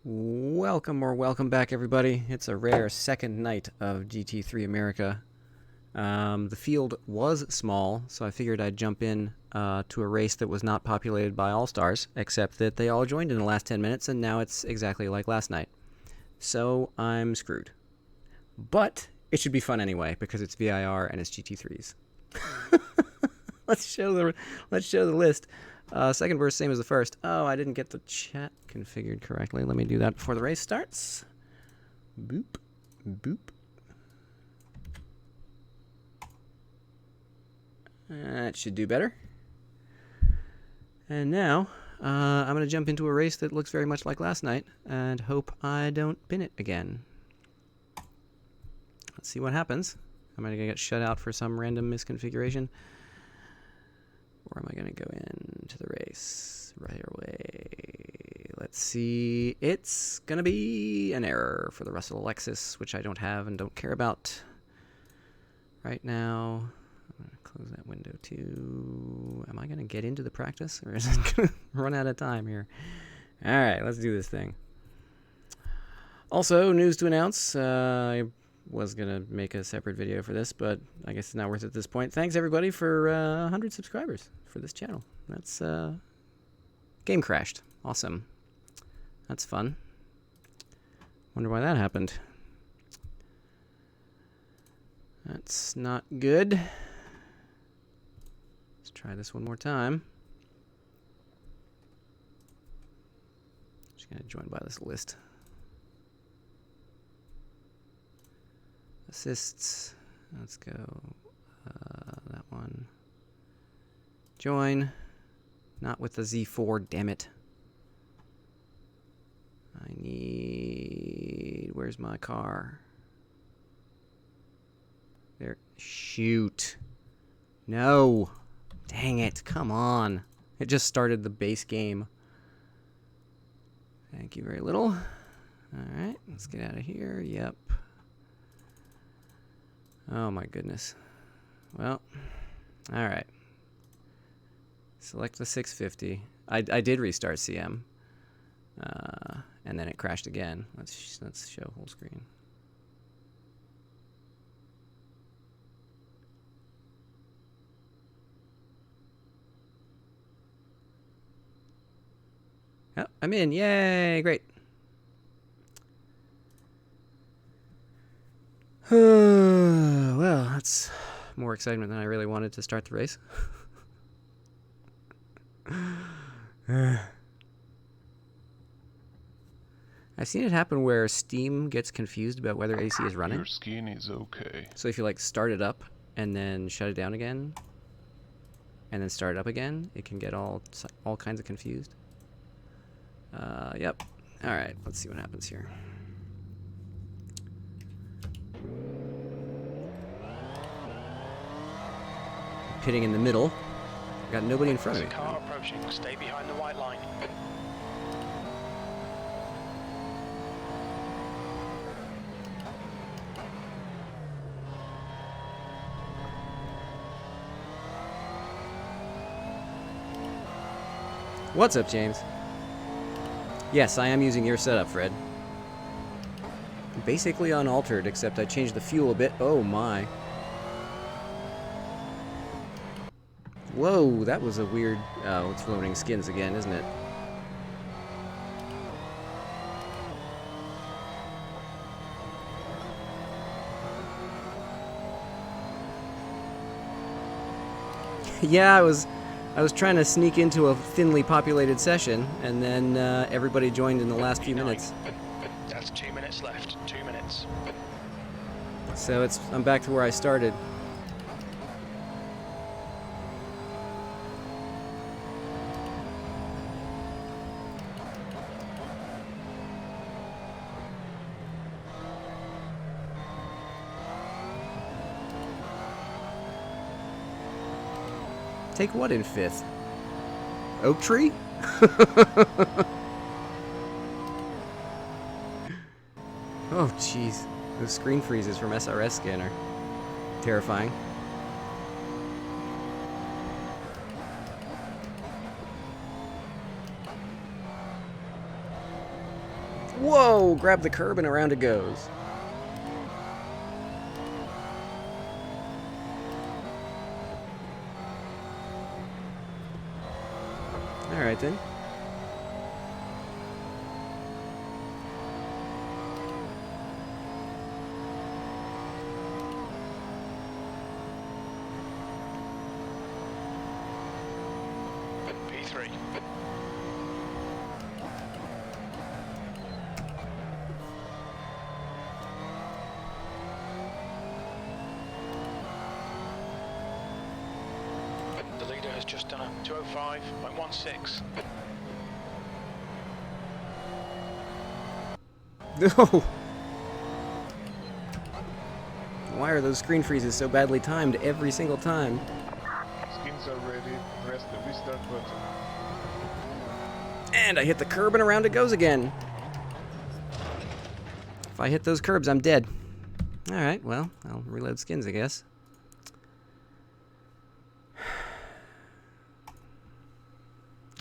Welcome back, everybody. It's a rare second night of GT3 America. The field was small, so I figured I'd jump in to a race that was not populated by all-stars, except that they all joined in the last 10 minutes, and now it's exactly like last night. So I'm screwed. But it should be fun anyway, because it's VIR and it's GT3s. Let's show the list. Second verse, same as the first. Oh, I didn't get the chat configured correctly. Let me do that before the race starts. Boop, boop. That should do better. And now, I'm going to jump into a race that looks very much like last night and hope I don't bin it again. Let's see what happens. Am I going to get shut out for some random misconfiguration? Or am I going to go into the race right away? Let's see. It's going to be an error for the Russell Lexus, which I don't have and don't care about right now. I'm going to close that window too. Am I going to get into the practice, or is it going to run out of time here? All right, let's do this thing. Also, news to announce. I was going to make a separate video for this, but I guess it's not worth it at this point. Thanks, everybody, for 100 subscribers for this channel. That's game crashed. Awesome. That's fun. Wonder why that happened. That's not good. Let's try this one more time. Just going to join by this list. Assists. Let's go. That one. Join. Not with the Z4, damn it. I need... Where's my car? There. Shoot. No. Dang it. Come on. It just started the base game. Thank you very little. Alright, let's get out of here. Yep. Oh my goodness. Well, all right. Select the 650. I did restart CM, and then it crashed again. Let's show whole screen. Oh, I'm in! Yay! Great. Well, that's more excitement than I really wanted to start the race. I've seen it happen where Steam gets confused about whether AC is running. Your skin is okay. So if you like start it up and then shut it down again, and then start it up again, it can get all kinds of confused. Yep. All right. Let's see what happens here. Pitting in the middle. Got nobody in front of me. Car approaching. Stay behind the white line. What's up, James? Yes, I am using your setup, Fred. Basically unaltered, except I changed the fuel a bit. Oh my. Whoa, that was a weird... Oh, it's loading skins again, isn't it? Yeah, I was trying to sneak into a thinly populated session, and then everybody joined in the last few minutes. That's 2 minutes left. 2 minutes. So I'm back to where I started. Take what in fifth? Oak tree? Oh, jeez. Those screen freezes from SRS scanner. Terrifying. Whoa! Grab the curb and around it goes. Alright then. P3. The leader has just done a 205.16. No! Why are those screen freezes so badly timed every single time? Skins are ready. Press the restart button. And I hit the curb and around it goes again. If I hit those curbs, I'm dead. Alright, well, I'll reload skins, I guess.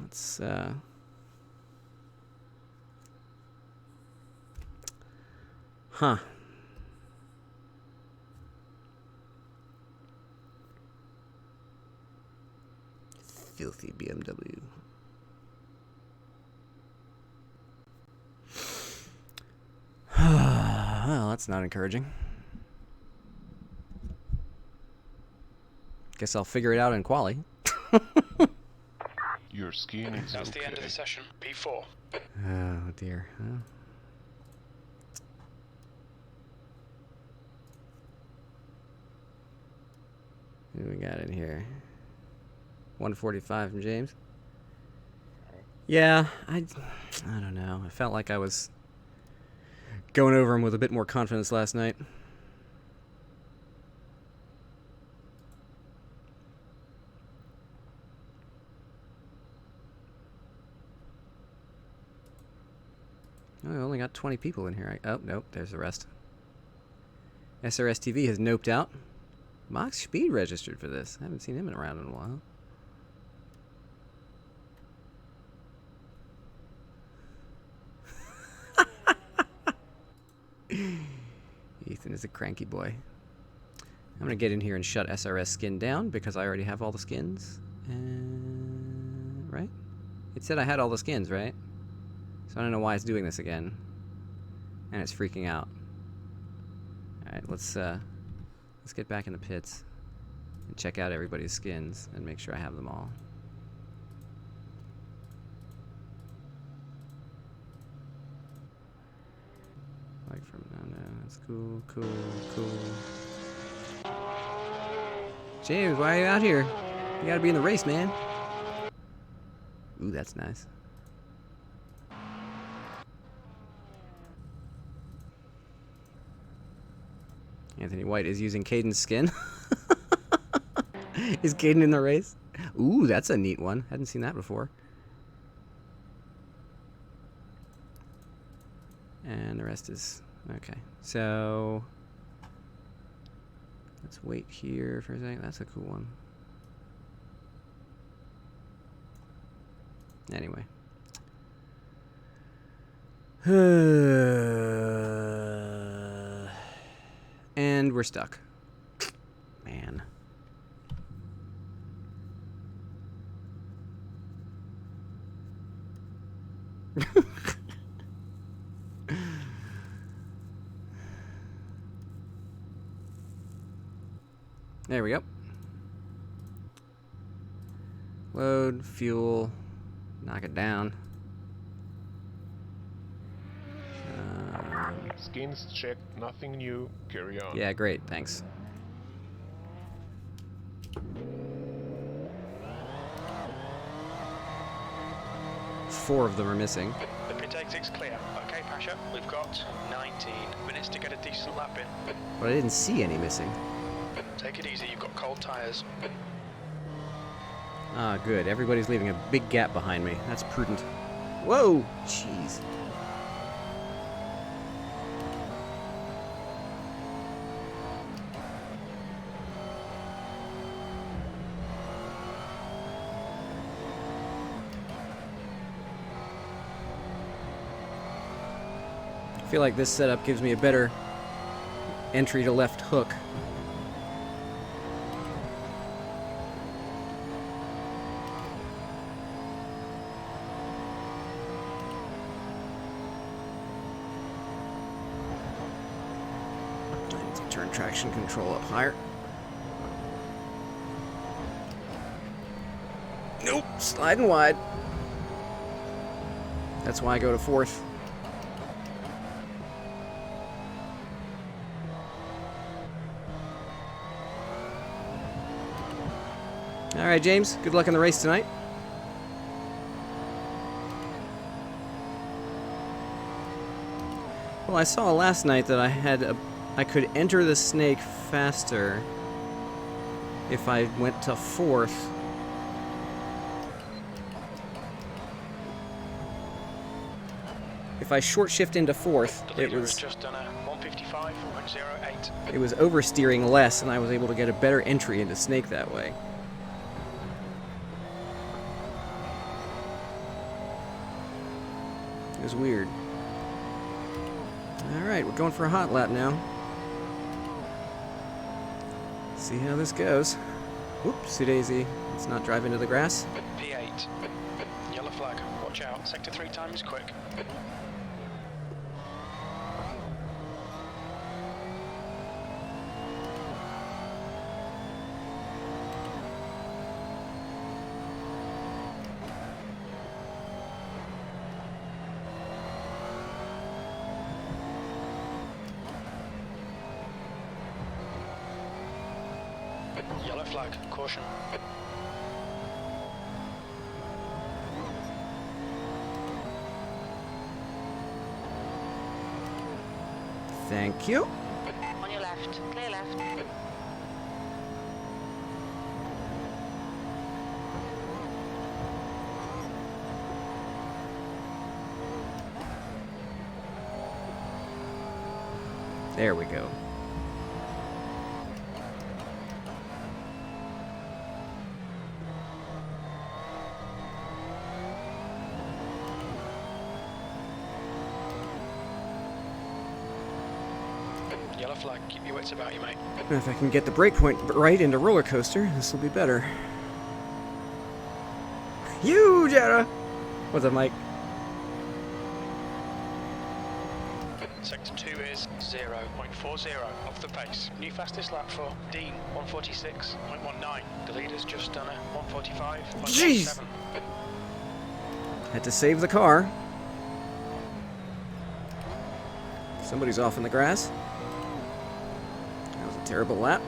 Let's, Huh. Filthy BMW. Well, that's not encouraging. Guess I'll figure it out in quali. Your skin is That's okay. the end of the session. P4. Oh dear. Huh? Who do we got in here? 145 from James. Yeah, I don't know. I felt like I was going over him with a bit more confidence last night. Oh, I only got 20 people in here. Oh, nope, there's the rest. SRS TV has noped out. Mox Speed registered for this. I haven't seen him around in a while. Ethan is a cranky boy. I'm gonna get in here and shut SRS skin down because I already have all the skins. Right? It said I had all the skins, right? So I don't know why it's doing this again. And it's freaking out. Alright, let's get back in the pits and check out everybody's skins and make sure I have them all. Like from no, that's cool, cool. James, why are you out here? You gotta be in the race, man. Ooh, that's nice. Anthony White is using Caden's skin. Is Caden in the race? Ooh, that's a neat one. Hadn't seen that before. And the rest is... Okay. So... Let's wait here for a second. That's a cool one. Anyway. And we're stuck. Man. There we go. Load, fuel, knock it down. Skins checked, nothing new. Carry on. Yeah, great, thanks. Four of them are missing. The pit exit's clear. Okay, Pasha, we've got 19 minutes to get a decent lap in. But I didn't see any missing. Take it easy, you've got cold tyres. Ah, good. Everybody's leaving a big gap behind me. That's prudent. Whoa! Jeez. feel like this setup gives me a better entry to left hook. I need to turn traction control up higher. Nope, sliding wide. That's why I go to fourth. All right, James, good luck in the race tonight. Well, I saw last night that I could enter the snake faster if I went to fourth. If I short shift into fourth, it was just done a 155.08. It was oversteering less, and I was able to get a better entry into snake that way. It was weird. Alright, we're going for a hot lap now. See how this goes. Whoopsie daisy. Let's not drive into the grass. P8. Yellow flag. Watch out. Sector 3 time is quick. Yellow flag, caution. Thank you. On your left, clear left. There we go. Yellow flag, keep your wits about you, mate. If I can get the brake point right into roller coaster, this will be better. Huge error! What's up, Mike? Sector 2 is 0.40 off the pace. New fastest lap for Dean, 146.19. The leader's just done a 145.87. Jeez! Had to save the car. Somebody's off in the grass. That was a terrible lap.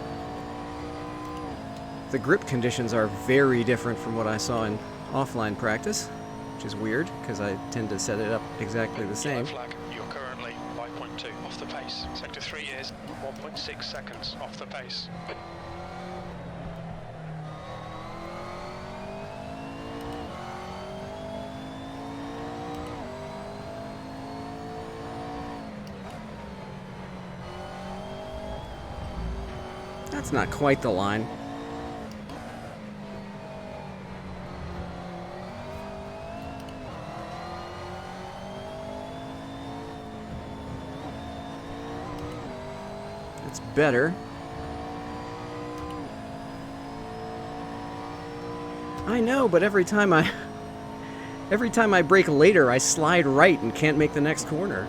The grip conditions are very different from what I saw in offline practice, which is weird because I tend to set it up exactly the same. Yellow flag, you're currently 5.2 off the pace. Sector 3 is 1.6 seconds off the pace. That's not quite the line. It's better. I know, but every time I brake later, I slide right and can't make the next corner.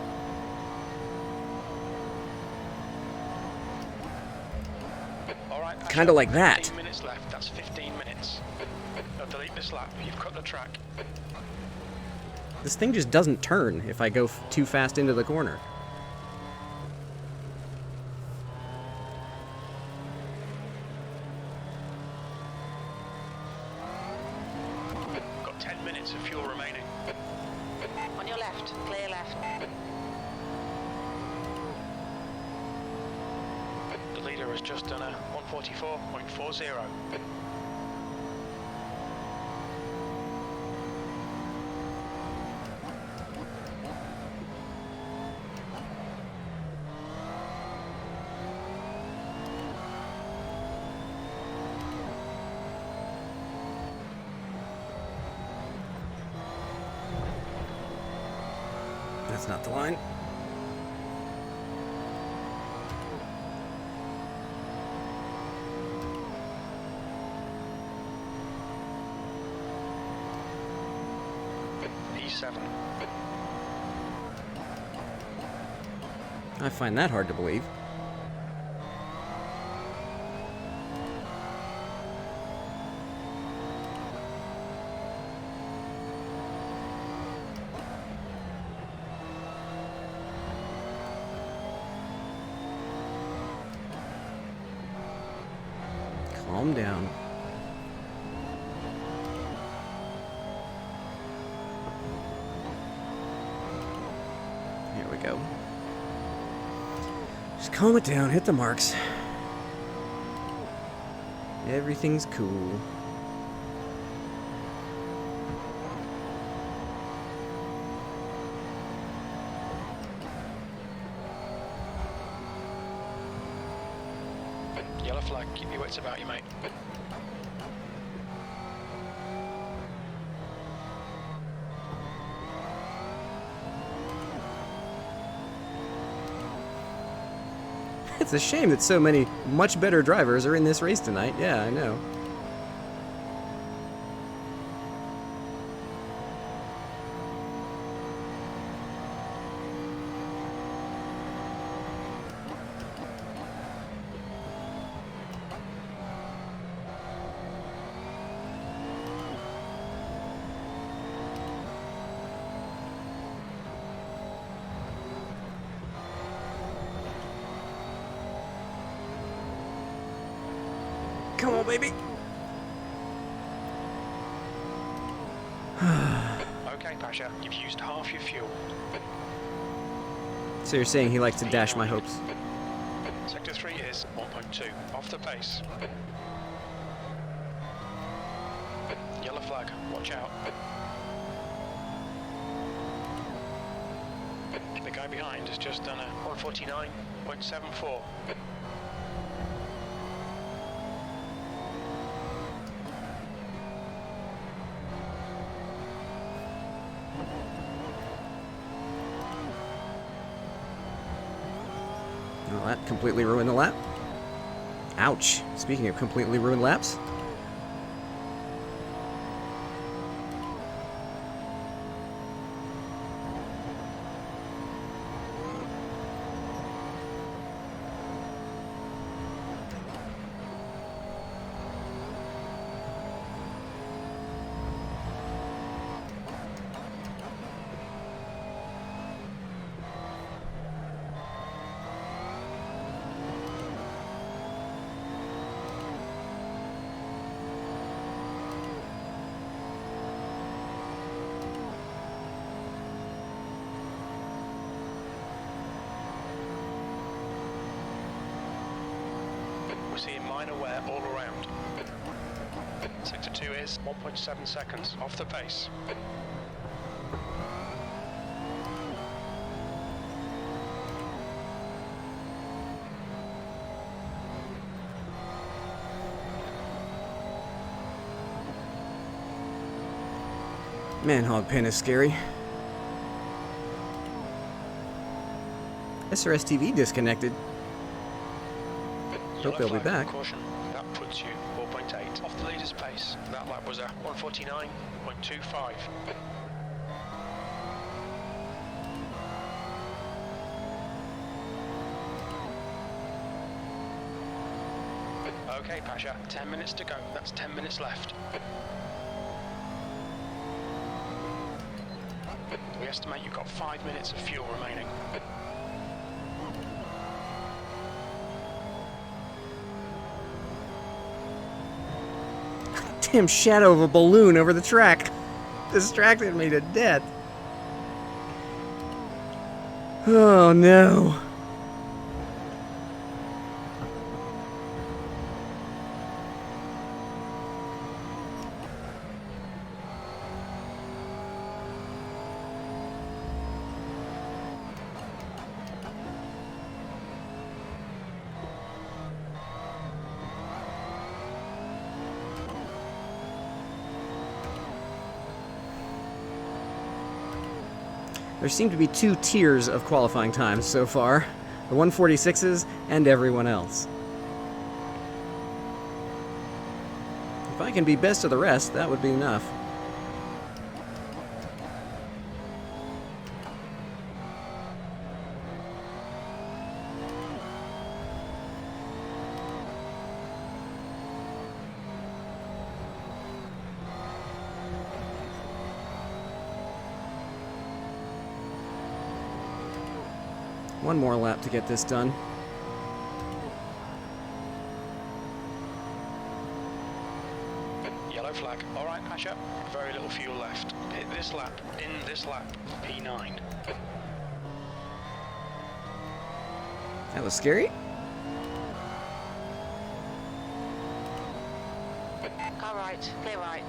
Kind of like that. 15 minutes left, that's 15 minutes. Now delete this lap, you've cut the track. This thing just doesn't turn if I go too fast into the corner. Got 10 minutes of fuel remaining. On your left, clear left. The leader has just done a 144.40. That's not the line. 1.7. I find that hard to believe. Calm down. Here we go. Just calm it down, hit the marks. Everything's cool. Yellow flag, keep your wits about you, mate. It's a shame that so many much better drivers are in this race tonight. Yeah, I know. Come on, baby. Okay, Pasha, you've used half your fuel. So you're saying he likes to dash my hopes? Sector 3 is 1.2, off the pace. Yellow flag, watch out. The guy behind has just done a 149.74. Well, that completely ruined the lap. Ouch. Speaking of completely ruined laps. We're seeing minor wear all around. Sector 2 is 1.7 seconds off the pace. Man, hog pen is scary. SRS TV disconnected. Hope they'll be back. Caution. That puts you 4.8 off the leader's pace. That lap was a 149.25. Okay, Pasha, 10 minutes to go. That's 10 minutes left. We estimate you've got 5 minutes of fuel remaining. Damn shadow of a balloon over the track. Distracted me to death. Oh no. There seem to be two tiers of qualifying times so far, the 146s and everyone else. If I can be best of the rest, that would be enough. One more lap to get this done. Yellow flag. All right, Pasha. Very little fuel left. Hit this lap. In this lap. P9. That was scary. Car right, clear right.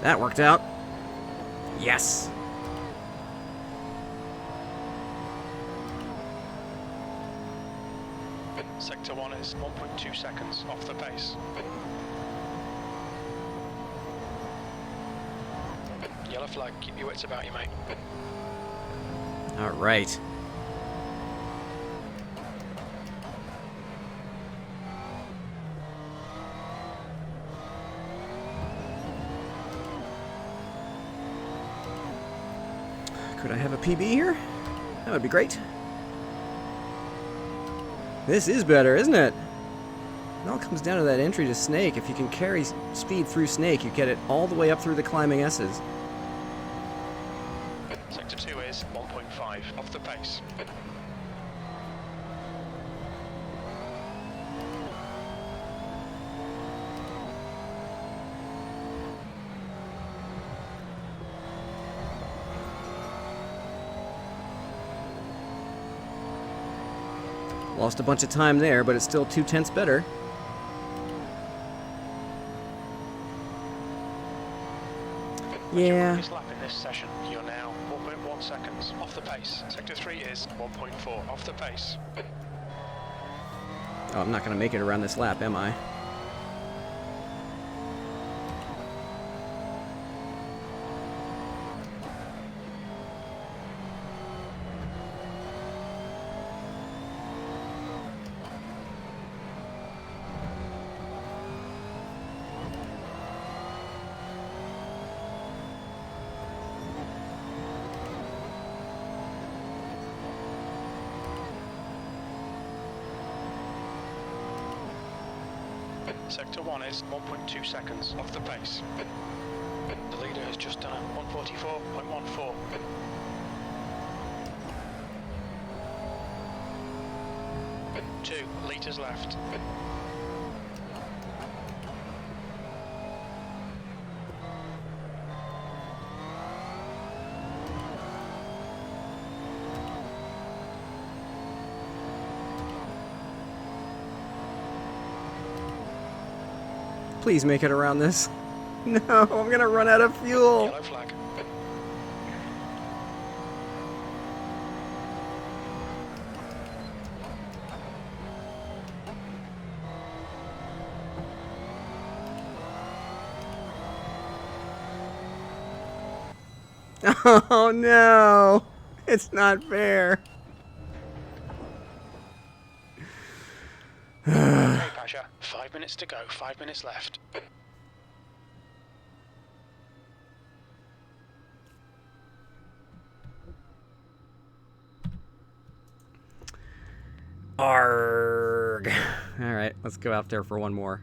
That worked out. Yes. Sector 1 is 1.2 seconds off the pace. Yellow flag, keep your wits about you, mate. All right. Could I have a PB here? That would be great. This is better, isn't it? It all comes down to that entry to Snake. If you can carry speed through Snake, you get it all the way up through the climbing S's. Sector 2 is 1.5 off the pace. Lost a bunch of time there, but it's still 0.2 better. Yeah. This lap in this session, you're now 4.1 seconds off the pace. Sector 3 is 1.4 off the pace. Oh, I'm not going to make it around this lap, am I? Sector 1 is 1.2 seconds off the pace. The leader has just done a 144.14. Two litres left. Please make it around this. No, I'm gonna run out of fuel. Yellow flag. Oh no, it's not fair. Okay, Pasha. 5 minutes to go. 5 minutes left. Arrgh. All right, let's go out there for one more.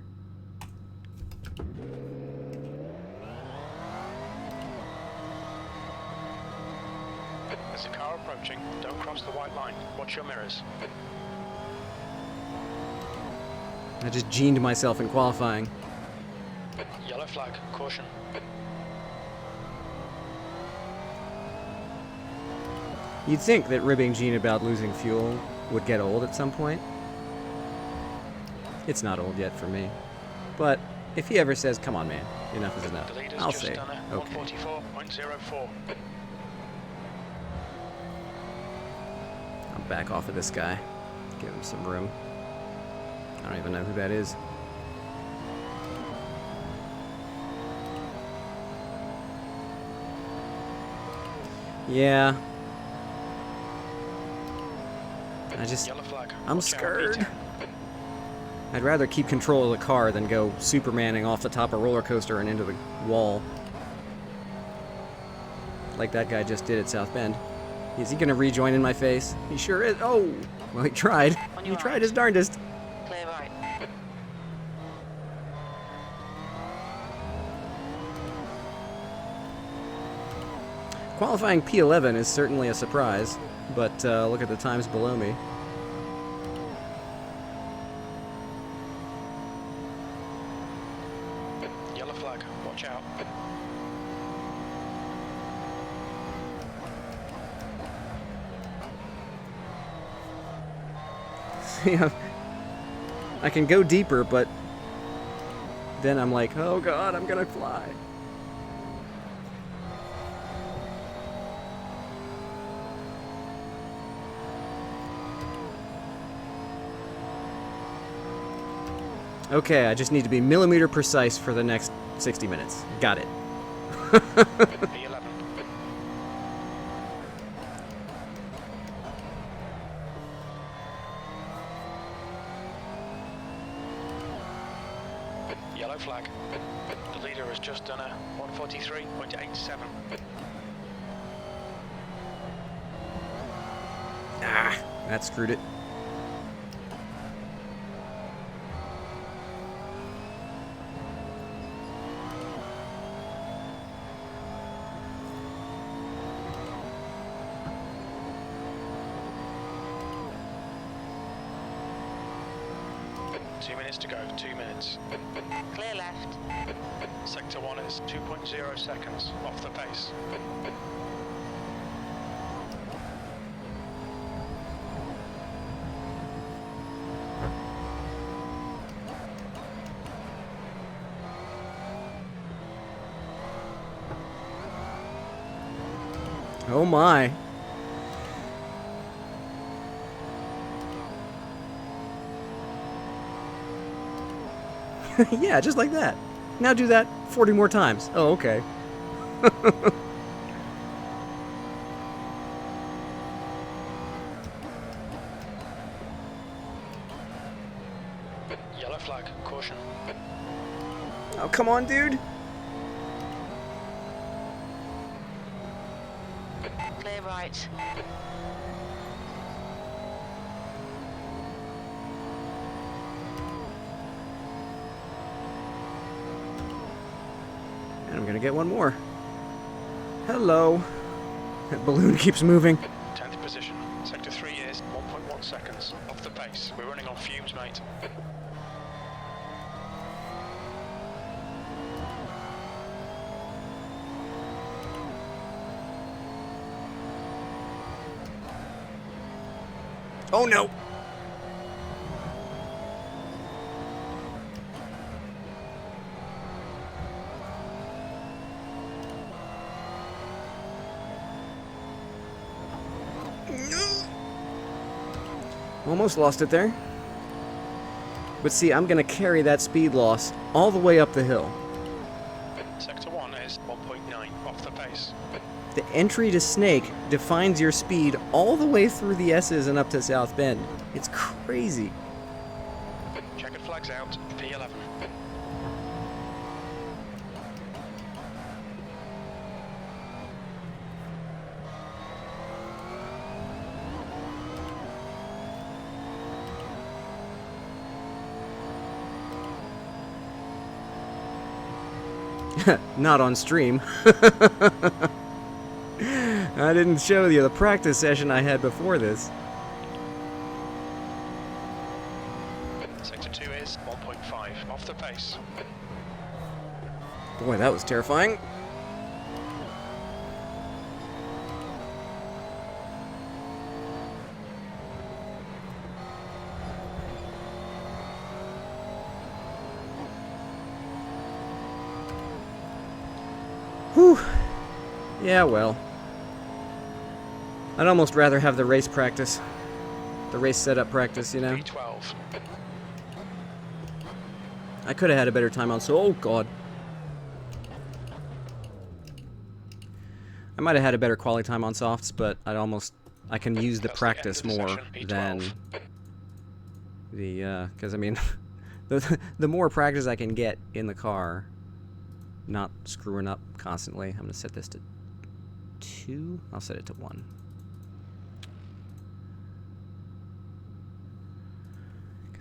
There's a car approaching. Don't cross the white line. Watch your mirrors. I just gened myself in qualifying. Yellow flag. Caution. You'd think that ribbing Gene about losing fuel would get old at some point. It's not old yet for me. But if he ever says, come on man, enough is enough, The leader's I'll just say, done a okay. 144.04. I'll back off of this guy. Give him some room. I don't even know who that is. Yeah. Yellow flag. I'm Watch out, scared. P10. I'd rather keep control of the car than go Supermaning off the top of a roller coaster and into the wall. Like that guy just did at South Bend. Is he gonna rejoin in my face? He sure is. Oh! Well, he tried. On He your tried right. his darndest. Clear right. Qualifying P11 is certainly a surprise, but look at the times below me. Yellow flag, watch out. Yeah, I can go deeper, but then I'm like, oh god, I'm gonna fly. Okay, I just need to be millimeter precise for the next 60 minutes. Got it. P11. Yellow flag. The leader has just done a 143.87. Ah, that screwed it. To go, 2 minutes. Clear left. Sector 1 is 2.0 seconds off the pace. Oh my. Yeah, just like that. Now do that 40 more times. Oh, okay. Yellow flag, caution. Oh, come on, dude. Clear right. And I'm gonna get one more. Hello. That balloon keeps moving. 10th position. Sector 3 is 1.1 seconds off the pace. We're running on fumes, mate. Oh no. Almost lost it there. But see, I'm gonna carry that speed loss all the way up the hill. Sector 1 is 1.9 off the pace. The entry to Snake defines your speed all the way through the S's and up to South Bend. It's crazy. Checkered flags out, P11. Not on stream. I didn't show you the practice session I had before this. Sector 2 is 1.5 off the pace. Boy, that was terrifying. Whew. Yeah, well. I'd almost rather have the race practice. The race setup practice, you know? P12. I could have had a better time on, so... Oh, God. I might have had a better quality time on softs, but I can use the That's the practice end of the more session, P12. than the, because, I mean, the more practice I can get in the car, not screwing up constantly. I'm going to set this to 2. I'll set it to 1.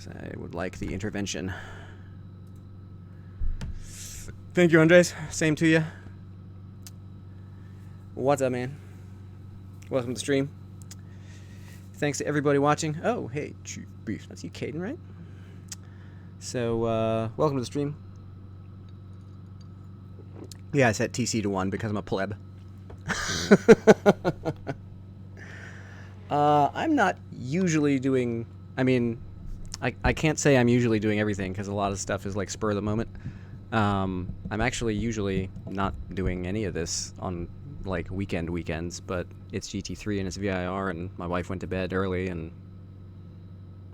So I would like the intervention. Thank you, Andres. Same to you. What's up, man? Welcome to the stream. Thanks to everybody watching. Oh, hey, Chief Beef. That's you, Caden, right? So, welcome to the stream. Yeah, I set TC to 1 because I'm a pleb. I'm not usually doing... I mean, I can't say I'm usually doing everything because a lot of stuff is like spur of the moment. I'm actually usually not doing any of this on like weekends, but it's GT3 and it's VIR, and my wife went to bed early, and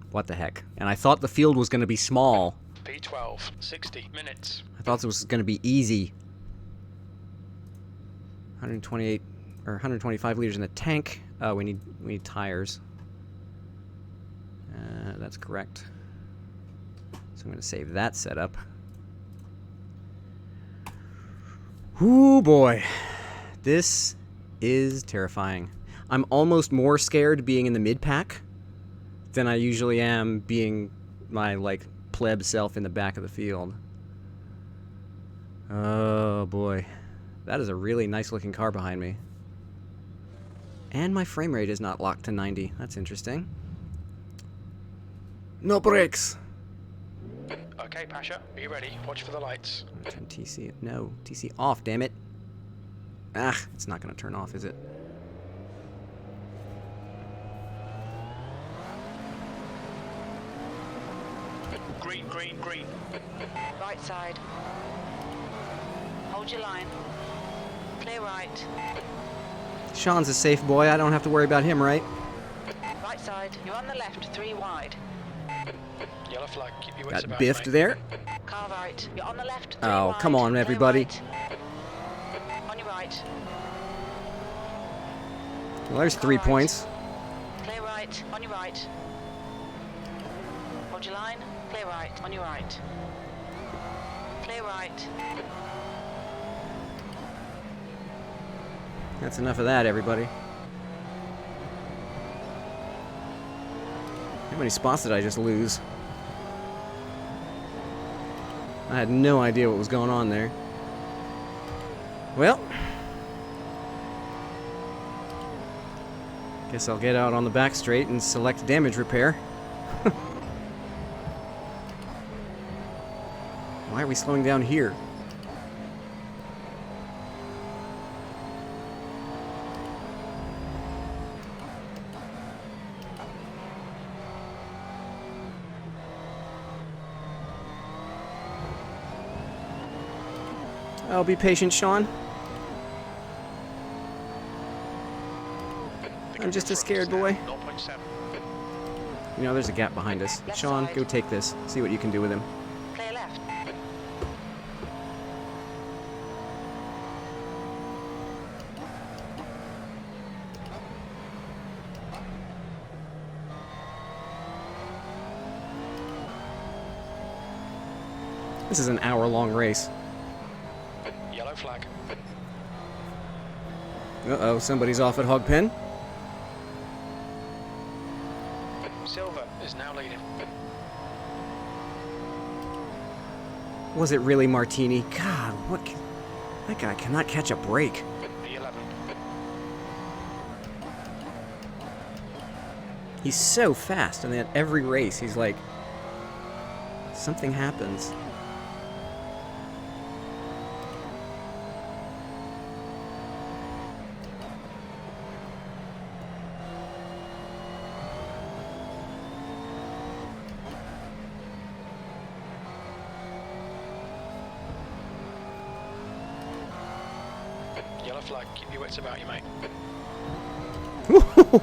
what the heck? And I thought the field was going to be small. P12, 60 minutes. I thought it was going to be easy. 128 or 125 liters in the tank. We need tires. That's correct. So I'm going to save that setup. Ooh boy, this is terrifying. I'm almost more scared being in the mid pack than I usually am being my like pleb self in the back of the field. Oh boy, that is a really nice looking car behind me. And my frame rate is not locked to 90. That's interesting. No brakes. Okay, Pasha, be ready. Watch for the lights. Turn TC. No, TC off, damn it. Ah, it's not going to turn off, is it? Green, green, green. Right side. Hold your line. Clear right. Sean's a safe boy. I don't have to worry about him, right? Right side. You're on the left, 3 wide. Yellow flag, keep your wits Got about biffed you, mate. there. Car right. You're on the left, 3 Oh, wide. come on, Clear everybody. right. On your right. Well, there's 3 Alright. points. Clear right. On your right. Hold your line. Clear right. On your right. Clear right. That's enough of that, everybody. How many spots did I just lose? I had no idea what was going on there. Well, guess I'll get out on the back straight and select damage repair. Why are we slowing down here? Oh, be patient, Sean. I'm just a scared boy. 0.7. You know, there's a gap behind us. Left Sean, side. go take this. See what you can do with him. Clear left. This is an hour-long race. Yellow flag. Uh-oh, somebody's off at Hog Pen. Silver is now leading. Was it really Martini? God, what? That guy cannot catch a break. P11. He's so fast, and at every race, he's like... Something happens. Yellow flag, keep your wits about you, mate.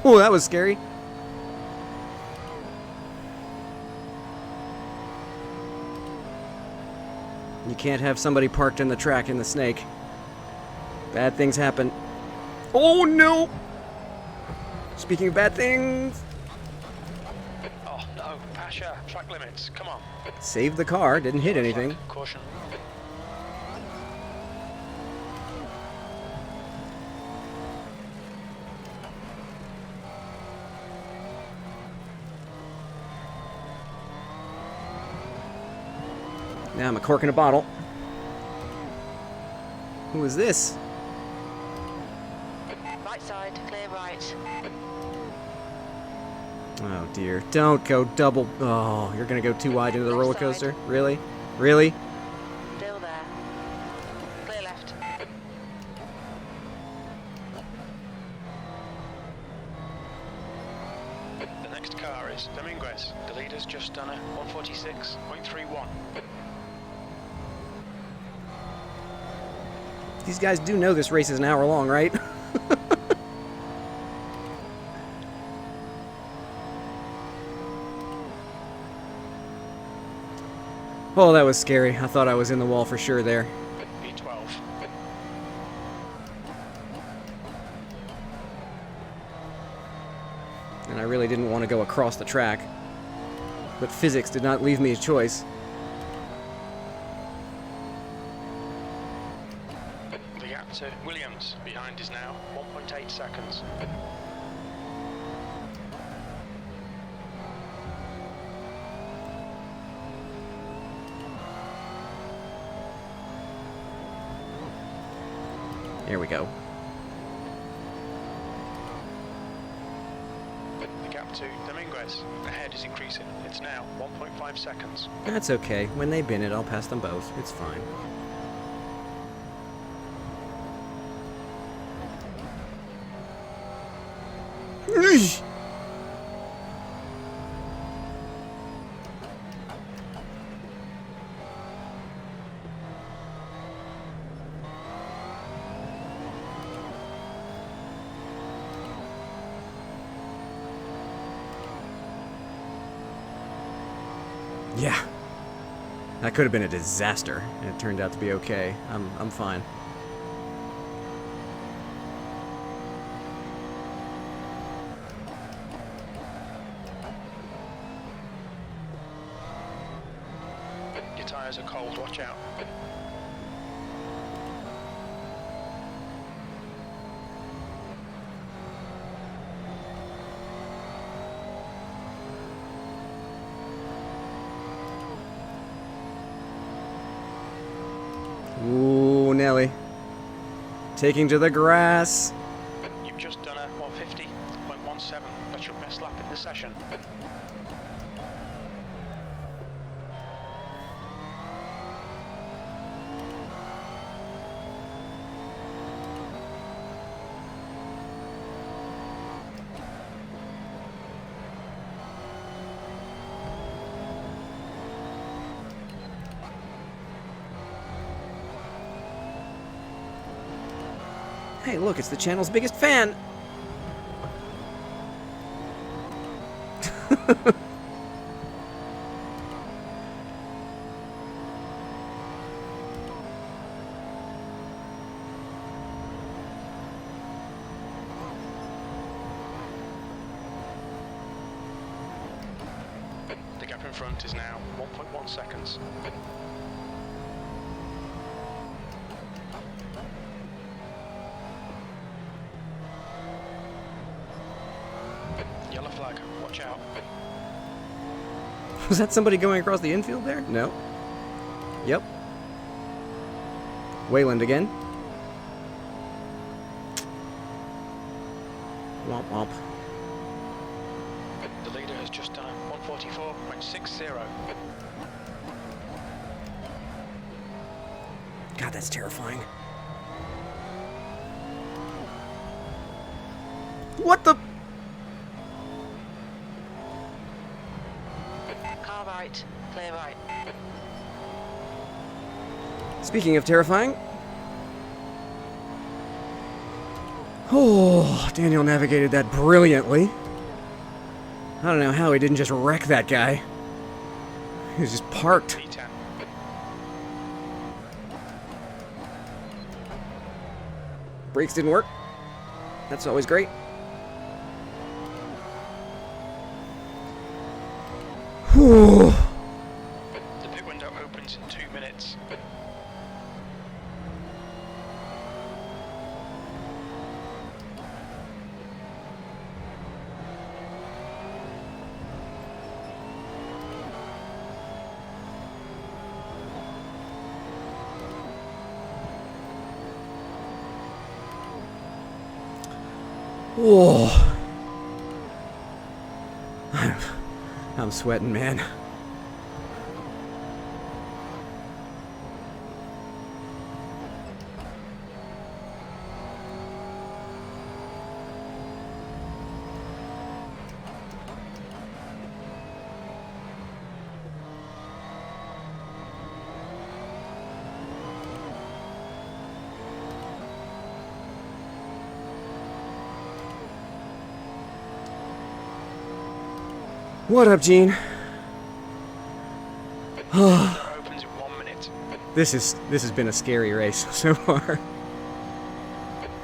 That was scary. You can't have somebody parked in the track in the snake. Bad things happen. Oh no! Speaking of bad things, Oh no, Pasha, track limits, come on. saved the car, didn't hit anything. Flag, caution. Now I'm a cork in a bottle. Who is this? Right side, clear right. Oh dear. Don't go double. Oh, you're gonna go too wide into the Left roller side. coaster? Really? Really? Still there. Clear left. The next car is Dominguez. The leader's just done a 146.31. These guys do know this race is an hour long, right? Oh, that was scary. I thought I was in the wall for sure there. B12. And I really didn't want to go across the track. But physics did not leave me a choice. The gap to Williams behind is now 1.8 seconds. Here we go. The gap to Dominguez ahead is increasing. It's now 1.5 seconds. That's okay. When they bin it, I'll pass them both. It's fine. Eesh! Yeah. That could have been a disaster, and it turned out to be okay. I'm fine. Your tyres are cold, watch out. Ooh, Nelly. Taking to the grass. You've just done a 150.17. That's your best lap in the session. Hey, look, it's the channel's biggest fan. The gap in front is now 1.1 seconds. Yellow flag, watch out. Was that somebody going across the infield there? No. Yep. Wayland again. Womp womp. The leader has just done a 144.60. God, that's terrifying. What the? Car right, clear right. Speaking of terrifying. Oh, Daniel navigated that brilliantly. I don't know how he didn't just wreck that guy. He was just parked. P10. Brakes didn't work. That's always great. Whew. The pit window opens in 2 minutes. Whoa. I'm sweating, man. What up, Gene? Opens in 1 minute. This has been a scary race so far.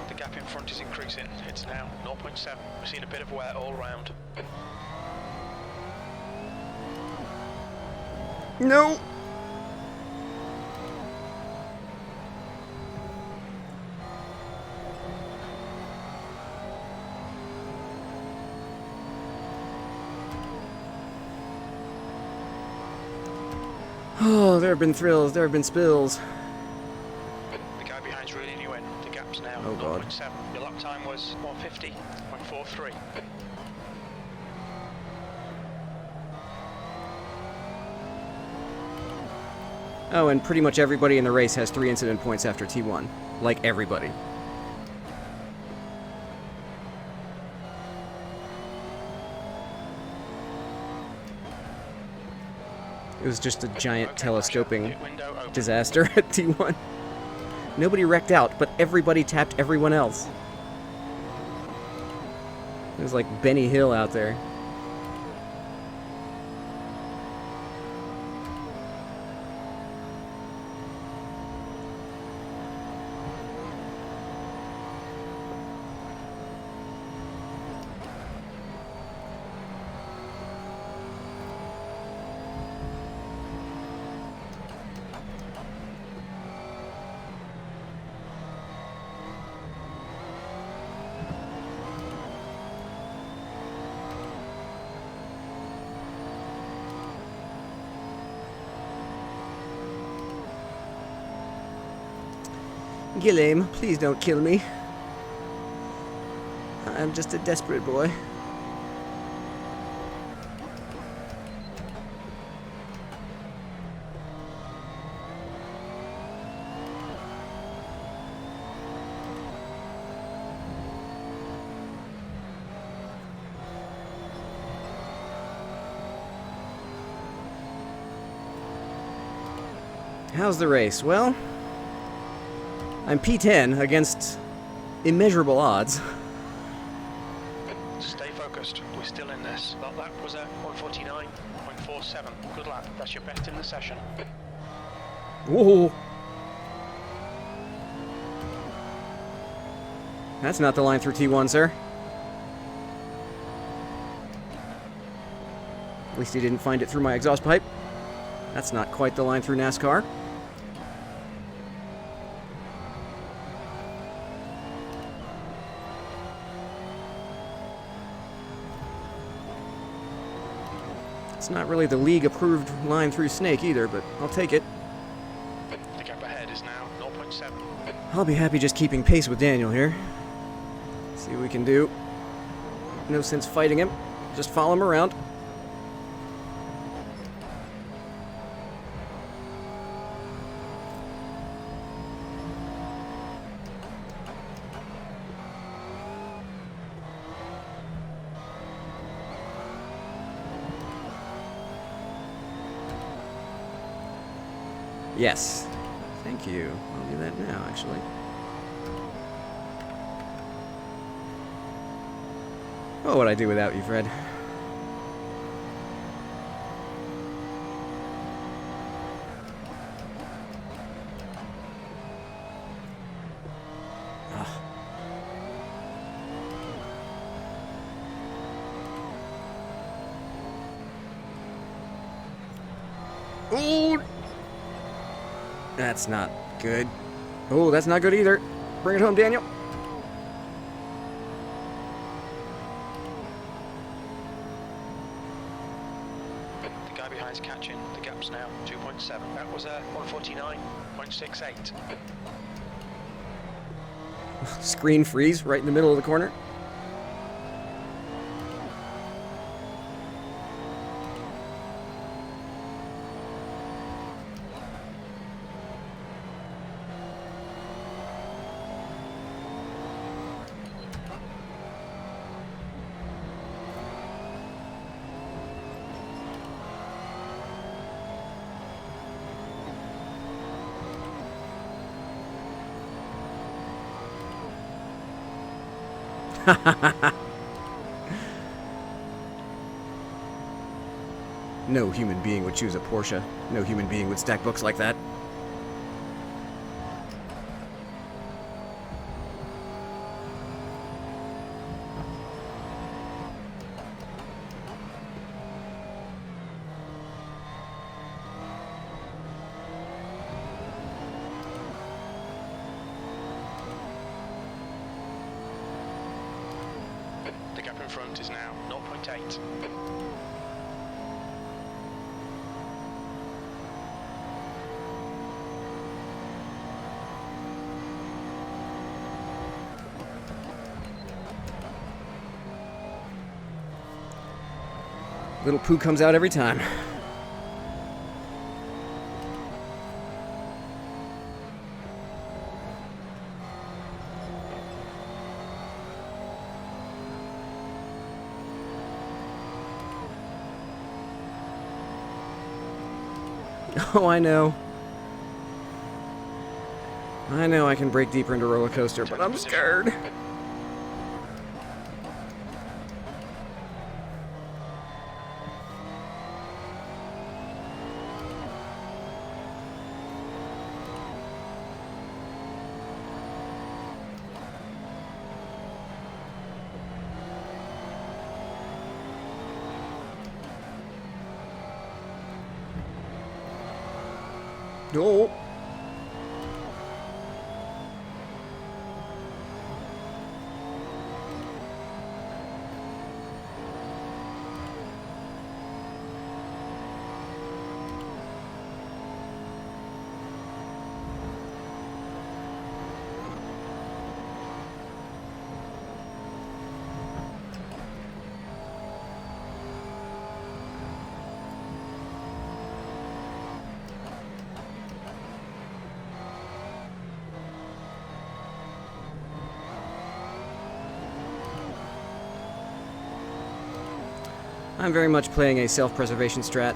The gap in front is increasing. It's now 0.7. We're seeing a bit of wear all round. No. Oh, there have been thrills, there have been spills. The guy behind's reeling you in. The gap's now Oh, God. 0.7. Your lap time was 150.43. Oh, and pretty much everybody in the race has 3 incident points after T1. Like everybody. It was just a giant telescoping disaster at T1. Nobody wrecked out, but everybody tapped everyone else. It was like Benny Hill out there. Gilliam, please don't kill me. I'm just a desperate boy. How's the race? Well, I'm P10 against immeasurable odds. Stay focused. We're still in this. That lap was at 149.47. Good lap. That's your best in the session. Whoa. That's not the line through T1, sir. At least he didn't find it through my exhaust pipe. That's not quite the line through NASCAR. It's not really the league-approved line through Snake either, but I'll take it. The gap ahead is now 0.7. I'll be happy just keeping pace with Daniel here. See what we can do. No sense fighting him. Just follow him around. Yes. Thank you. I'll do that now, actually. What would I do without you, Fred? Ah. Ooh! That's not good. Oh, that's not good either. Bring it home, Daniel. The guy behind's catching. The gap's now 2.7. That was 149.68. Screen freeze right in the middle of the corner. No human being would choose a Porsche. No human being would stack books like that. The gap in front is now 0.8. Little poo comes out every time. Oh, I know. I know I can break deeper into roller coaster, but I'm scared. Oh. I'm very much playing a self-preservation strat.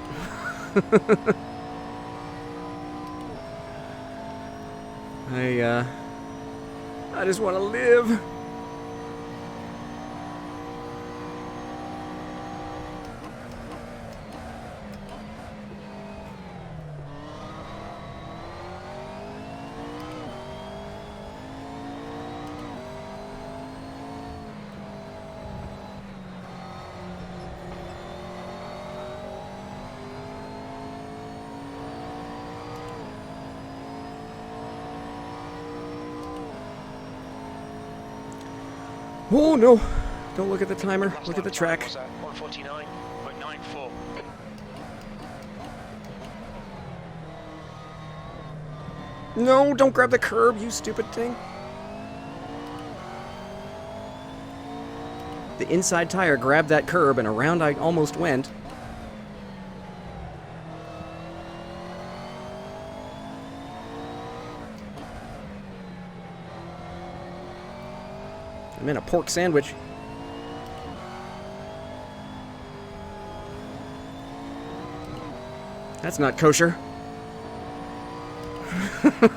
I just want to live. Oh no! Don't look at the timer, look at the track. 149.94. No, don't grab the curb, you stupid thing. The inside tire grabbed that curb and around I almost went. I'm in a pork sandwich. That's not kosher. The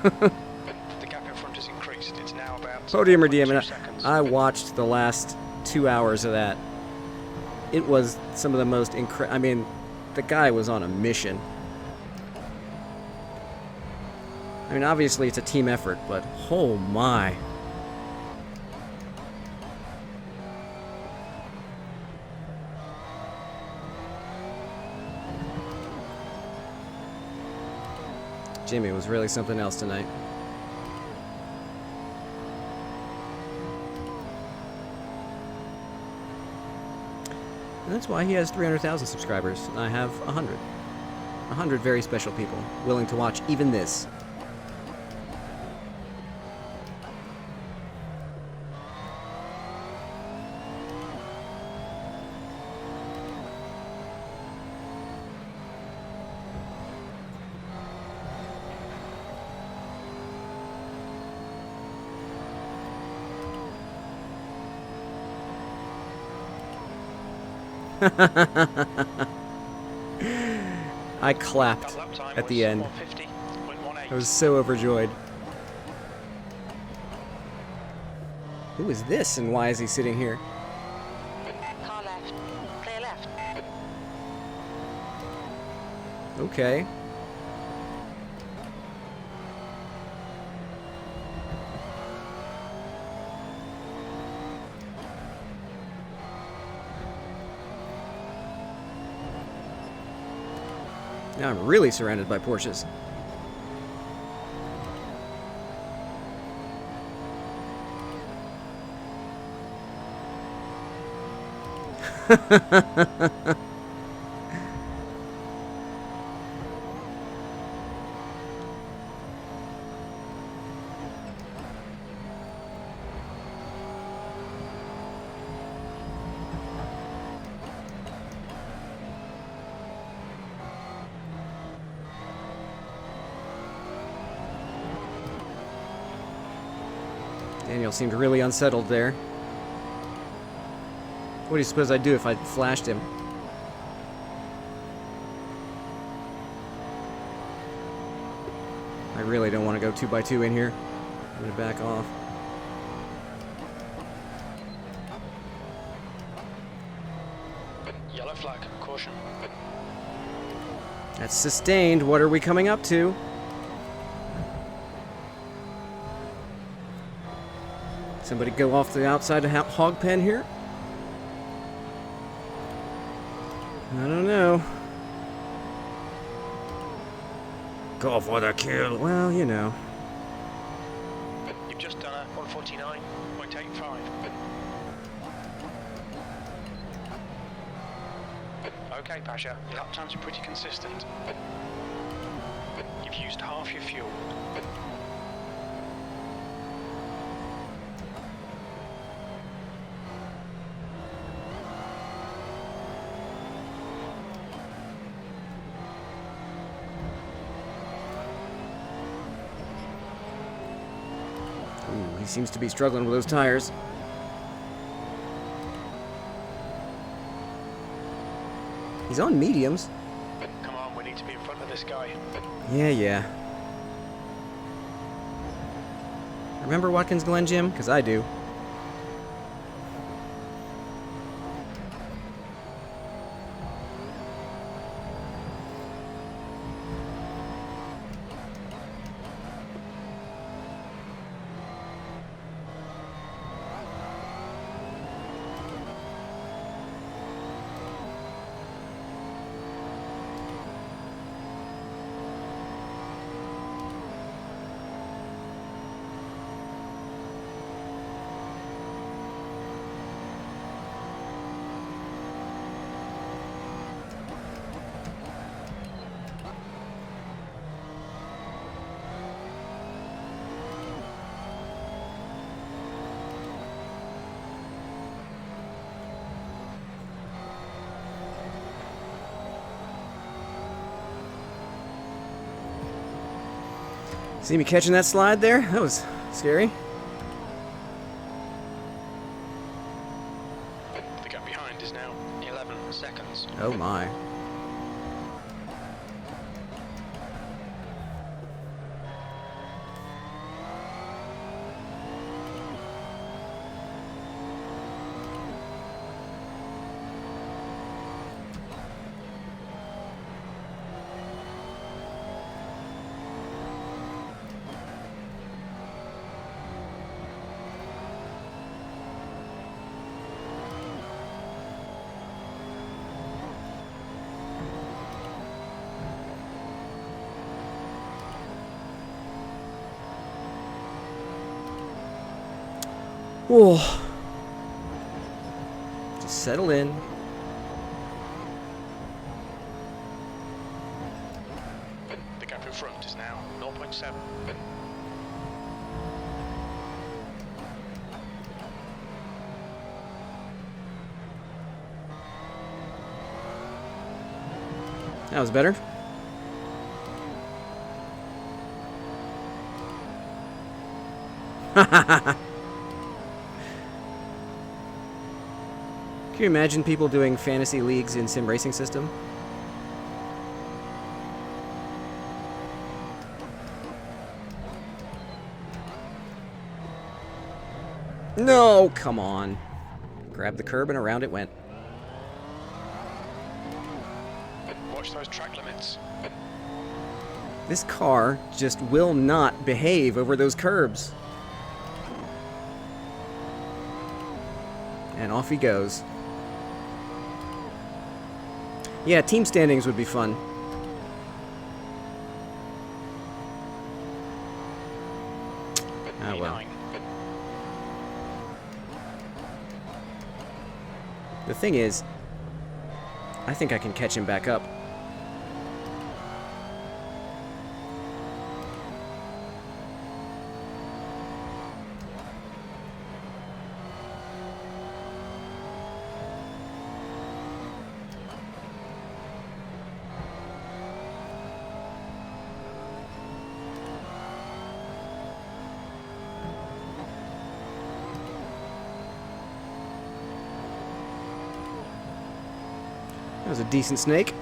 gap in front has increased. It's now about Podium redeem. 2 seconds. I watched the last 2 hours of that. It was some of the most I mean, the guy was on a mission. I mean, obviously it's a team effort, but oh my. Jimmy was really something else tonight. And that's why he has 300,000 subscribers, and I have 100. 100 very special people willing to watch even this. I clapped at the end. I was so overjoyed. Who is this and why is he sitting here? Car left. Clear left. Okay. Now I'm really surrounded by Porsches. Daniel seemed really unsettled there. What do you suppose I'd do if I flashed him? I really don't want to go 2x2 in here. I'm going to back off. Yellow flag, caution. That's sustained. What are we coming up to? Somebody go off the outside of hog pen here? I don't know. Go for the kill. Well, you know. You've just done a 149.85. Okay, Pasha, your lap times are pretty consistent. You've used half your fuel. Ooh, he seems to be struggling with those tires. He's on mediums. Come on, we need to be in front of this guy. Yeah. Remember Watkins Glen, Jim? Because I do. See me catching that slide there? That was scary. The gap behind is now 11 seconds. Oh my. Whoa. Just settle in. The gap in front is now 0.7. That was better. Can you imagine people doing fantasy leagues in sim racing system? No, come on. Grab the curb and around it went. Watch those track limits. This car just will not behave over those curbs. And off he goes. Yeah, team standings would be fun. Oh well. E9. The thing is, I think I can catch him back up. That was a decent snake.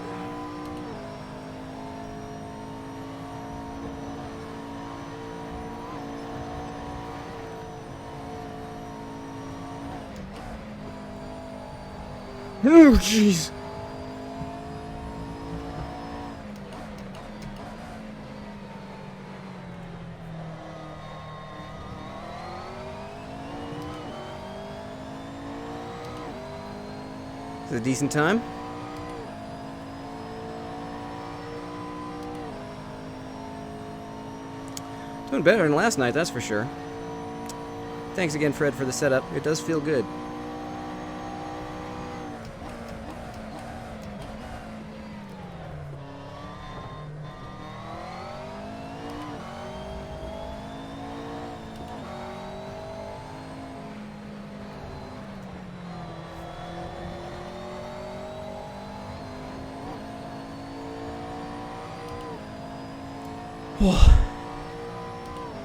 Oh, jeez. Is it a decent time? Doing better than last night, that's for sure. Thanks again, Fred, for the setup. It does feel good.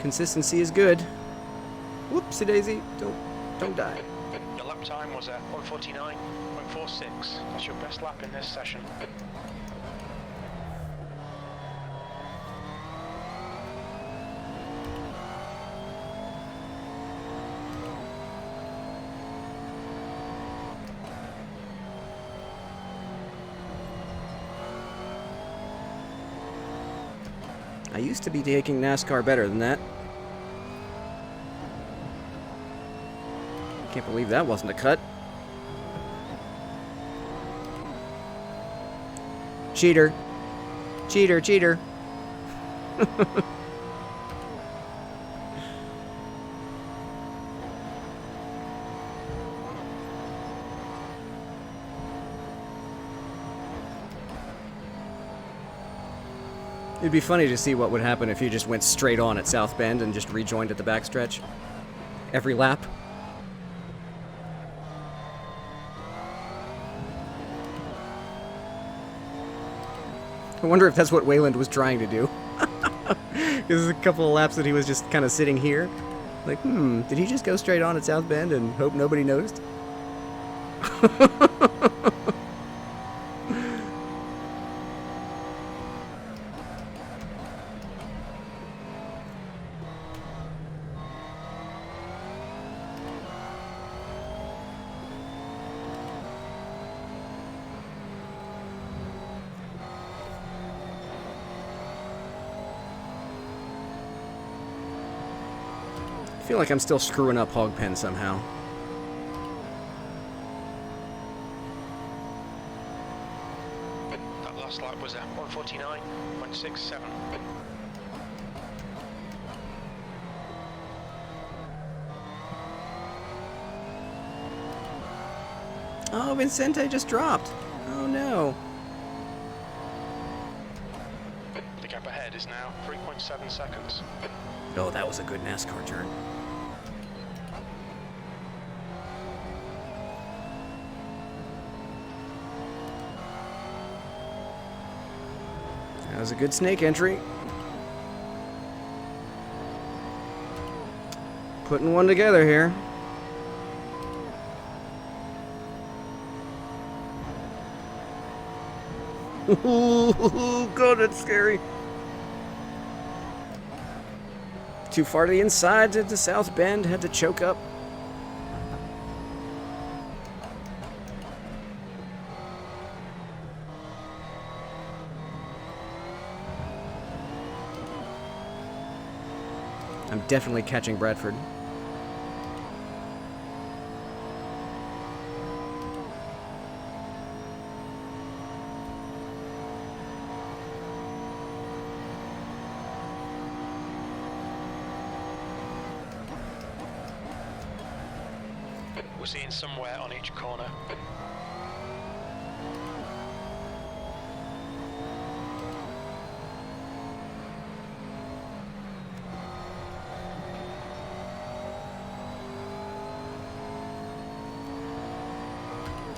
Consistency is good. Whoopsie daisy. Don't die. The lap time was at 1:49.46. That's your best lap in this session. I used to be taking NASCAR better than that. Can't believe that wasn't a cut. Cheater. Cheater, cheater. It'd be funny to see what would happen if you just went straight on at South Bend and just rejoined at the backstretch. Every lap. I wonder if that's what Wayland was trying to do. There's a couple of laps that he was just kind of sitting here. Like, did he just go straight on at South Bend and hope nobody noticed? I feel like I'm still screwing up Hogpen somehow. That last lap was at 1:49.67. Oh, Vincente just dropped. Oh no. The gap ahead is now 3.7 seconds. Oh, that was a good NASCAR turn. That was a good snake entry. Putting one together here. Ooh, God, that's scary. Too far to the inside to South Bend, had to choke up. I'm definitely catching Bradford. We're seeing somewhere on each corner.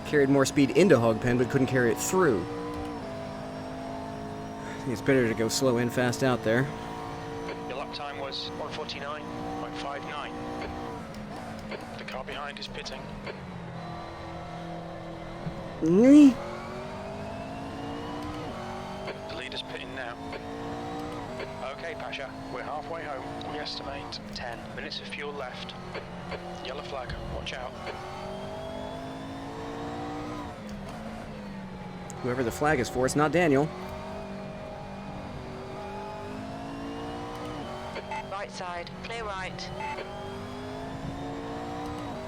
Carried more speed into Hogpen, but couldn't carry it through. I think it's better to go slow in, fast out there. Your lap time was 149.59. The car behind is pitting. Nee. The leader's pitting now. Okay, Pasha, we're halfway home. We estimate 10 minutes of fuel left. Yellow flag, watch out. Whoever the flag is for, it's not Daniel. Right side, clear right.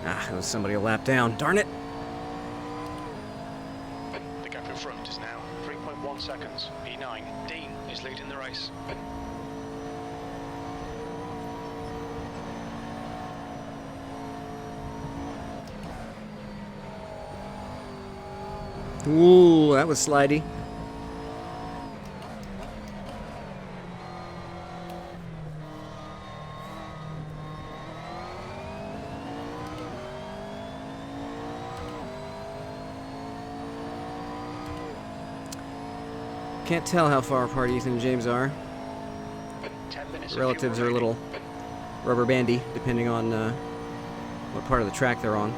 Ah, it was somebody a lap down. Darn it! The gap in front is now 3.1 seconds. E9, Dean is leading the race. Ooh, that was slidey. Can't tell how far apart Ethan and James are. 10 minutes. Relatives are a little rubber bandy, depending on what part of the track they're on.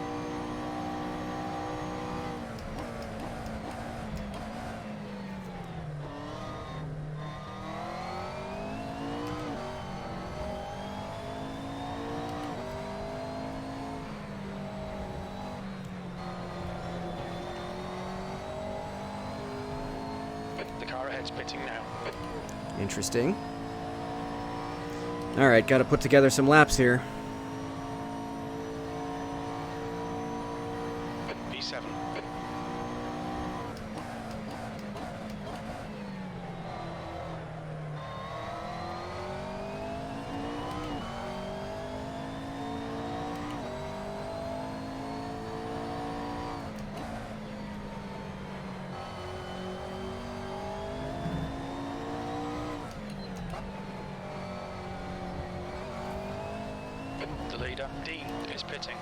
The car ahead's pitting now. Interesting. Alright, gotta put together some laps here. B7. The leader, Dean, is pitting.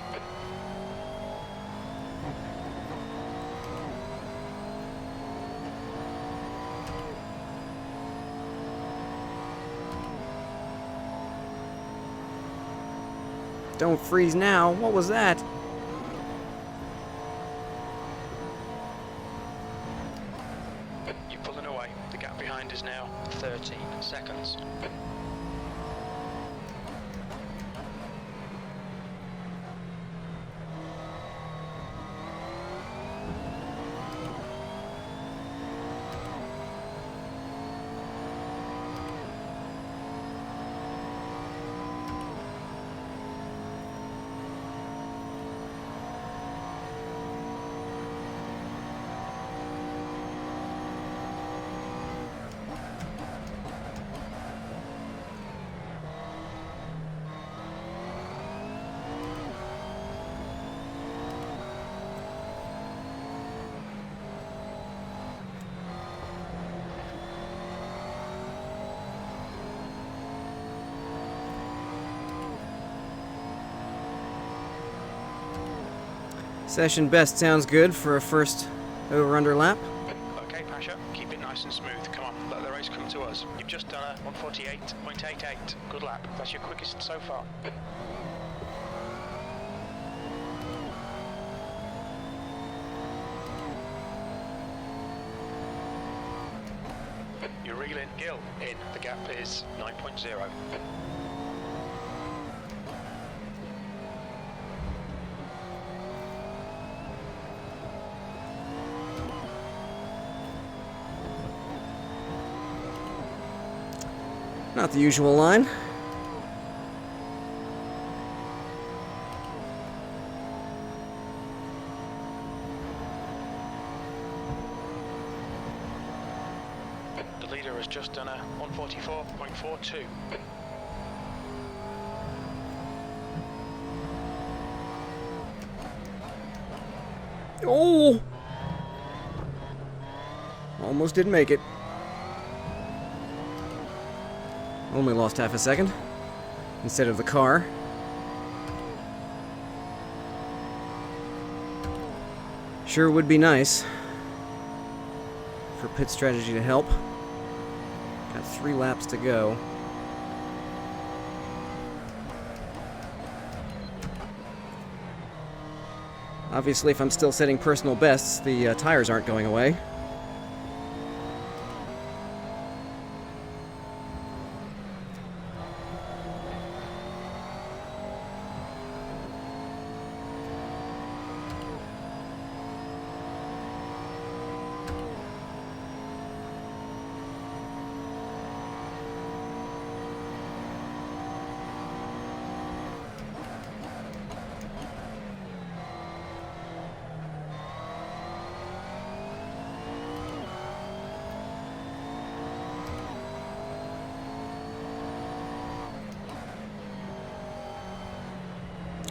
Don't freeze now. What was that? You're pulling away. The gap behind is now 13 seconds. Session best sounds good for a first over-under lap. Okay, Pasha, keep it nice and smooth. Come on, let the race come to us. You've just done a 148.88. Good lap. That's your quickest so far. You're reeling Gill in. The gap is 9.0. Not the usual line. just done a 144.42. Oh! Almost didn't make it. Only lost half a second instead of the car. Sure would be nice for pit strategy to help. Got 3 laps to go. Obviously, if I'm still setting personal bests, the tires aren't going away.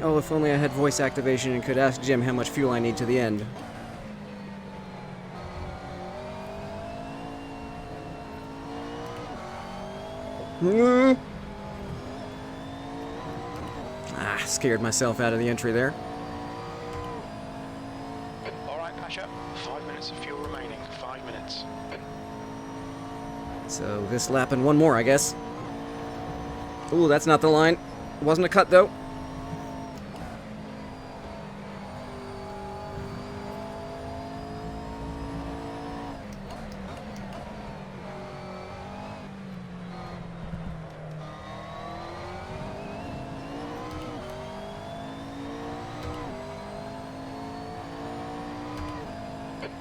Oh, if only I had voice activation and could ask Jim how much fuel I need to the end. Ah, scared myself out of the entry there. Alright, Pasha, 5 minutes of fuel remaining, 5 minutes. So this lap and one more, I guess. Ooh, that's not the line. Wasn't a cut, though.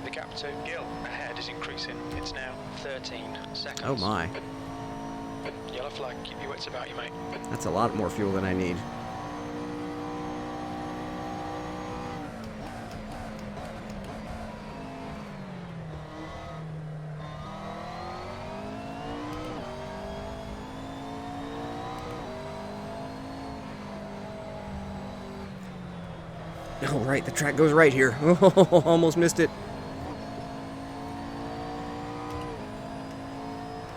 The gap to Gill ahead is increasing. It's now 13 seconds. Oh my. Yellow flag, keep your wits about you, mate. That's a lot more fuel than I need. Oh, right, the track goes right here. Oh, almost missed it.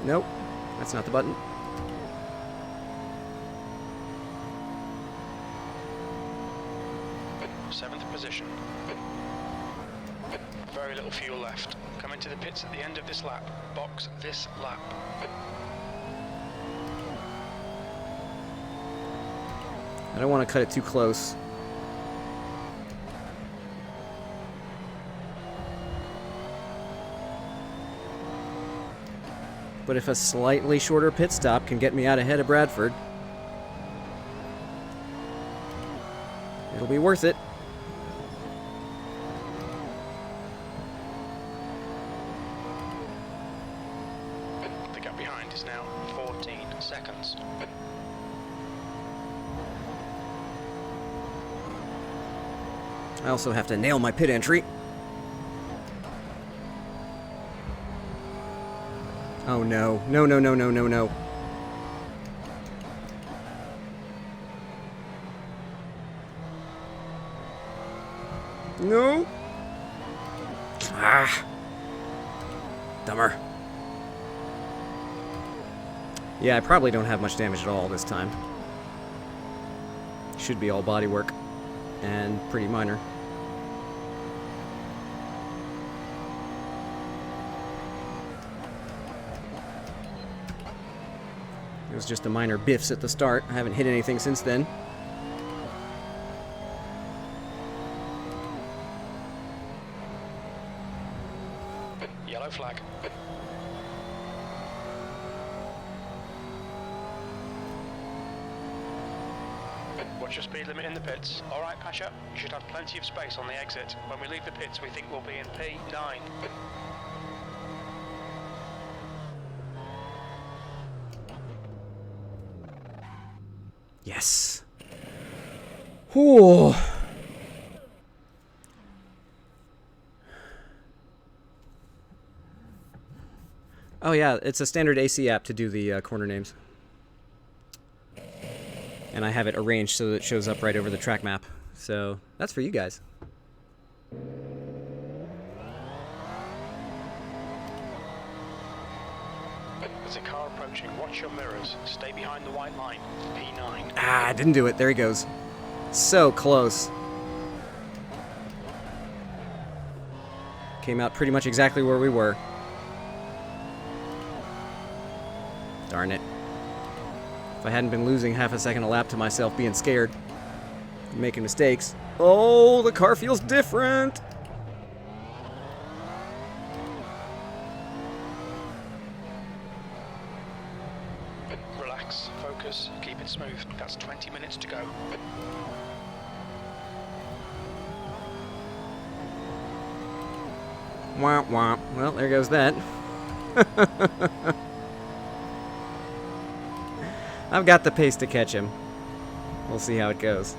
Nope, that's not the button. Seventh position. Very little fuel left. Coming to the pits at the end of this lap. Box this lap. I don't want to cut it too close. But if a slightly shorter pit stop can get me out ahead of Bradford, it'll be worth it. The gap behind is now 14 seconds. I also have to nail my pit entry. Oh no. No, no, no, no, no, no. No. Ah. Dumber. Yeah, I probably don't have much damage at all this time. Should be all bodywork and pretty minor. It was just a minor biffs at the start. I haven't hit anything since then. Yellow flag. What's your speed limit in the pits? Alright, Pasha, you should have plenty of space on the exit. When we leave the pits, we think we'll be in P9. Yes. Whew. Oh yeah, it's a standard AC app to do the corner names. And I have it arranged so that it shows up right over the track map. So that's for you guys. There's a car approaching. Watch your mirrors. Stay behind the white line. P9. Ah, I didn't do it. There he goes. So close. Came out pretty much exactly where we were. Darn it. If I hadn't been losing half a second a lap to myself being scared, making mistakes. Oh, the car feels different. Relax, focus, keep it smooth. That's 20 minutes to go. Womp womp. Well, there goes that. I've got the pace to catch him. We'll see how it goes.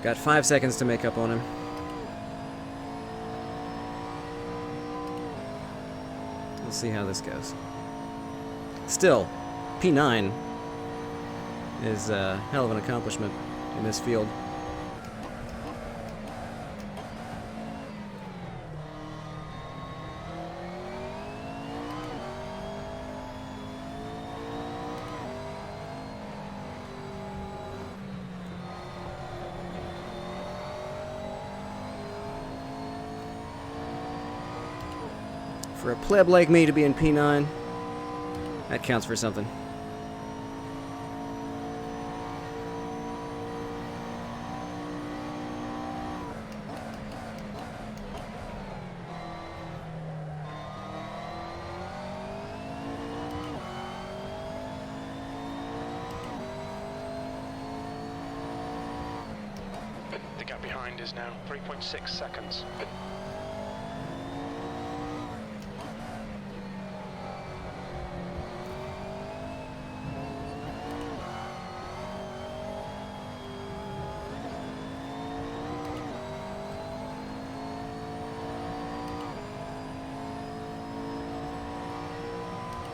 Got 5 seconds to make up on him. We'll see how this goes. Still, P9 is a hell of an accomplishment in this field. For a pleb like me to be in P9, that counts for something. The gap behind is now 3.6 seconds.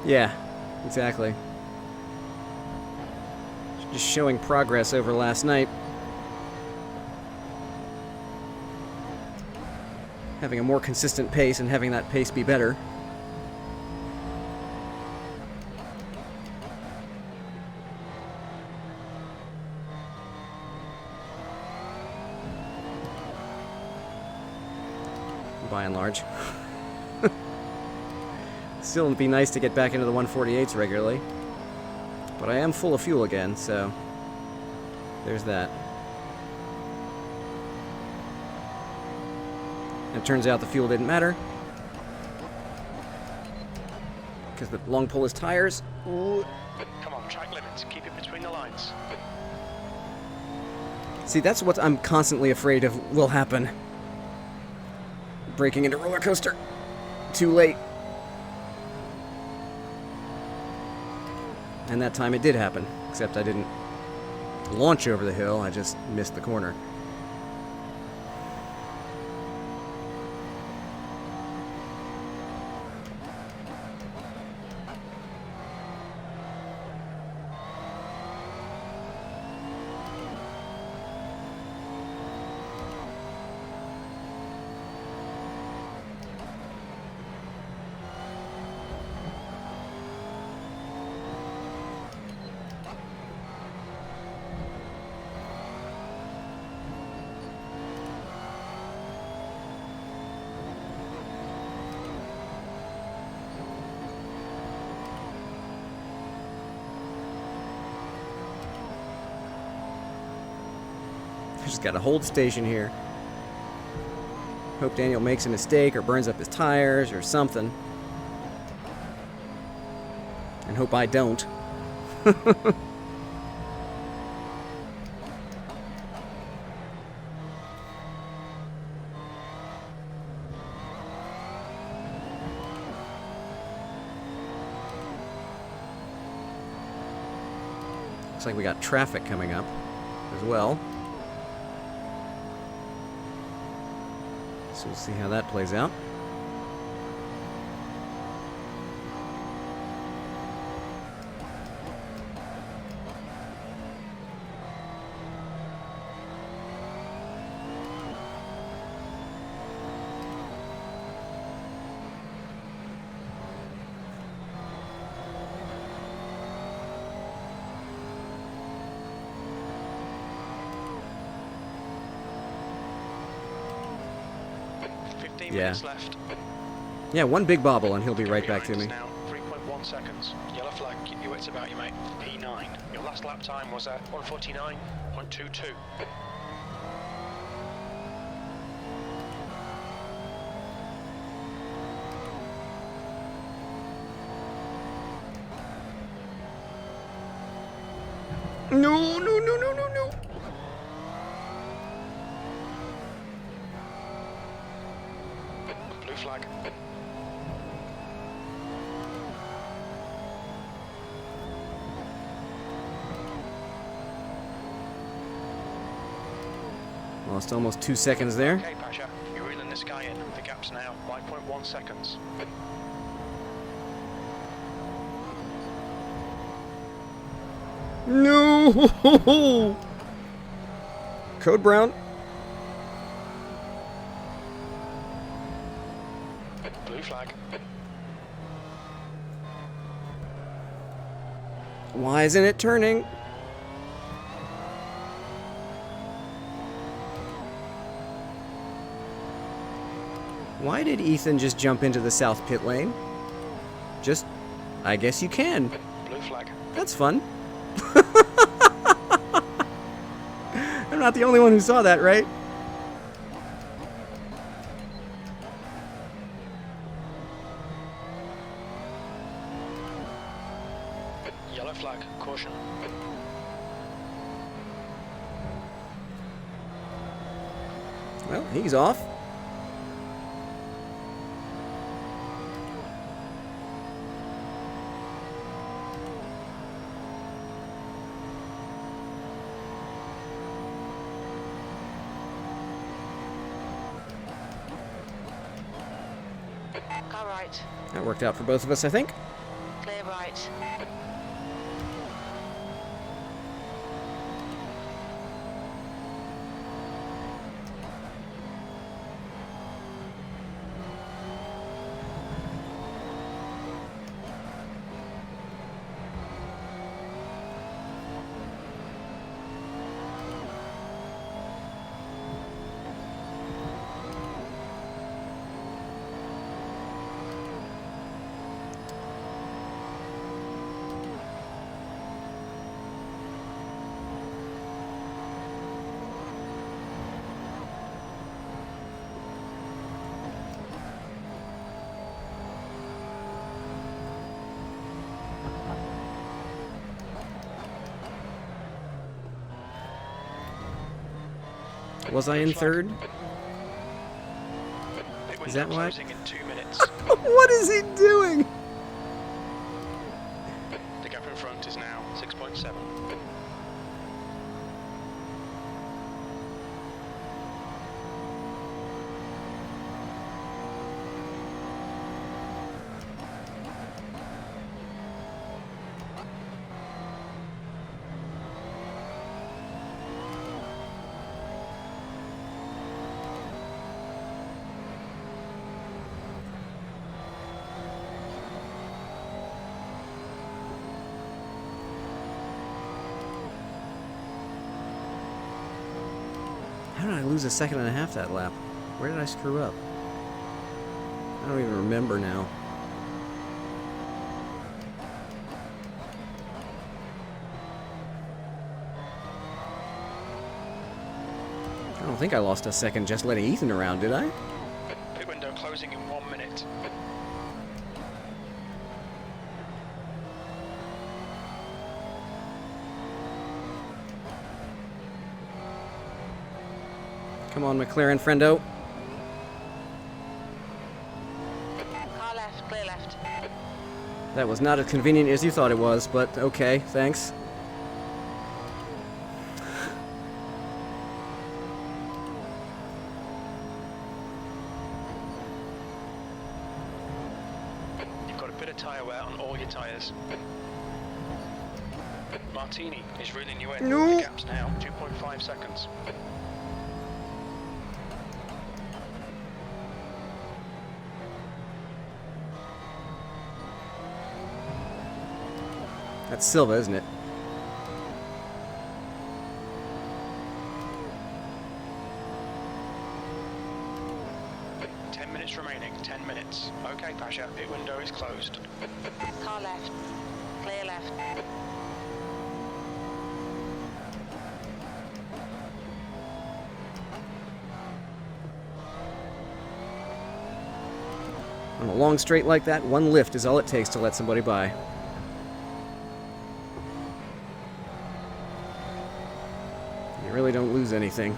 Yeah, exactly. Just showing progress over last night. Having a more consistent pace and having that pace be better. By and large. Still, it'd be nice to get back into the 148s regularly. But I am full of fuel again, so there's that. And it turns out the fuel didn't matter. Because the long pull is tires. Ooh. Come on, track limits. Keep it between the lines. See, that's what I'm constantly afraid of will happen. Breaking into roller coaster. Too late. And that time it did happen, except I didn't launch over the hill, I just missed the corner. Just gotta hold station here. Hope Daniel makes a mistake or burns up his tires or something. And hope I don't. Looks like we got traffic coming up as well. So we'll see how that plays out. Minutes left. Yeah, one big bobble and he'll be right back to me. Now 3.1 seconds. Yellow flag. Keep your wits about you, mate. P9. Your last lap time was at 1:49.22. No, no, no, no, no, no. Blue flag. Lost almost 2 seconds there. Okay, Pasha, you're reeling this guy in. The gap's now 5.1 seconds. No! Code Brown. Blue flag. Why isn't it turning? Why did Ethan just jump into the south pit lane? Just, I guess you can. Blue flag. That's fun. I'm not the only one who saw that, right? Yellow flag. Caution. Well, he's off. Car right. That worked out for both of us, I think. Clear right. Was I in third? Is that why? Closing in 2 minutes. What is he doing? The gap in front is now 6.7. How did I lose a second and a half that lap? Where did I screw up? I don't even remember now. I don't think I lost a second just letting Ethan around, did I? Pit window closing in 1 minute. Come on, McLaren friendo. Car left. Clear left. That was not as convenient as you thought it was, but okay, thanks. of tyre wear on all your tyres. Martini is reeling you in. No. The gap's now 2.5 seconds. That's Silva, isn't it? Remaining 10 minutes. Okay, Pasha, pit window is closed. Car left. Clear left. On a long straight like that, one lift is all it takes to let somebody by. You really don't lose anything.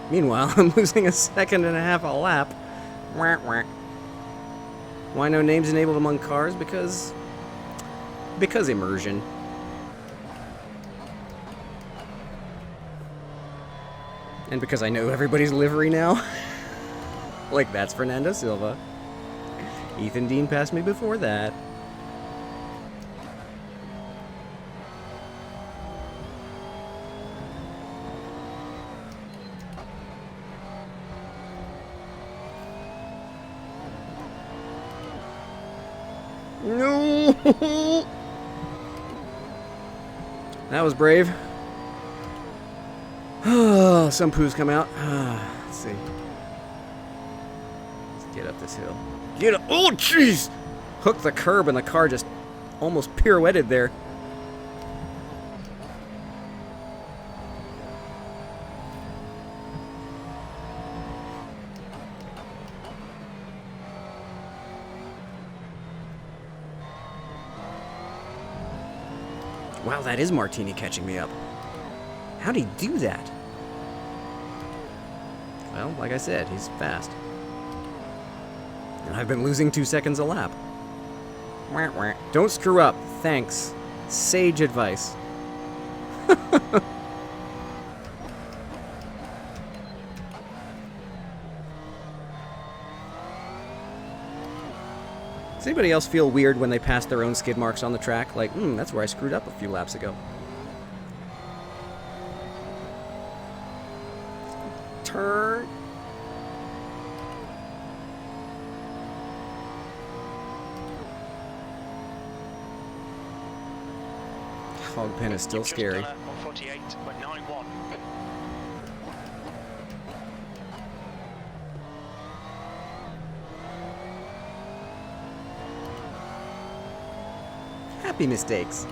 Meanwhile, I'm losing a second and a half a lap. Wah, wah. Why no names enabled among cars? Because immersion. And because I know everybody's livery now. Like, that's Fernando Silva. Ethan Dean passed me before that. No! That was brave. Some poos come out. Let's see. Let's get up this hill. Get up! Oh, jeez! Hooked the curb and the car just almost pirouetted there. Wow, that is Martini catching me up. How'd he do that? Well, like I said, he's fast. And I've been losing 2 seconds a lap. Wah, wah. Don't screw up. Thanks. Sage advice. Does anybody else feel weird when they pass their own skid marks on the track? Like, that's where I screwed up a few laps ago. Turn. Hog pen is still scary. 148.91. Happy mistakes.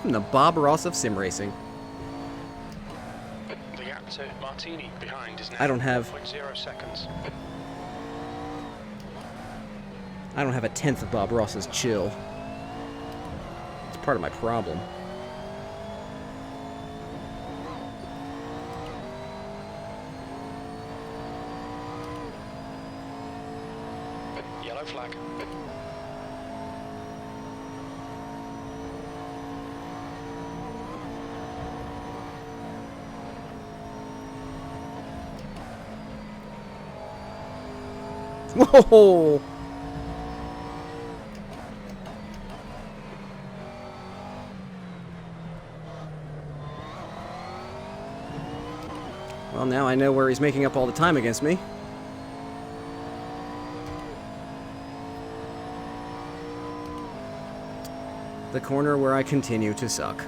I'm the Bob Ross of sim racing. The gap to Martini behind is now I don't have 0.0 seconds. I don't have a tenth of Bob Ross's chill. It's part of my problem. Yellow flag. Whoa! Well, now I know where he's making up all the time against me. The corner where I continue to suck.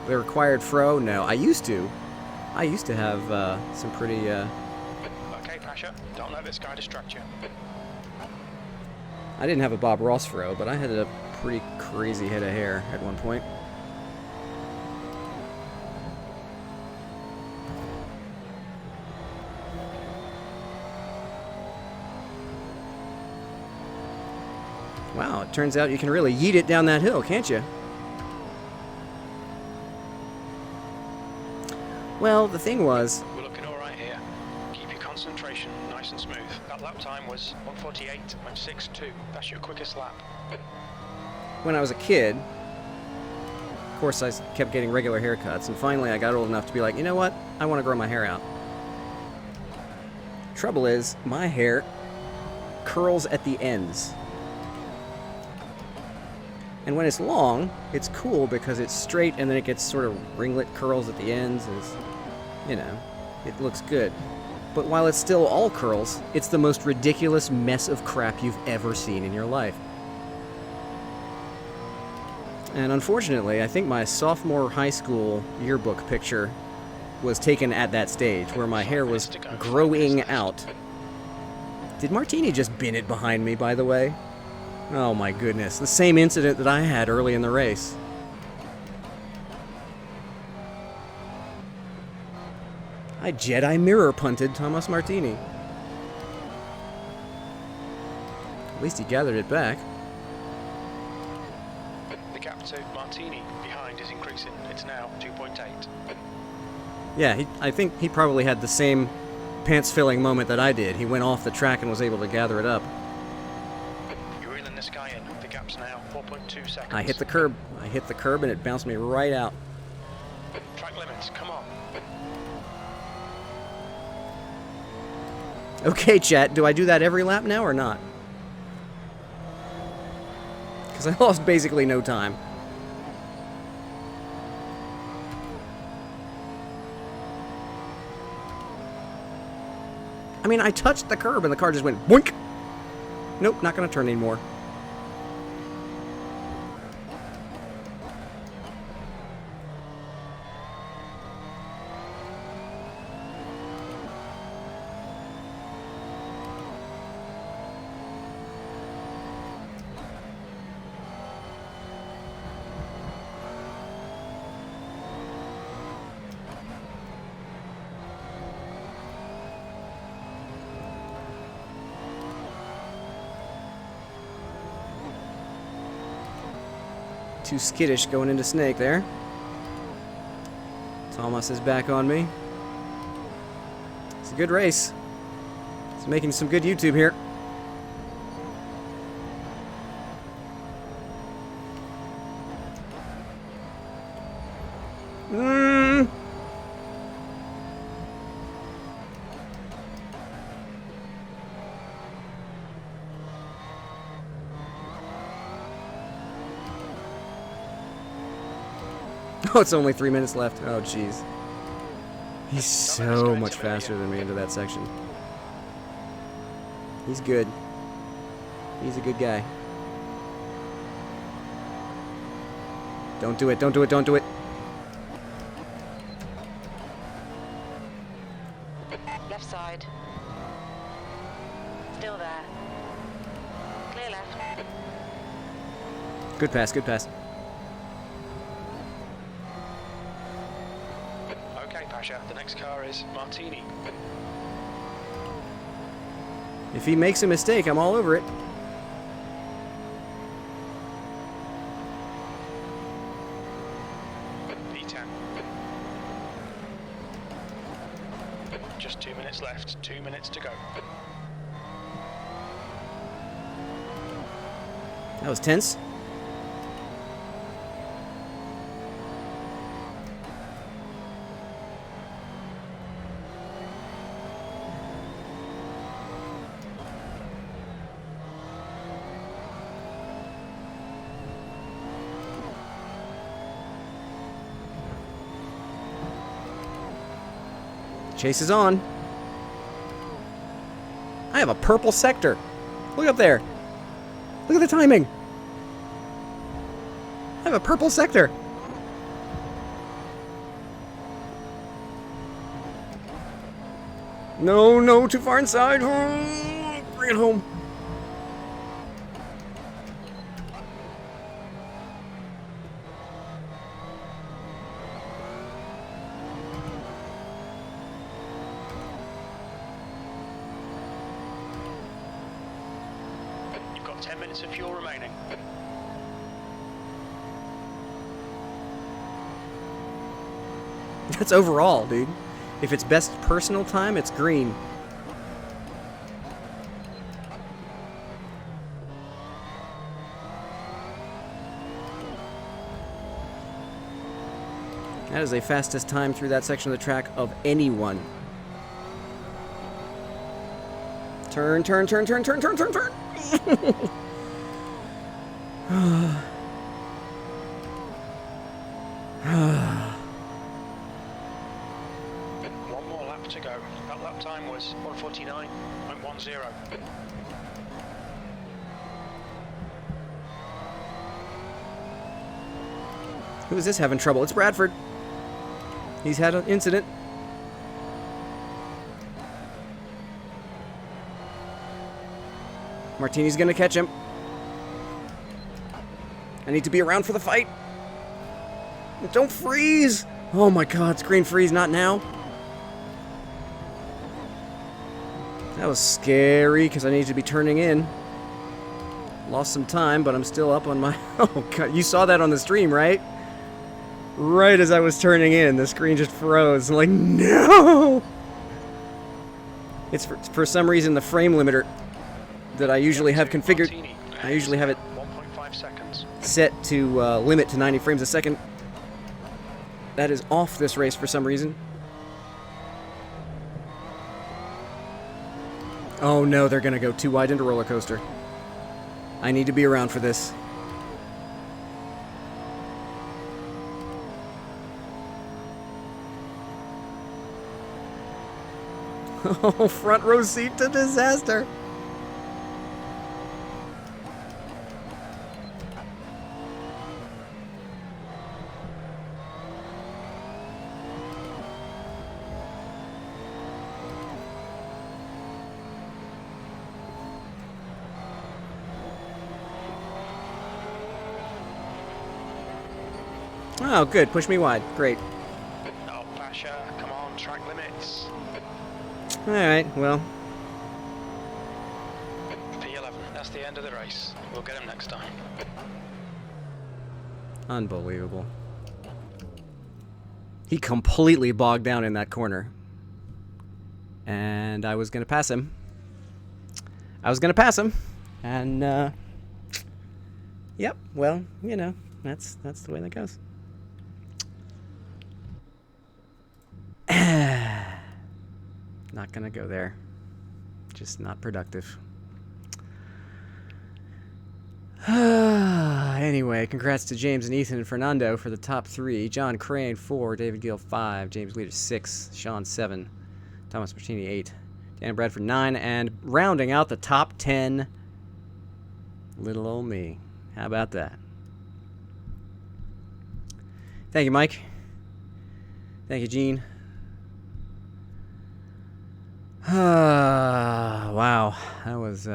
The required fro? No, I used to. I used to have some pretty... Okay, Pasha, don't let this guy distract you. I didn't have a Bob Ross fro, but I had a pretty crazy head of hair at one point. Wow, it turns out you can really yeet it down that hill, can't you? Well, the thing was... We're looking all right here. Keep your concentration nice and smooth. That lap time was 148.62. That's your quickest lap. When I was a kid, of course I kept getting regular haircuts, and finally I got old enough to be like, you know what? I want to grow my hair out. Trouble is, my hair curls at the ends. And when it's long, it's cool because it's straight and then it gets sort of ringlet curls at the ends. And it's, you know, it looks good. But while it's still all curls, it's the most ridiculous mess of crap you've ever seen in your life. And unfortunately, I think my sophomore high school yearbook picture was taken at that stage, where my hair was growing out. Did Martini just bin it behind me, by the way? Oh my goodness, the same incident that I had early in the race. I Jedi mirror punted Thomas Martini. At least he gathered it back. The gap to Martini behind is increasing. It's now 2.8. Yeah, I think he probably had the same pants-filling moment that I did. He went off the track and was able to gather it up. You're reeling this guy in. The gap's now 4.2 seconds. I hit the curb. I hit the curb and it bounced me right out. Track limits, come on. Okay, chat, do I do that every lap now or not? Because I lost basically no time. I mean, I touched the curb and the car just went boink! Nope, not gonna turn anymore. Too skittish going into Snake there. Thomas is back on me. It's a good race. It's making some good YouTube here. Oh, it's only 3 minutes left. Oh, jeez. He's so much faster than me into that section. He's good. He's a good guy. Don't do it, don't do it, don't do it. Left side. Still there. Clear left. Good pass, good pass. The next car is Martini. If he makes a mistake, I'm all over it. P10. Just 2 minutes left. 2 minutes to go. That was tense. Chase is on. I have a purple sector. Look up there. Look at the timing. I have a purple sector. No, no, too far inside. Oh, bring it home. You've got 10 minutes of fuel remaining. That's overall, dude. If it's best personal time, it's green. That is the fastest time through that section of the track of anyone. Turn, turn, turn, turn, turn, turn, turn, turn. One more lap to go. That lap time was 1:49.10. Who is this having trouble? It's Bradford. He's had an incident. Martini's gonna catch him. I need to be around for the fight. Don't freeze! Oh my god, screen freeze, not now. That was scary, because I need to be turning in. Lost some time, but I'm still up on my... Oh god, you saw that on the stream, right? Right as I was turning in, the screen just froze. I'm like, no! It's for some reason the frame limiter that I usually have configured. I usually have it 1.5 seconds. set to limit to 90 frames a second. That is off this race for some reason. Oh no, they're gonna go too wide into roller coaster. I need to be around for this. Oh, front row seat to disaster. Oh, good. Push me wide. Great. Oh, Pasha, come on, track limits. Alright, well. P11, that's the end of the race. We'll get him next time. Unbelievable. He completely bogged down in that corner. And I was going to pass him. And, yep, well, you know, that's the way that goes. Not gonna go there. Just not productive. Anyway, congrats to James and Ethan and Fernando for the top 3. John Crane 4, David Gill 5, James Leader 6, Sean 7, Thomas Martini 8, Dan Bradford 9, and rounding out the top 10, little old me. How about that? Thank you, Mike. Thank you, Gene. Wow, that was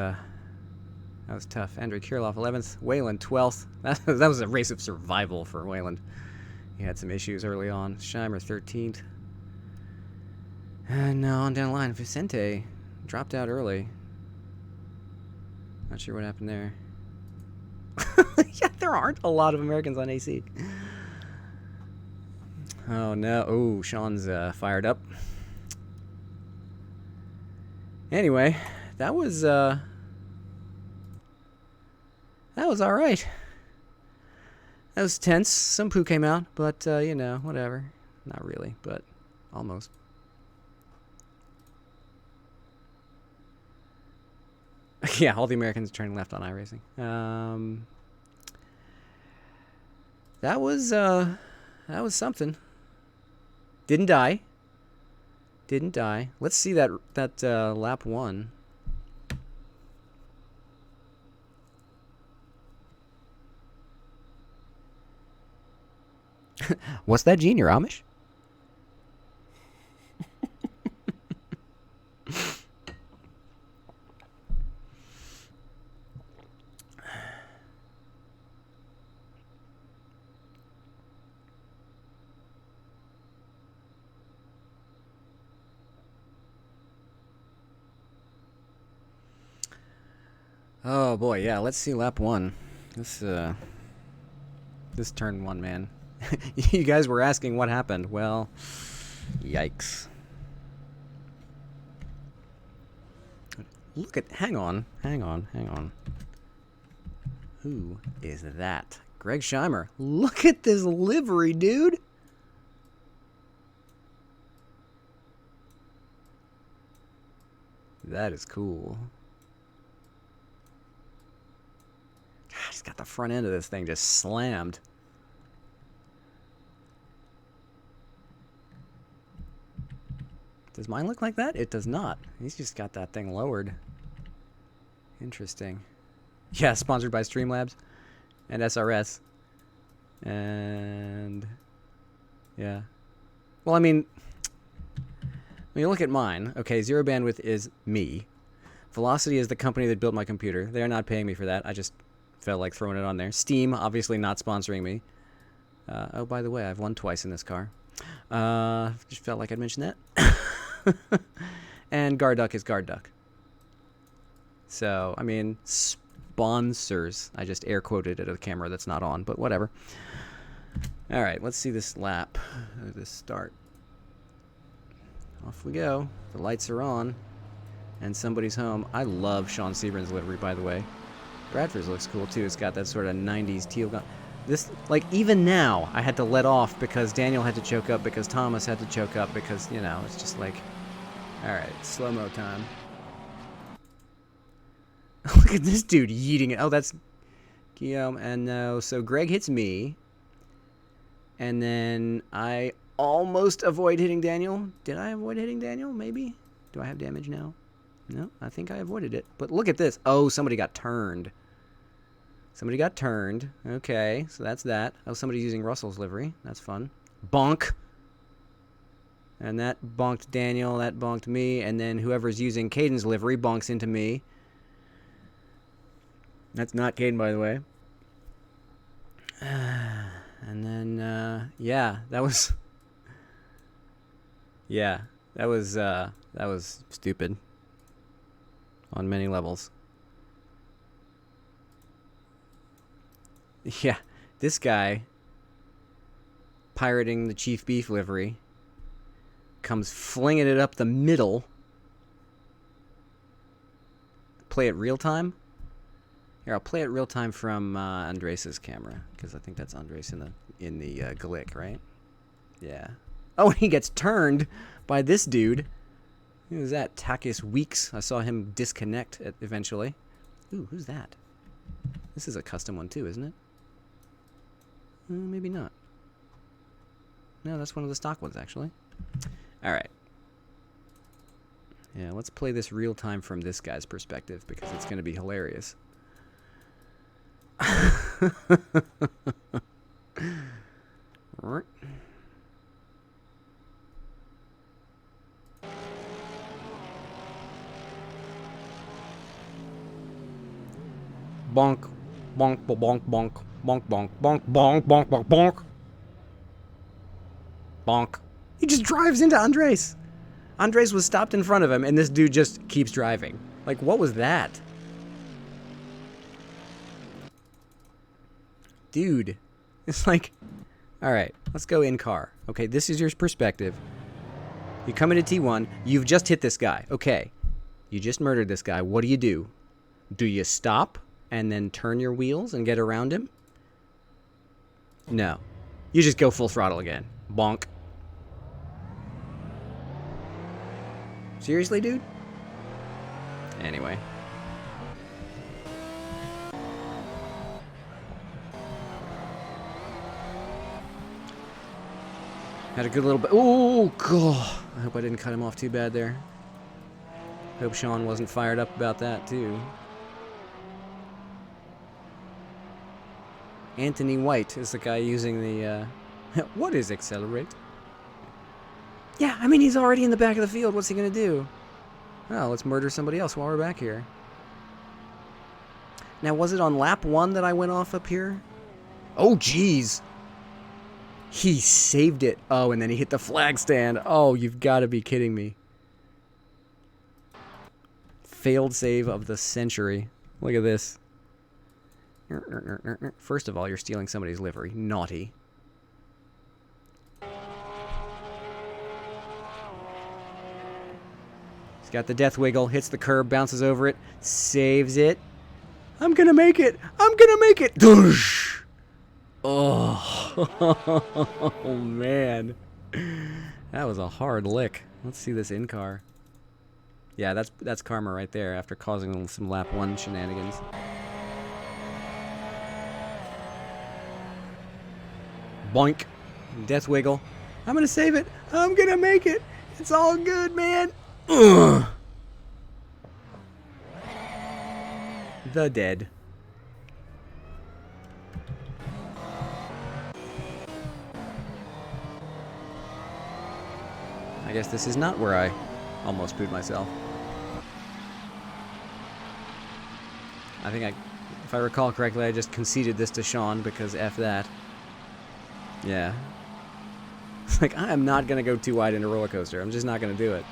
tough. Andrew Kirilov 11th, Wayland 12th. That was a race of survival for Wayland. He had some issues early on. Scheimer 13th. And now on down the line, Vicente dropped out early. Not sure what happened there. Yeah, there aren't a lot of Americans on AC. Oh no! Oh, Sean's fired up. Anyway, that was all right. That was tense. Some poo came out, but you know, whatever. Not really, but almost. Yeah, all the Americans turning left on iRacing. That was something. Didn't die. Let's see that lap 1. What's that, Gene? You're Amish? Oh boy, yeah, let's see lap 1. This turn 1, man. You guys were asking what happened. Well, yikes. Look at, hang on. Who is that? Greg Scheimer. Look at this livery, dude. That is cool. He's got the front end of this thing just slammed. Does mine look like that? It does not. He's just got that thing lowered. Interesting. Yeah, sponsored by Streamlabs and SRS. And yeah. Well, I mean, when you look at mine, okay, Zero Bandwidth is me. Velocity is the company that built my computer. They are not paying me for that. I just felt like throwing it on there. Steam, obviously not sponsoring me. Oh, by the way, I've won twice in this car. Just felt like I'd mention that. And Garduck is Garduck. So, I mean, sponsors. I just air quoted at a camera that's not on, but whatever. All right, let's see this lap. This start. Off we go. The lights are on, and somebody's home. I love Sean Sebren's livery, by the way. Bradford's looks cool too. It's got that sort of 90s teal gun. This, like, even now, I had to let off because Daniel had to choke up, because Thomas had to choke up, because, you know, it's just like, all right, slow-mo time. Look at this dude yeeting it. Oh, that's Guillaume. And no, so Greg hits me. And then I almost avoid hitting Daniel. Did I avoid hitting Daniel? Maybe. Do I have damage now? No, I think I avoided it. But look at this. Oh, somebody got turned. Somebody got turned. Okay, so that's that. Oh, somebody's using Russell's livery. That's fun. Bonk. And that bonked Daniel. That bonked me. And then whoever's using Caden's livery bonks into me. That's not Caden, by the way. And then, yeah, that was... Yeah, that was stupid. On many levels. Yeah, this guy, pirating the Chief Beef livery, comes flinging it up the middle. Play it real time? Here, I'll play it real time from Andres' camera, because I think that's Andres in the Glick, right? Yeah. Oh, he gets turned by this dude. Who is that? Takis Weeks. I saw him disconnect eventually. Ooh, who's that? This is a custom one too, isn't it? Maybe not. No, that's one of the stock ones, actually. All right. Yeah, let's play this real time from this guy's perspective, because it's going to be hilarious. Bonk, bonk, bonk, bonk, bonk, bonk, bonk, bonk, bonk, bonk, bonk. Bonk. He just drives into Andres. Andres was stopped in front of him, and this dude just keeps driving. Like, what was that? Dude. It's like, all right, let's go in car. Okay, this is your perspective. You come into T1, you've just hit this guy. Okay, you just murdered this guy. What do? Do you stop and then turn your wheels and get around him? No. You just go full throttle again. Bonk. Seriously, dude? Anyway. Had a good little bit. Oh, God. I hope I didn't cut him off too bad there. Hope Sean wasn't fired up about that, too. Anthony White is the guy using the, what is accelerate? Yeah, I mean, he's already in the back of the field. What's he going to do? Oh, let's murder somebody else while we're back here. Now, was it on lap 1 that I went off up here? Oh, jeez. He saved it. Oh, and then he hit the flag stand. Oh, you've got to be kidding me. Failed save of the century. Look at this. First of all, you're stealing somebody's livery. Naughty. He's got the death wiggle. Hits the curb. Bounces over it. Saves it. I'm going to make it. I'm going to make it. Doosh. Oh, man. That was a hard lick. Let's see this in-car. Yeah, that's karma right there after causing some lap 1 shenanigans. Boink. Death wiggle. I'm gonna save it. I'm gonna make it. It's all good, man. Ugh. The dead. I guess this is not where I almost pooed myself. I think if I recall correctly, I just conceded this to Sean because F that. Yeah. It's like, I am not going to go too wide in a roller coaster. I'm just not going to do it.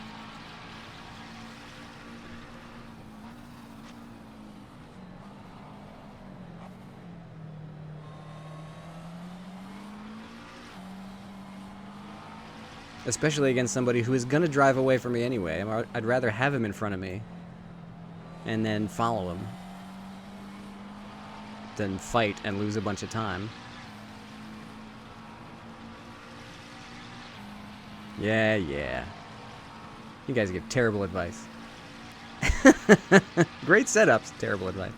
Especially against somebody who is going to drive away from me anyway. I'd rather have him in front of me and then follow him than fight and lose a bunch of time. Yeah. You guys give terrible advice. Great setups, terrible advice.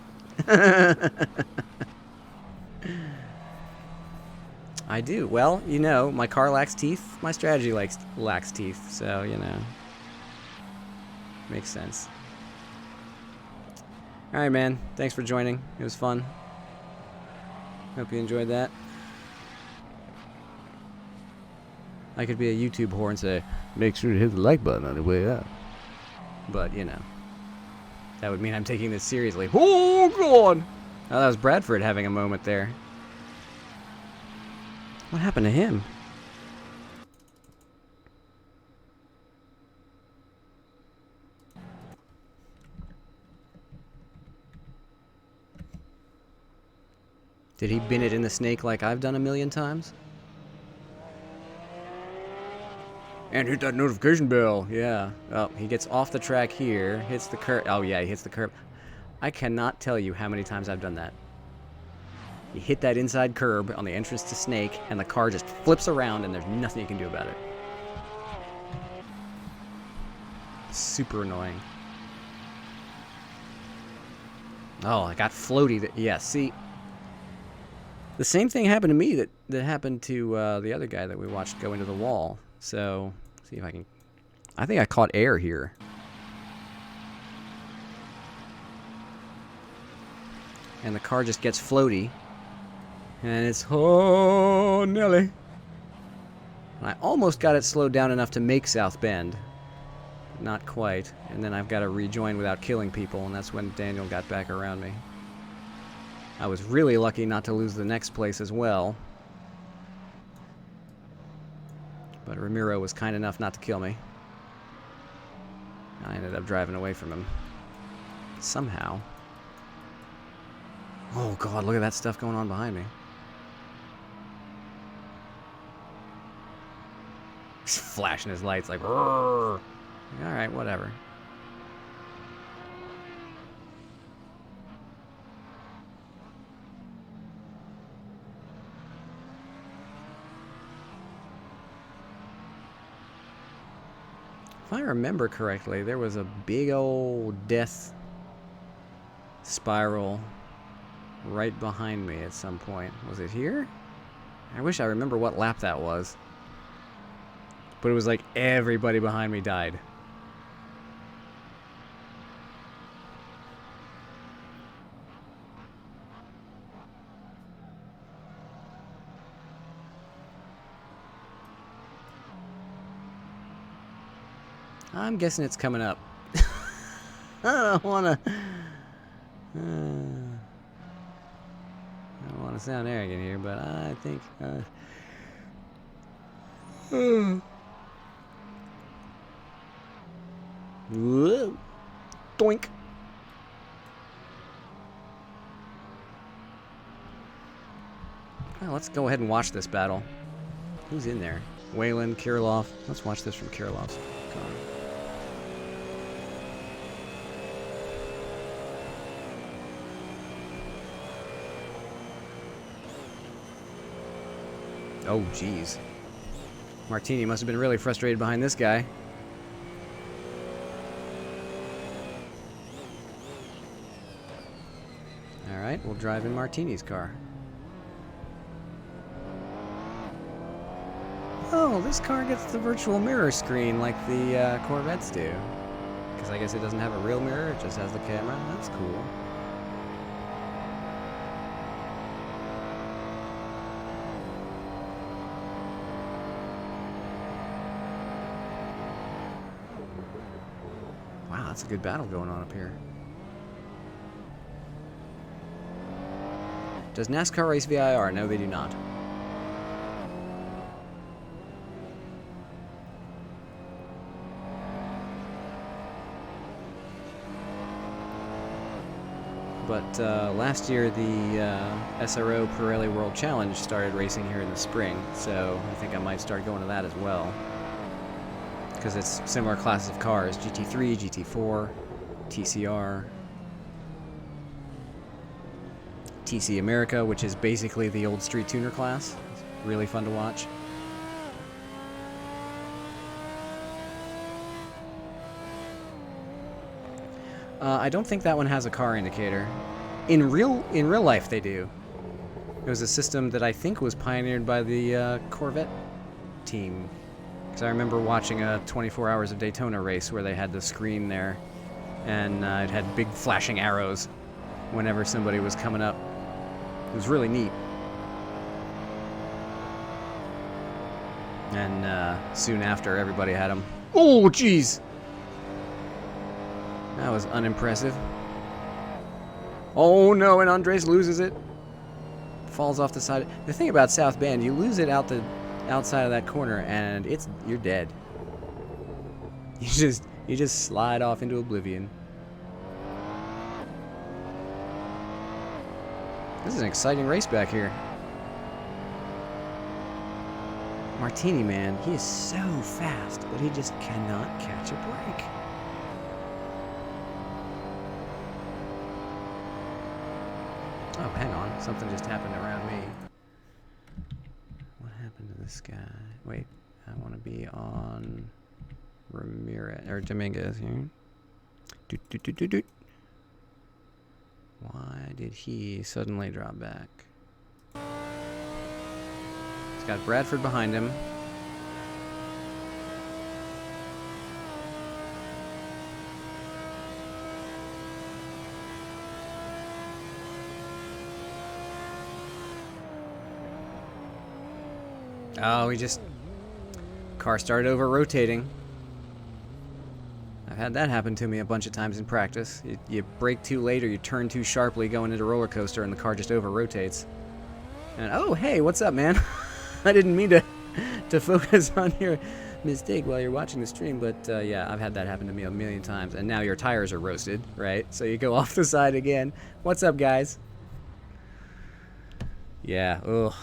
I do. Well, you know, my car lacks teeth. My strategy lacks teeth. So, you know. Makes sense. Alright, man. Thanks for joining. It was fun. Hope you enjoyed that. I could be a YouTube whore and say, make sure to hit the like button on the way up. But, you know. That would mean I'm taking this seriously. Oh, God! Oh, that was Bradford having a moment there. What happened to him? Did he bin it in the snake like I've done a million times? And hit that notification bell. Yeah. Oh, he gets off the track here, hits the curb. Oh, yeah, he hits the curb. I cannot tell you how many times I've done that. You hit that inside curb on the entrance to Snake, and the car just flips around, and there's nothing you can do about it. Super annoying. Oh, I got floaty. Yeah, see. The same thing happened to me that happened to the other guy that we watched go into the wall. So, see if I can... I think I caught air here. And the car just gets floaty. And it's, oh, Nelly. And I almost got it slowed down enough to make South Bend. But not quite. And then I've got to rejoin without killing people, and that's when Daniel got back around me. I was really lucky not to lose the next place as well. But Ramiro was kind enough not to kill me. I ended up driving away from him. Somehow. Oh, God, look at that stuff going on behind me. He's flashing his lights like, roar. Alright, whatever. If I remember correctly, there was a big old death spiral right behind me at some point. Was it here? I wish I remember what lap that was. But it was like everybody behind me died. I'm guessing it's coming up. I don't want to... I don't want to sound arrogant here, but I think... Whoa. Doink. Well, let's go ahead and watch this battle. Who's in there? Wayland, Kirilov. Let's watch this from Kirilov's car. Oh, jeez. Martini must have been really frustrated behind this guy. Alright, we'll drive in Martini's car. Oh, this car gets the virtual mirror screen like the Corvettes do. Because I guess it doesn't have a real mirror, it just has the camera. That's cool. Wow, that's a good battle going on up here. Does NASCAR race VIR? No, they do not. But last year, the SRO Pirelli World Challenge started racing here in the spring, so I think I might start going to that as well. Because it's similar classes of cars, GT3, GT4, TCR, TC America, which is basically the old street tuner class. It's really fun to watch. I don't think that one has a car indicator. In real life, they do. It was a system that I think was pioneered by the Corvette team. Because I remember watching a 24 Hours of Daytona race where they had the screen there, and it had big flashing arrows whenever somebody was coming up. It was really neat. And soon after, everybody had them. Oh, jeez! That was unimpressive. Oh no, and Andres loses it. Falls off the side. The thing about South Bend, you lose it outside of that corner, and you're dead. You just slide off into oblivion. This is an exciting race back here. Martini, man, he is so fast, but he just cannot catch a break. Oh, hang on. Something just happened around me. What happened to this guy? Wait, I want to be on Ramirez or Dominguez here. Doot. Why did he suddenly drop back? He's got Bradford behind him. Oh, car started over rotating. I've had that happen to me a bunch of times in practice. You brake too late or you turn too sharply going into roller coaster and the car just over rotates. And oh, hey, what's up, man? I didn't mean to focus on your mistake while you're watching the stream, but yeah, I've had that happen to me a million times. And now your tires are roasted, right? So you go off the side again. What's up, guys? Yeah, ugh.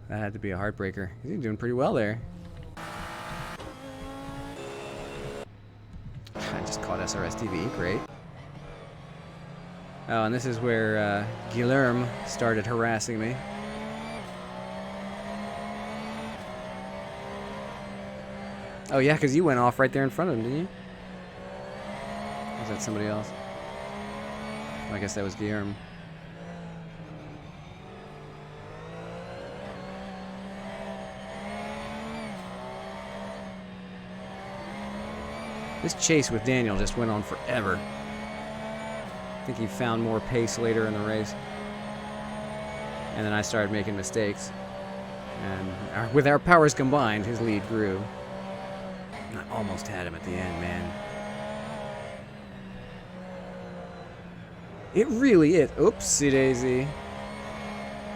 That had to be a heartbreaker. He's doing pretty well there. I just caught SRS TV, great. Oh, and this is where Guilherme started harassing me. Oh yeah, because you went off right there in front of him, didn't you? Or was that somebody else? Well, I guess that was Guilherme. This chase with Daniel just went on forever. I think he found more pace later in the race. And then I started making mistakes. And with our powers combined, his lead grew. I almost had him at the end, man. It really is. Oopsie daisy.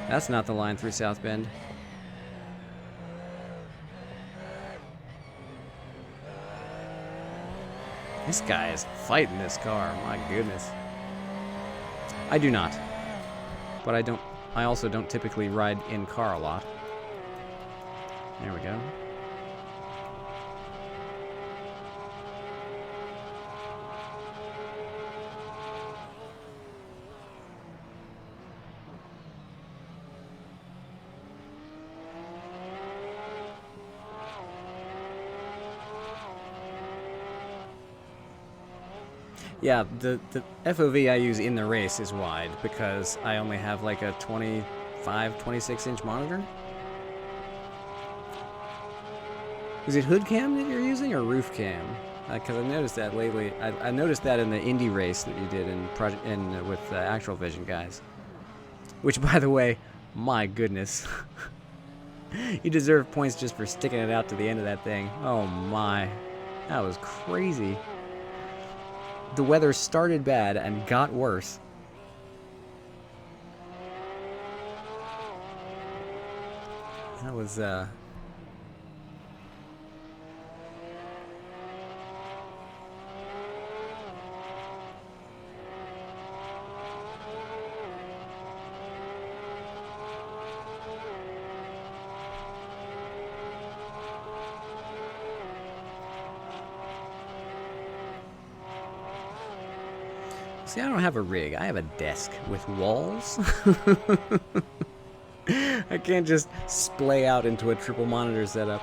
That's not the line through South Bend. This guy is fighting this car. My goodness. I do not. But I also don't typically ride in car a lot. There we go. Yeah, the FOV I use in the race is wide because I only have like a 25, 26-inch monitor. Is it hood cam that you're using or roof cam? Because I noticed that lately. I noticed that in the Indy race that you did with Actual Vision guys. Which, by the way, my goodness. You deserve points just for sticking it out to the end of that thing. Oh my. That was crazy. The weather started bad and got worse. That was, See, I don't have a rig. I have a desk with walls. I can't just splay out into a triple monitor setup.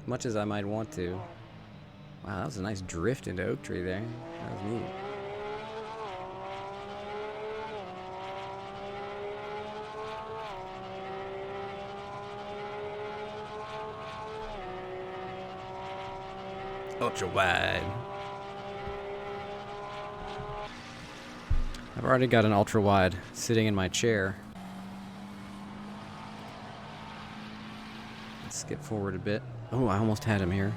Much as I might want to. Wow, that was a nice drift into oak tree there. That was neat. Ultra wide. I've already got an ultra wide sitting in my chair. Let's skip forward a bit. Oh, I almost had him here.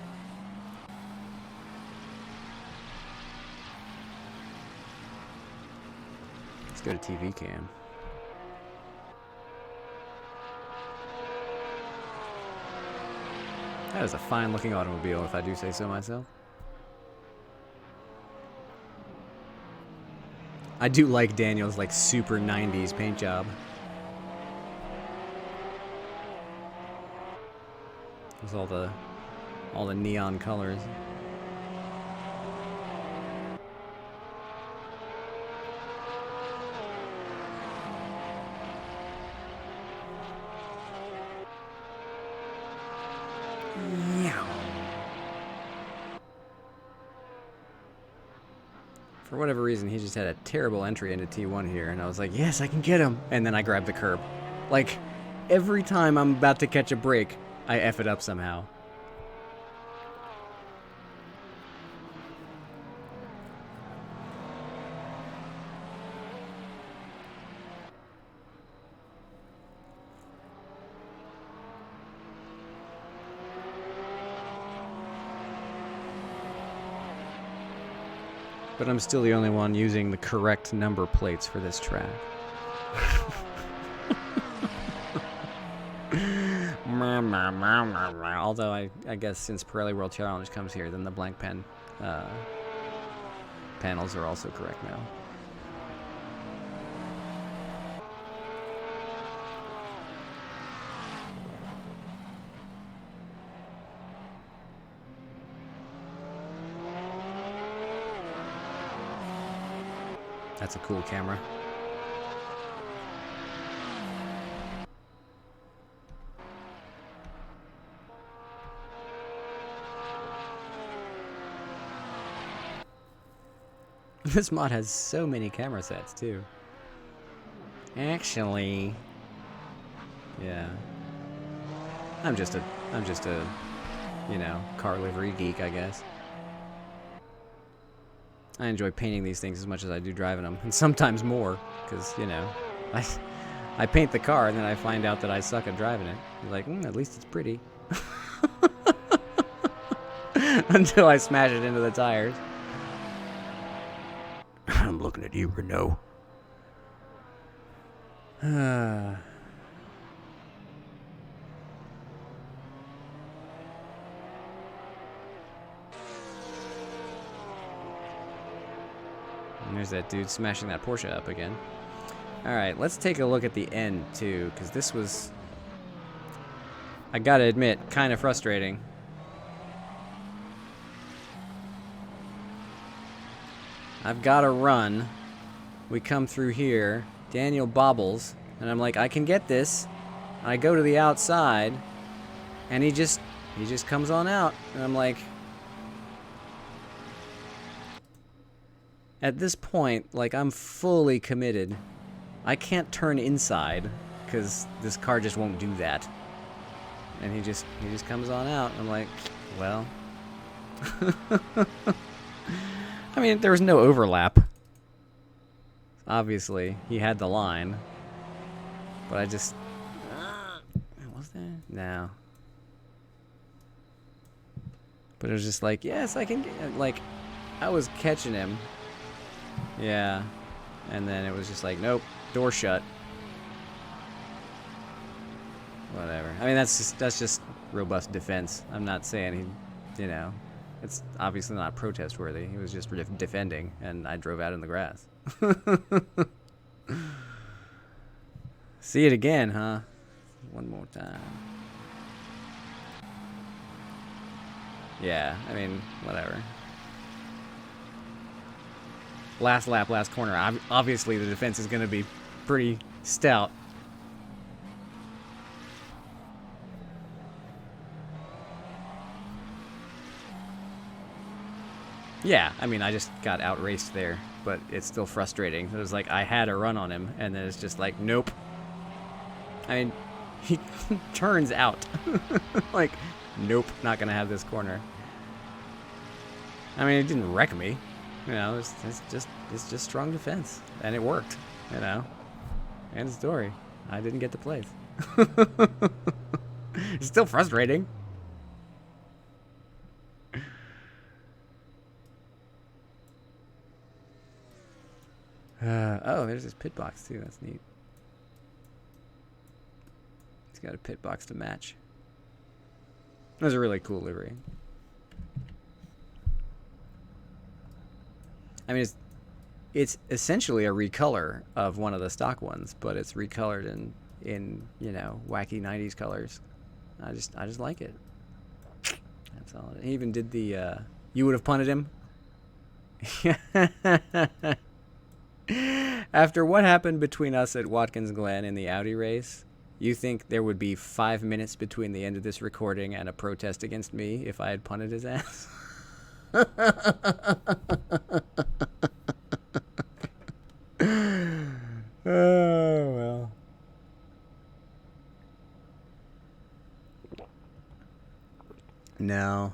Let's go to TV cam. That is a fine looking automobile, if I do say so myself. I do like Daniel's like super 90s paint job. With all the neon colors. For whatever reason, he just had a terrible entry into T1 here, and I was like, yes, I can get him! And then I grabbed the curb. Like, every time I'm about to catch a break, I F it up somehow. But I'm still the only one using the correct number plates for this track. Although I guess since Pirelli World Challenge comes here, then the blank pen panels are also correct now. That's a cool camera. This mod has so many camera sets too. Actually, yeah. I'm just a, you know, car livery geek, I guess. I enjoy painting these things as much as I do driving them, and sometimes more, because, you know, I paint the car and then I find out that I suck at driving it. You're like, at least it's pretty. Until I smash it into the tires. I'm looking at you, Renault. And there's that dude smashing that Porsche up again. Alright, let's take a look at the end, too, because this was, I gotta admit, kind of frustrating. I've gotta run. We come through here. Daniel bobbles. And I'm like, I can get this. I go to the outside. And he just comes on out. And I'm like, At this point, like, I'm fully committed. I can't turn inside because this car just won't do that. And he just comes on out. I'm like, well. I mean, there was no overlap. Obviously, he had the line. But I just... was there? No. But it was just like, yes, I can get... Like, I was catching him. Yeah. And then it was just like, nope, door shut. Whatever. I mean, that's just robust defense. I'm not saying he, you know, it's obviously not protest worthy. He was just defending, and I drove out in the grass. See it again, huh? One more time. Yeah, I mean, whatever. Last lap, last corner. Obviously, the defense is going to be pretty stout. Yeah, I mean, I just got outraced there, but it's still frustrating. It was like I had a run on him, and then it's just like, nope. I mean, he turns out. Like, nope, not going to have this corner. I mean, it didn't wreck me. You know, it's just strong defense, and it worked. You know, end of story. I didn't get the place. It's still frustrating. Oh, there's his pit box too. That's neat. He's got a pit box to match. That's a really cool livery. I mean, it's essentially a recolor of one of the stock ones, but it's recolored in you know, wacky 90s colors. I just like it. That's all. He even did the you would have punted him. After what happened between us at Watkins Glen in the Audi race, you think there would be 5 minutes between the end of this recording and a protest against me if I had punted his ass? Oh, well. No.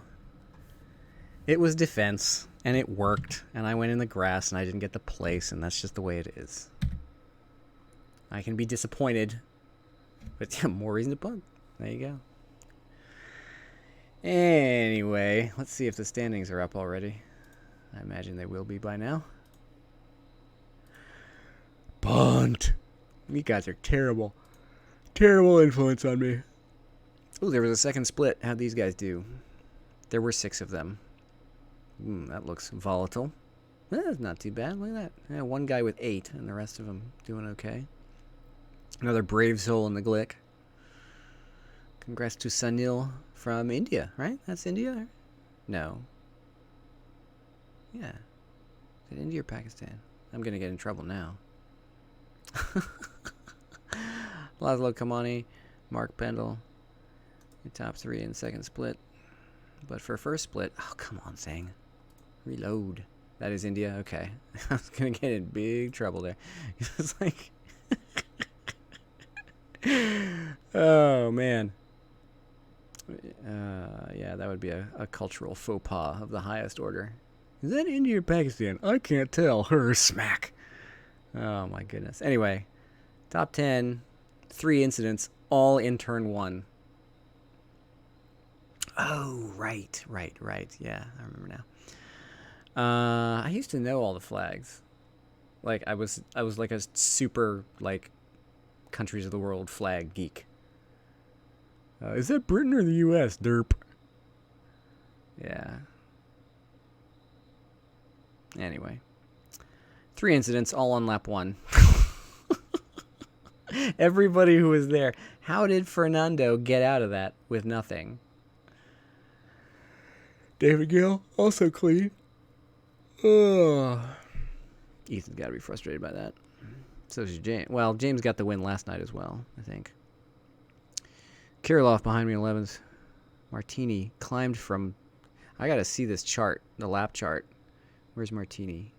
It was defense, and it worked, and I went in the grass, and I didn't get the place, and that's just the way it is. I can be disappointed, but yeah, more reason to punt. There you go. Anyway, let's see if the standings are up already. I imagine they will be by now. Punt! You guys are terrible. Terrible influence on me. Oh, there was a second split. How'd these guys do? There were 6 of them. That looks volatile. That's not too bad. Look at that. Yeah, one guy with 8, and the rest of them doing okay. Another brave soul in the glick. Congrats to Sunil from India, right? That's India? No. Yeah. Is it India or Pakistan? I'm going to get in trouble now. Laszlo Kamani, Mark Pendle. Your top 3 in second split. But for first split, oh, come on, Sang. Reload. That is India? Okay. I was going to get in big trouble there. It's like... Oh, man. Yeah, that would be a cultural faux pas of the highest order. Is that India or Pakistan? I can't tell. Her smack. Oh, my goodness. Anyway, top 10, 3 incidents, all in turn 1. Oh, right. Yeah, I remember now. I used to know all the flags. Like, I was like a super, like, countries of the world flag geek. Is that Britain or the U.S.? Derp. Yeah. Anyway. 3 incidents, all on lap 1. Everybody who was there. How did Fernando get out of that with nothing? David Gill, also clean. Ethan's got to be frustrated by that. So is James. Well, James got the win last night as well, I think. Kirilov behind me in 11th. Martini climbed from... I got to see this chart, the lap chart. Where's Martini?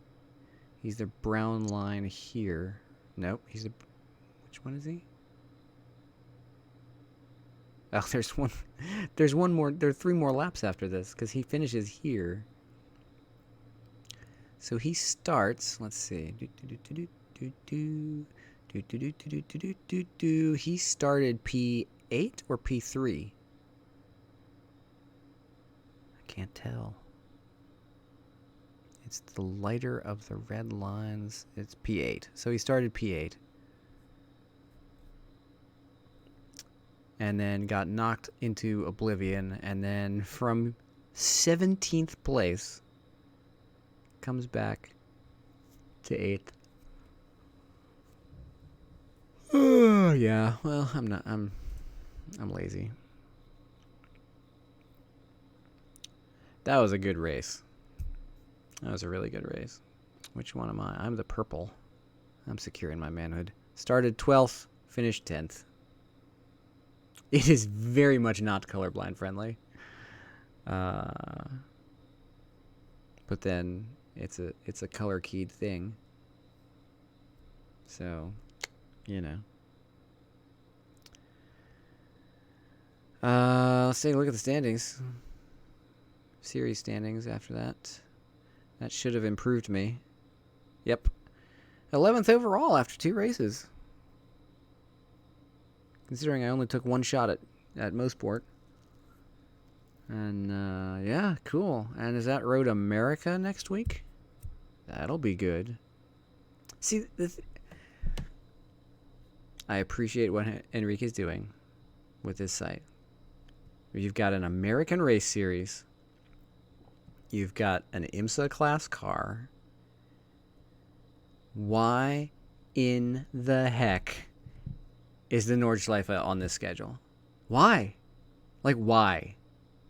He's the brown line here. Nope, he's the... Which one is he? Oh, there's one. There's one more. There are 3 more laps after this because he finishes here. So he starts. Let's see. He started P8 or P3. I can't tell. It's the lighter of the red lines. It's P8. So he started P8. And then got knocked into oblivion. And then from 17th place, comes back to 8th. Oh, yeah. Well, I'm lazy. That was a good race. That was a really good race. Which one am I? I'm the purple. I'm securing my manhood. Started 12th, finished 10th. It is very much not colorblind friendly. But then it's a color keyed thing. So, you know. Let's take a look at the standings. Series standings after that. That should have improved me. Yep. 11th overall after 2 races. Considering I only took 1 shot at Mosport. And, yeah, cool. And is that Road America next week? That'll be good. See, I appreciate what Enrique's doing with this site. You've got an American race series. You've got an IMSA class car. Why in the heck is the Nordschleife on this schedule? Why? Like, why?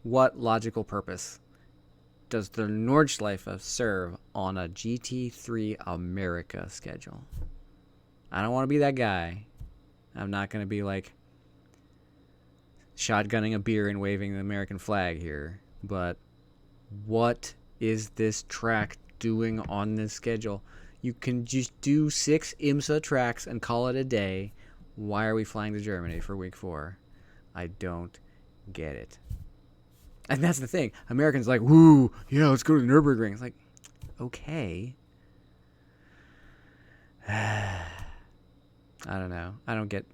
What logical purpose does the Nordschleife serve on a GT3 America schedule? I don't want to be that guy. I'm not going to be like shotgunning a beer and waving the American flag here. But what is this track doing on this schedule? You can just do 6 IMSA tracks and call it a day. Why are we flying to Germany for week 4? I don't get it. And that's the thing. Americans are like, woo, yeah, let's go to the Nürburgring. It's like, okay. I don't know. I don't get...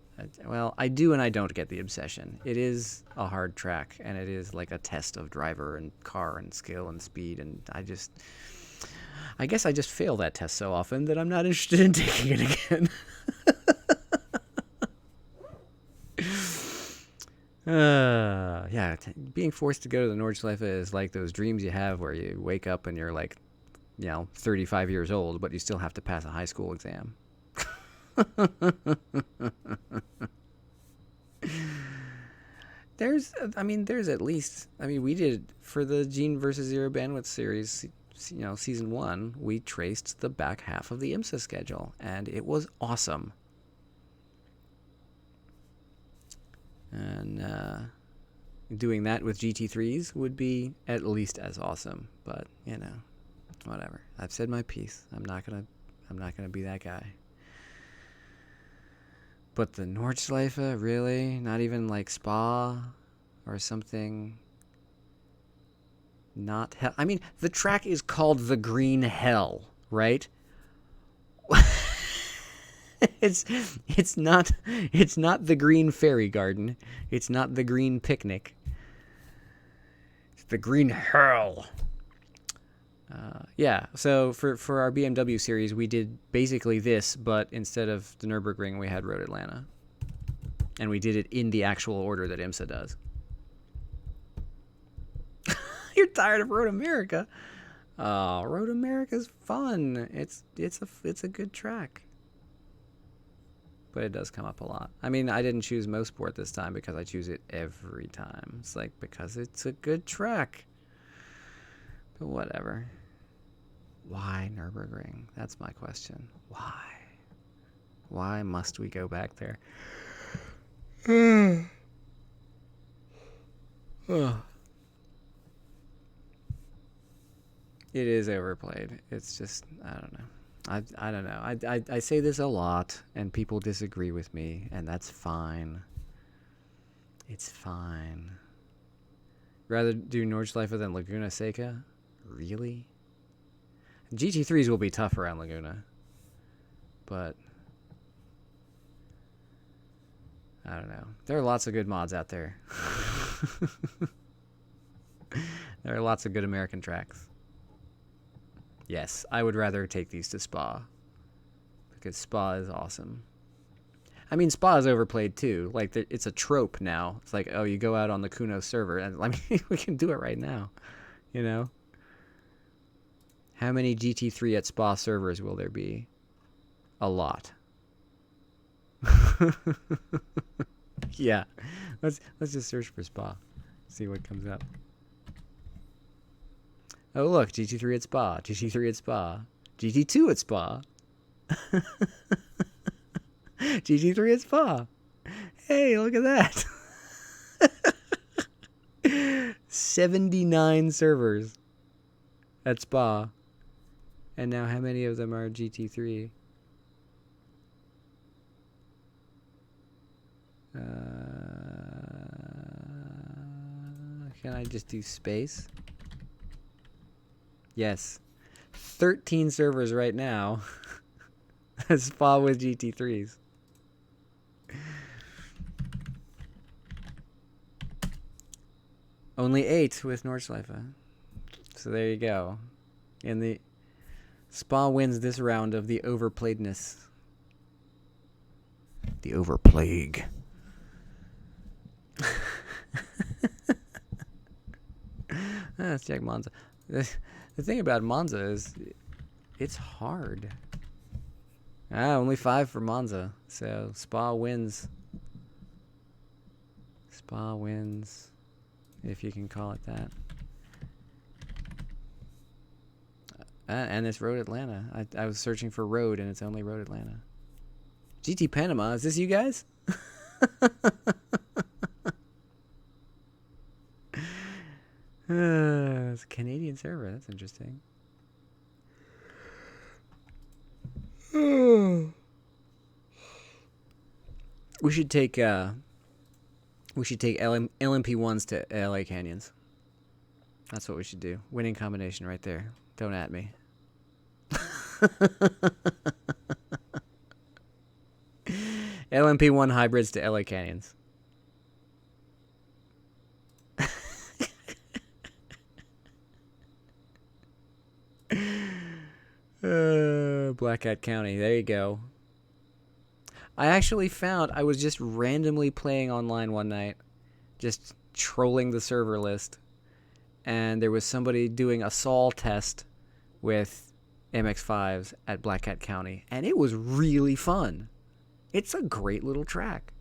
Well, I do and I don't get the obsession. It is a hard track, and it is like a test of driver and car and skill and speed, and I guess I just fail that test so often that I'm not interested in taking it again. Yeah, being forced to go to the Nordschleife is like those dreams you have where you wake up and you're like, 35 years old, but you still have to pass a high school exam. There's at least, we did, for the Gene versus Zero Bandwidth series, season 1, we traced the back half of the IMSA schedule, and it was awesome. And doing that with GT3s would be at least as awesome, but whatever. I've said my piece. I'm not gonna be that guy. But the Nordschleife, really? Not even like Spa or something? Not hell. The track is called the Green Hell, right? It's not the Green Fairy Garden. It's not the Green Picnic. It's the Green Hell. Yeah, so for our BMW series, we did basically this, but instead of the Nürburgring, we had Road Atlanta. And we did it in the actual order that IMSA does. You're tired of Road America? Oh, Road America's fun. It's a good track. But it does come up a lot. I didn't choose Mosport this time because I choose it every time. It's like, because it's a good track. But whatever. Why Nürburgring? That's my question. Why? Why must we go back there? It is overplayed. It's just, I don't know. I don't know. I say this a lot, and people disagree with me, and that's fine. It's fine. Rather do Nordschleife than Laguna Seca? Really? GT3s will be tough around Laguna. But I don't know. There are lots of good mods out there. There are lots of good American tracks. Yes, I would rather take these to Spa. Because Spa is awesome. I mean, Spa is overplayed too. Like, it's a trope now. It's like, oh, you go out on the Kuno server. And I mean, we can do it right now. You know? How many GT3 at Spa servers will there be? A lot. Yeah. Let's just search for Spa. See what comes up. Oh, look. GT3 at Spa. GT3 at Spa. GT2 at Spa. GT3 at Spa. Hey, look at that. 79 servers at Spa. And now how many of them are GT3? Can I just do space? Yes. 13 servers right now. Spa with GT3s. Only 8 with Nordschleife. So there you go. And the Spa wins this round of the overplayedness. The overplague. Let's check Monza. The thing about Monza is it's hard. Only 5 for Monza. So Spa wins. Spa wins, if you can call it that. And it's Road Atlanta. I was searching for Road, and it's only Road Atlanta. GT Panama, is this you guys? It's a Canadian server. That's interesting. We should take LMP1s to LA Canyons. That's what we should do. Winning combination right there. Don't at me. LMP1 hybrids to LA Canyons. Black Cat County. There you go. I actually found I was just randomly playing online one night, just trolling the server list, and there was somebody doing a Sol test with MX-5s at Black Cat County, and it was really fun. It's a great little track.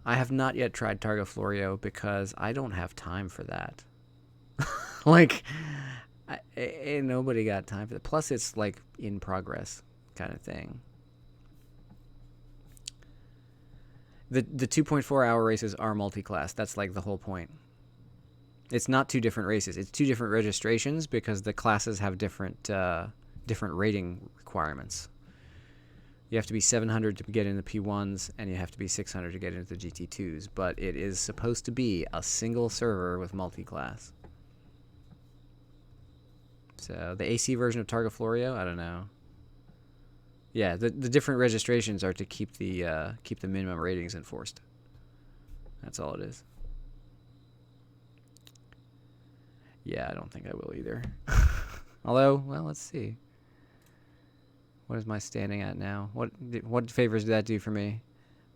I have not yet tried Targa Florio because I don't have time for that. Like, ain't nobody got time for that. Plus, it's like in progress kind of thing. The 2.4 hour races are multi-class. That's like the whole point. It's not 2 different races. It's 2 different registrations because the classes have different rating requirements. You have to be 700 to get into P1s, and you have to be 600 to get into the GT2s. But it is supposed to be a single server with multi-class. So the AC version of Targa Florio, I don't know. Yeah, the different registrations are to keep the minimum ratings enforced. That's all it is. Yeah, I don't think I will either. Although, well, let's see. What is my standing at now? What favors did that do for me?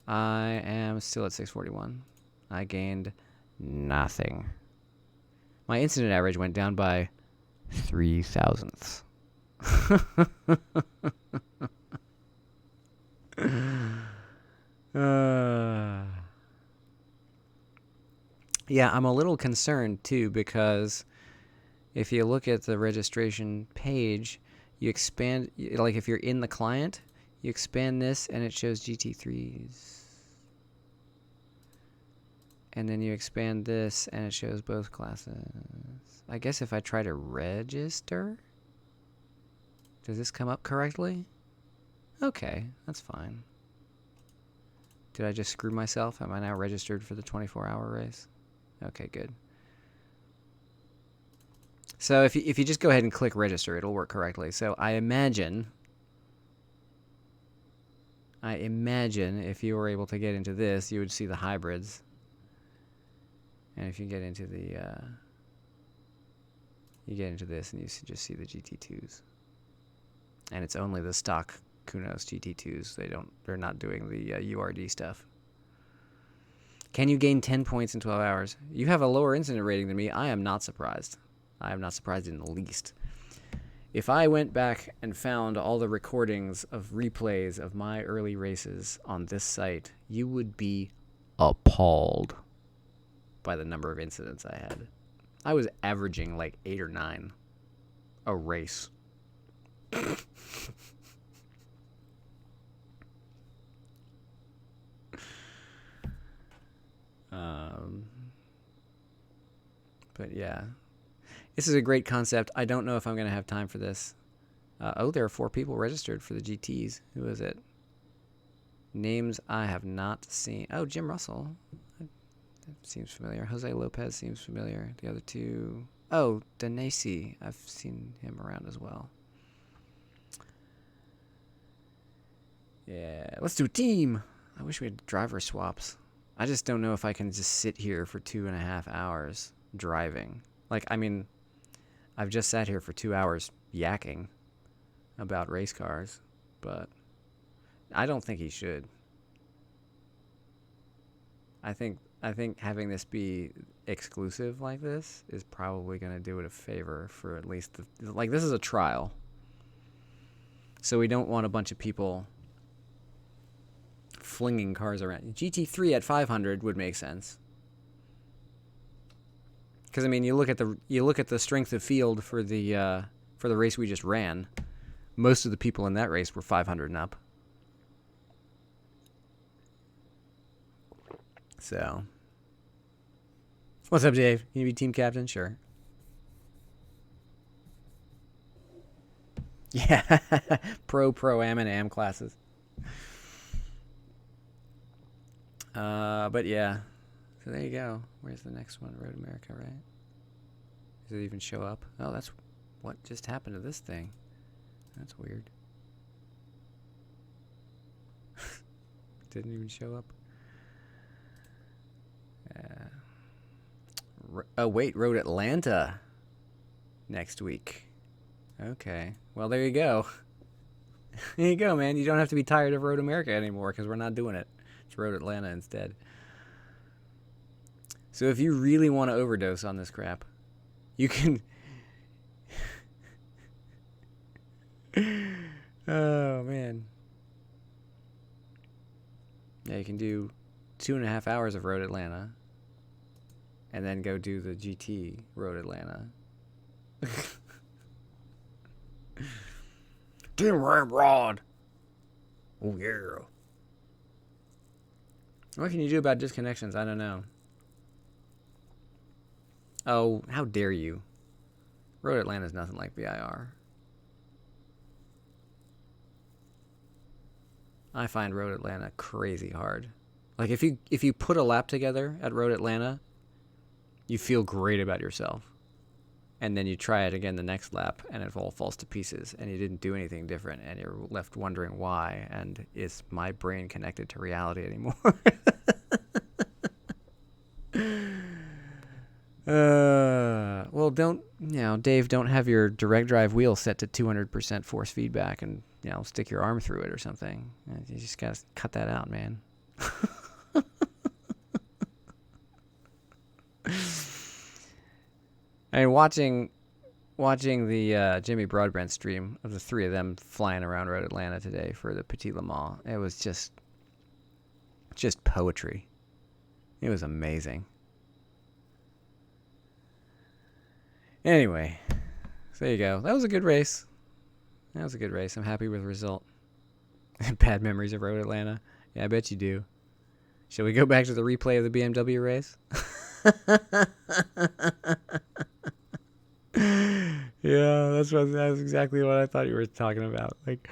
I am still at 641. I gained nothing. My incident average went down by 3 thousandths. Yeah, I'm a little concerned too because if you look at the registration page, you expand, like if you're in the client, you expand this and it shows GT3s. And then you expand this and it shows both classes. I guess if I try to register, Does this come up correctly? Okay, that's fine. Did I just screw myself? Am I now registered for the 24-hour race? Okay, good. So if you just go ahead and click register, it'll work correctly. So I imagine if you were able to get into this, you would see the hybrids. And if you get into the you get into this and you just see the GT2s. And it's only the stock Kunos GT2s. They're not doing the URD stuff. Can you gain 10 points in 12 hours? You have a lower incident rating than me. I am not surprised. I am not surprised in the least. If I went back and found all the recordings of replays of my early races on this site, you would be appalled by the number of incidents I had. I was averaging like 8 or 9 a race. But yeah, this is a great concept. I don't know if I'm going to have time for this. Oh, there are 4 people registered for the GTs. Who is it? Names I have not seen. Oh, Jim Russell. That seems familiar. Jose Lopez seems familiar. The other 2. Oh, Danesi. I've seen him around as well. Yeah, let's do a team. I wish we had driver swaps. I just don't know if I can just sit here for 2.5 hours driving. Like, I mean, I've just sat here for 2 hours yakking about race cars, but I don't think he should. I think having this be exclusive like this is probably going to do it a favor for at least like, this is a trial. So we don't want a bunch of people flinging cars around. GT3 at 500 would make sense. Because I mean, you look at the strength of field for the race we just ran. Most of the people in that race were 500 and up. So, what's up, Dave? Can you be team captain? Sure. Yeah, pro am and am classes. But yeah, so there you go. Where's the next one? Road America, right? Does it even show up? Oh, that's what just happened to this thing. That's weird. Didn't even show up. Oh, wait, Road Atlanta next week. Okay. Well, there you go. There you go, man. You don't have to be tired of Road America anymore because we're not doing it. It's Road Atlanta instead. So if you really want to overdose on this crap, you can... Oh, man. Yeah, you can do 2.5 hours of Road Atlanta and then go do the GT Road Atlanta. Team Ramrod! Oh, yeah. What can you do about disconnections? I don't know. Oh, how dare you. Road Atlanta is nothing like VIR. I find Road Atlanta crazy hard. Like, if you put a lap together at Road Atlanta, you feel great about yourself. And then you try it again the next lap, and it all falls to pieces, and you didn't do anything different, and you're left wondering why, and is my brain connected to reality anymore? Well, Dave, don't have your direct drive wheel set to 200% force feedback and, stick your arm through it or something. You just gotta cut that out, man. I mean, watching the Jimmy Broadbent stream of the 3 of them flying around Road Atlanta today for the Petit Le Mans, it was just poetry. It was amazing. Anyway, so there you go. That was a good race. I'm happy with the result. Bad memories of Road Atlanta. Yeah, I bet you do. Shall we go back to the replay of the BMW race? Yeah, that's exactly what I thought you were talking about. Like,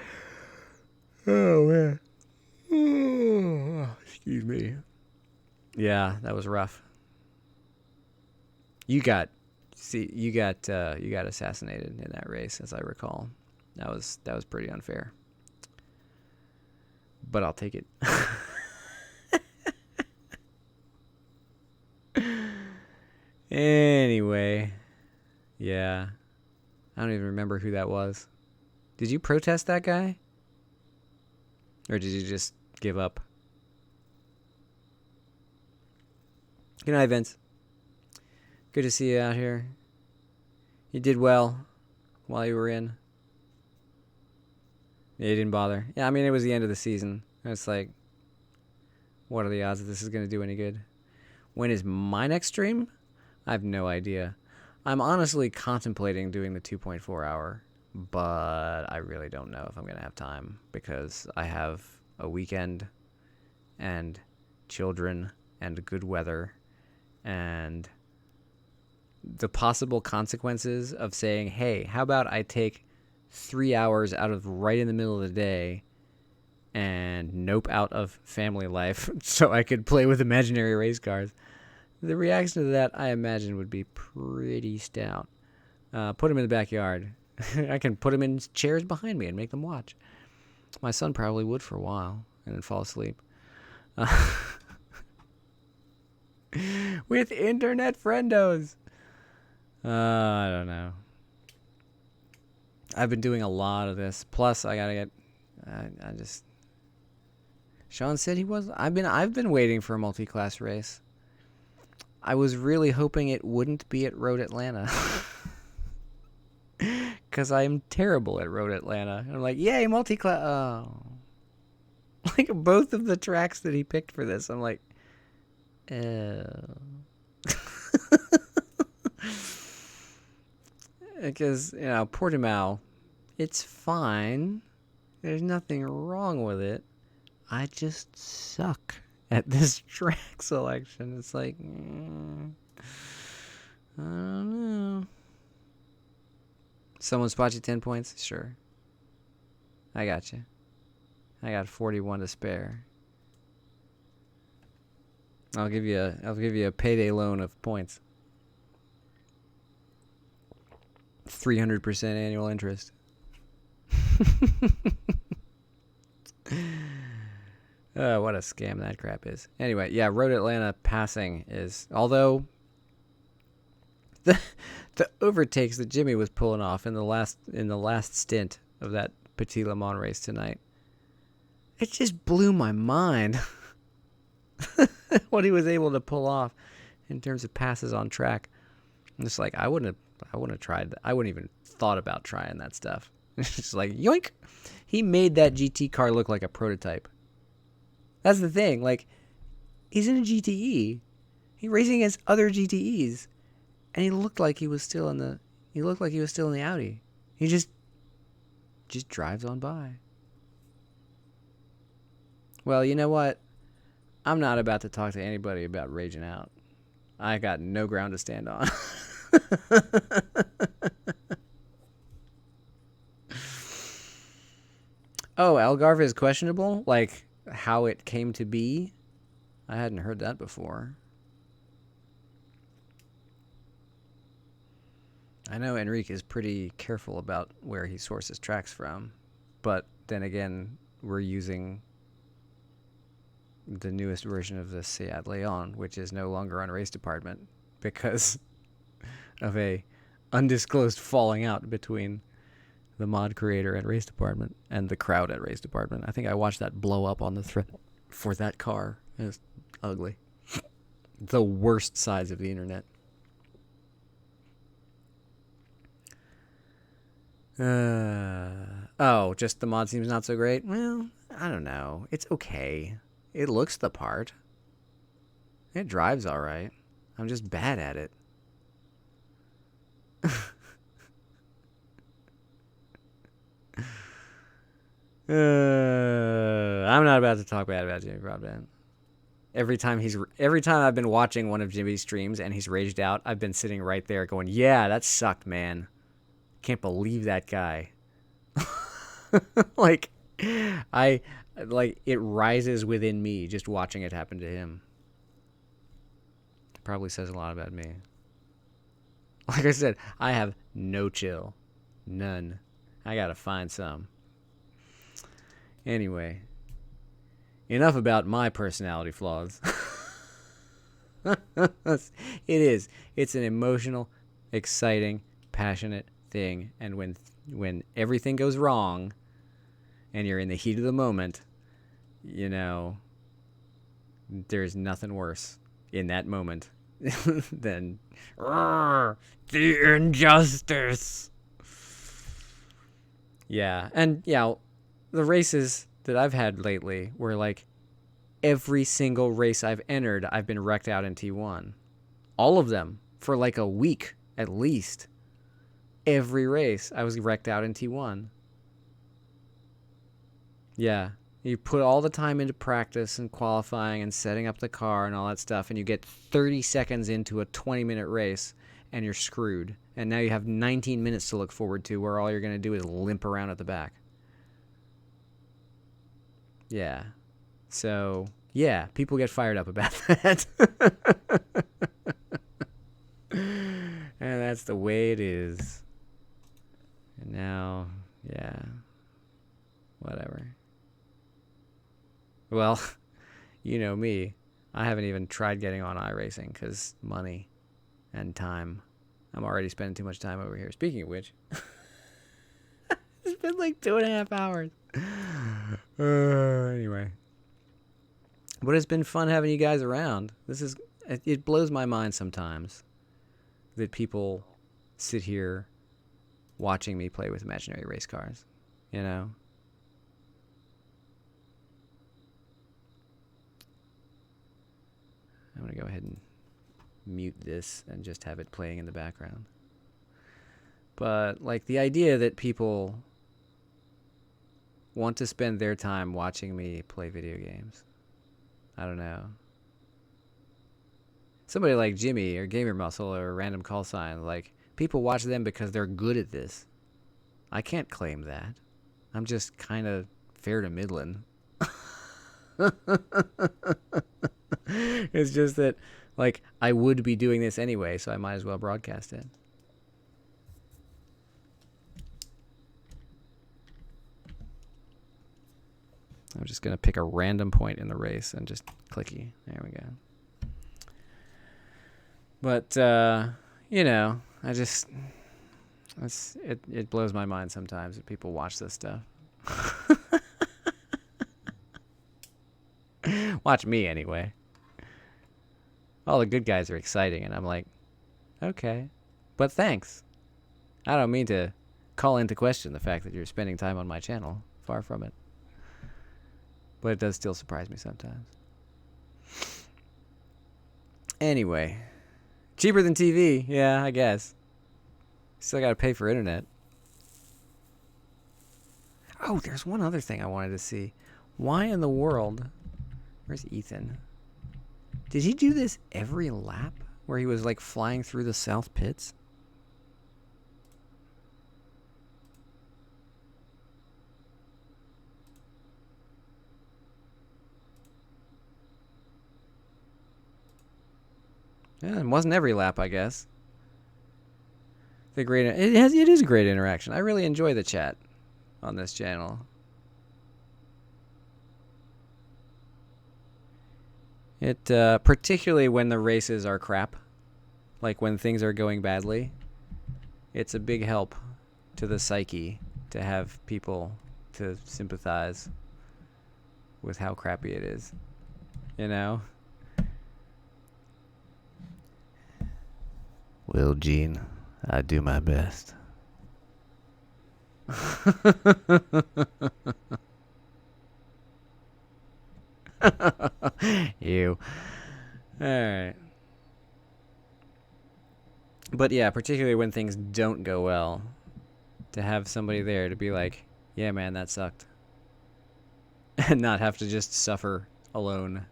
oh man. Excuse me. Yeah, that was rough. You got assassinated in that race, as I recall. That was pretty unfair. But I'll take it. Anyway, yeah. I don't even remember who that was. Did you protest that guy? Or did you just give up? Good night, Vince. Good to see you out here. You did well while you were in. Yeah, you didn't bother. Yeah, I mean, it was the end of the season. It's like, what are the odds that this is going to do any good? When is my next stream? I have no idea. I'm honestly contemplating doing the 2.4 hour, but I really don't know if I'm going to have time because I have a weekend and children and good weather and the possible consequences of saying, hey, how about I take 3 hours out of right in the middle of the day and nope out of family life so I could play with imaginary race cars. The reaction to that, I imagine, would be pretty stout. Put them in the backyard. I can put them in chairs behind me and make them watch. My son probably would for a while and then fall asleep. With internet friendos. I don't know. I've been doing a lot of this. Plus, I gotta get. I just. Sean said he was. I've been waiting for a multi-class race. I was really hoping it wouldn't be at Road Atlanta. Because I am terrible at Road Atlanta. And I'm like, yay, multi-class. Oh. Like, both of the tracks that he picked for this, I'm like, oh. Because, Portimao, it's fine. There's nothing wrong with it. I just suck at this track selection. It's like, I don't know. Someone spot you 10 points? Sure. I got you. I got 41 to spare. I'll give you a payday loan of points. 300% annual interest. What a scam that crap is. Anyway, yeah, Road Atlanta passing is, although the overtakes that Jimmy was pulling off in the last stint of that Petit Le Mans race tonight, it just blew my mind. What he was able to pull off in terms of passes on track. I'm just like, I wouldn't have tried that. I wouldn't even thought about trying that stuff. It's just like, yoink. He made that GT car look like a prototype. That's the thing. Like, he's in a GTE. He's racing against other GTEs, and he looked like he was still in the. He looked like he was still in the Audi. He just drives on by. Well, you know what? I'm not about to talk to anybody about raging out. I got no ground to stand on. Oh, Algarve is questionable? Like, how it came to be? I hadn't heard that before. I know Enrique is pretty careful about where he sources tracks from, but then again, we're using the newest version of the Seat Leon, which is no longer on race department because of a undisclosed falling out between the mod creator at race department and the crowd at race department. I think I watched that blow up on the thread for that car. It was ugly. The worst sides of the internet. Just the mod seems not so great? Well, I don't know. It's okay. It looks the part. It drives all right. I'm just bad at it. I'm not about to talk bad about Jimmy Broadbent. Every time I've been watching one of Jimmy's streams and he's raged out, I've been sitting right there going, "Yeah, that sucked, man. can't believe that guy. Like, it rises within me just watching it happen to him. Probably says a lot about me. Like I said, I have no chill. None. I gotta find some. Anyway. Enough about my personality flaws. It is. It's an emotional, exciting, passionate thing. And when everything goes wrong and you're in the heat of the moment, you know, there's nothing worse in that moment than the injustice. Yeah. And yeah, the races that I've had lately were like every single race I've entered, I've been wrecked out in T1. All of them for like a week at least. Every race I was wrecked out in T1. Yeah. You put all the time into practice and qualifying and setting up the car and all that stuff, and you get 30 seconds into a 20-minute race, and you're screwed. And now you have 19 minutes to look forward to where all you're going to do is limp around at the back. Yeah. So, yeah, people get fired up about that. And that's the way it is. And now, yeah, whatever. Well, you know me. I haven't even tried getting on iRacing because money and time. I'm already spending too much time over here. Speaking of which, it's been like 2.5 hours. Anyway. But it's been fun having you guys around. It blows my mind sometimes that people sit here watching me play with imaginary race cars, you know? I'm going to go ahead and mute this and just have it playing in the background. But, like, the idea that people want to spend their time watching me play video games, I don't know. Somebody like Jimmy or Gamer Muscle or Random Call Sign, like, people watch them because they're good at this. I can't claim that. I'm just kind of fair to middling. It's just that, like, I would be doing this anyway, so I might as well broadcast it. I'm just going to pick a random point in the race and just clicky. There we go. But, you know, it blows my mind sometimes that people watch this stuff. Watch me anyway. All the good guys are exciting, and I'm like, okay, but thanks. I don't mean to call into question the fact that you're spending time on my channel. Far from it. But it does still surprise me sometimes. Anyway, cheaper than TV, yeah, I guess. Still got to pay for internet. Oh, there's one other thing I wanted to see. Why in the world? Where's Ethan? Did he do this every lap? Where he was like flying through the south pits? Yeah, it wasn't every lap, I guess. It is a great interaction. I really enjoy the chat on this channel. It particularly when the races are crap, like when things are going badly, it's a big help to the psyche to have people to sympathize with how crappy it is, you know? Well, Gene, I do my best. You. Alright. But yeah, particularly when things don't go well, to have somebody there to be like, yeah, man, that sucked. And not have to just suffer alone.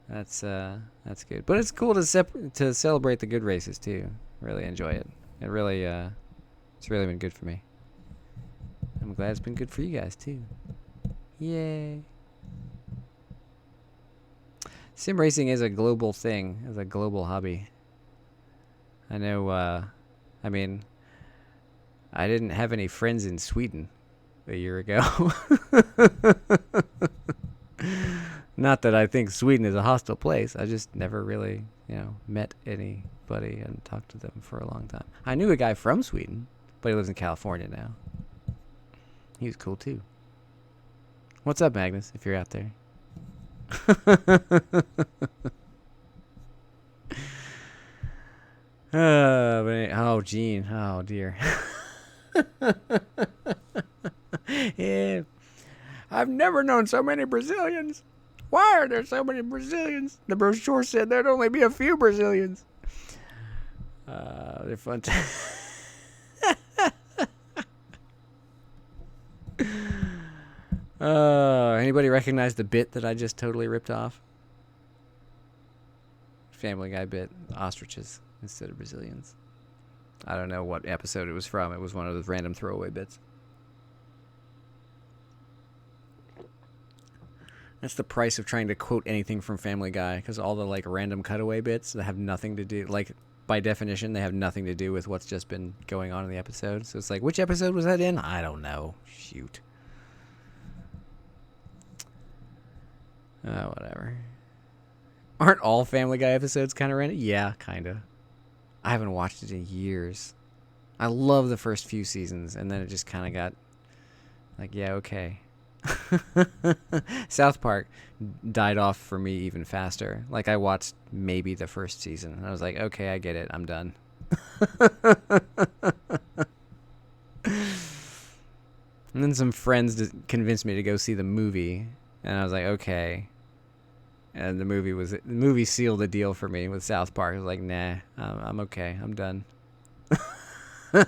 That's good. But it's cool to celebrate the good races too. Really enjoy it. It really It's really been good for me. I'm glad it's been good for you guys too. Yay. Sim racing is a global thing, is a global hobby. I know, I mean, I didn't have any friends in Sweden a year ago. Not that I think Sweden is a hostile place. I just never really, met anybody and talked to them for a long time. I knew a guy from Sweden, but he lives in California now. He was cool too. What's up, Magnus, if you're out there? Oh, Gene. Oh, dear. Yeah. I've never known so many Brazilians. Why are there so many Brazilians? The brochure said there'd only be a few Brazilians. They're fun. Anybody recognize the bit that I just totally ripped off? Family Guy bit. Ostriches instead of Brazilians. I don't know what episode it was from. It was one of those random throwaway bits. That's the price of trying to quote anything from Family Guy, because all the random cutaway bits that have nothing to do, by definition, they have nothing to do with what's just been going on in the episode. So it's like, which episode was that in? I don't know. Shoot. Whatever. Aren't all Family Guy episodes kind of random? Yeah, kind of. I haven't watched it in years. I love the first few seasons, and then it just kind of got yeah, okay. South Park died off for me even faster. I watched maybe the first season, and I was like, okay, I get it. I'm done. And then some friends convinced me to go see the movie, and I was like, okay. And the movie sealed the deal for me with South Park. I was like, nah, I'm okay. I'm done.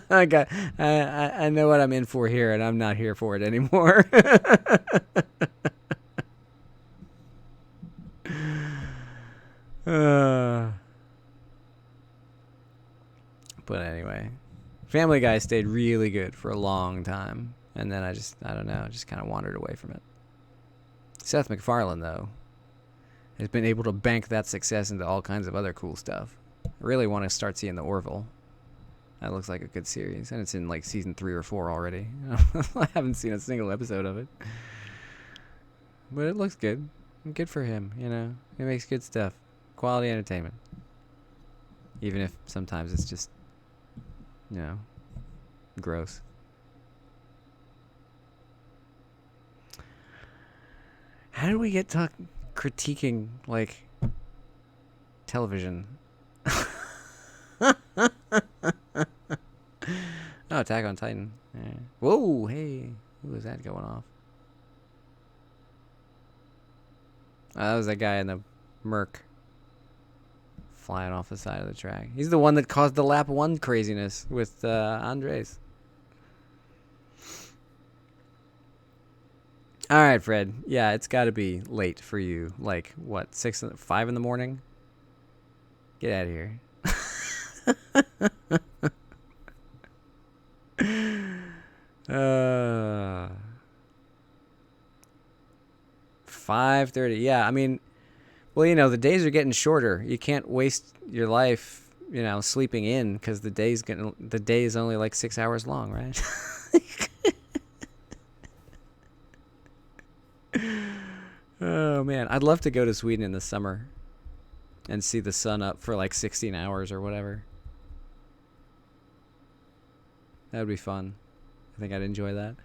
I know what I'm in for here, and I'm not here for it anymore. But anyway, Family Guy stayed really good for a long time, and then I don't know, just kind of wandered away from it. Seth MacFarlane, though, has been able to bank that success into all kinds of other cool stuff. I really want to start seeing The Orville. That looks like a good series, and it's in season 3 or 4 already. I haven't seen a single episode of it, but it looks good. Good for him, He makes good stuff, quality entertainment. Even if sometimes it's just, gross. How did we get critiquing television? Oh, Attack on Titan. Yeah. Whoa, hey. Who was that going off? That was that guy in the Merc flying off the side of the track. He's the one that caused the lap 1 craziness with Andres. All right, Fred. Yeah, it's got to be late for you. 5 in the morning? Get out of here. 5:30. Yeah, I mean, well, the days are getting shorter. You can't waste your life, sleeping in, because the day is only 6 hours long, right? Oh man, I'd love to go to Sweden in the summer and see the sun up for 16 hours or whatever. That would be fun. I think I'd enjoy that.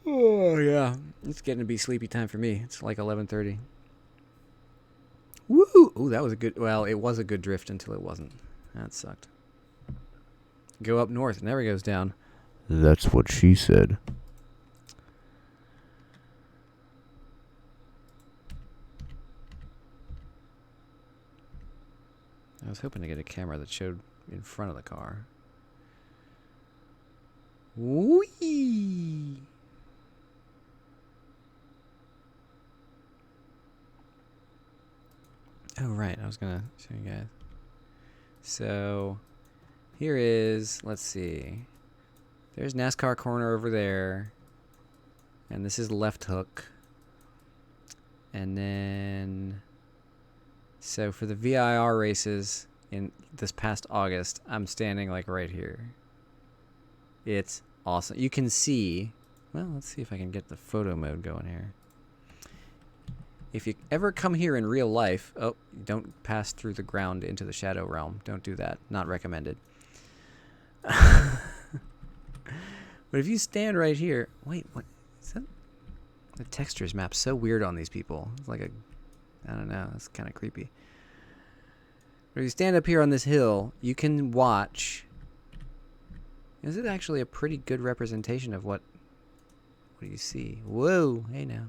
Oh yeah, it's getting to be sleepy time for me. It's 11:30. Woo! Ooh, that was a good. Well, it was a good drift until it wasn't. That sucked. Go up north, it never goes down. That's what she said. I was hoping to get a camera that showed in front of the car. Whee! Oh, right. I was going to show you guys. So here is, let's see, there's NASCAR corner over there, and this is left hook. And then, so for the VIR races in this past August, I'm standing like right here. It's awesome. You can see, well, let's see if I can get the photo mode going here. If you ever come here in real life, oh, don't pass through the ground into the shadow realm. Don't do that. Not recommended. But if you stand right here, wait, what is that? The textures map so weird on these people. It's like a, I don't know, it's kind of creepy. But if you stand up here on this hill, you can watch. Is it actually a pretty good representation of what do you see? Whoa, hey now.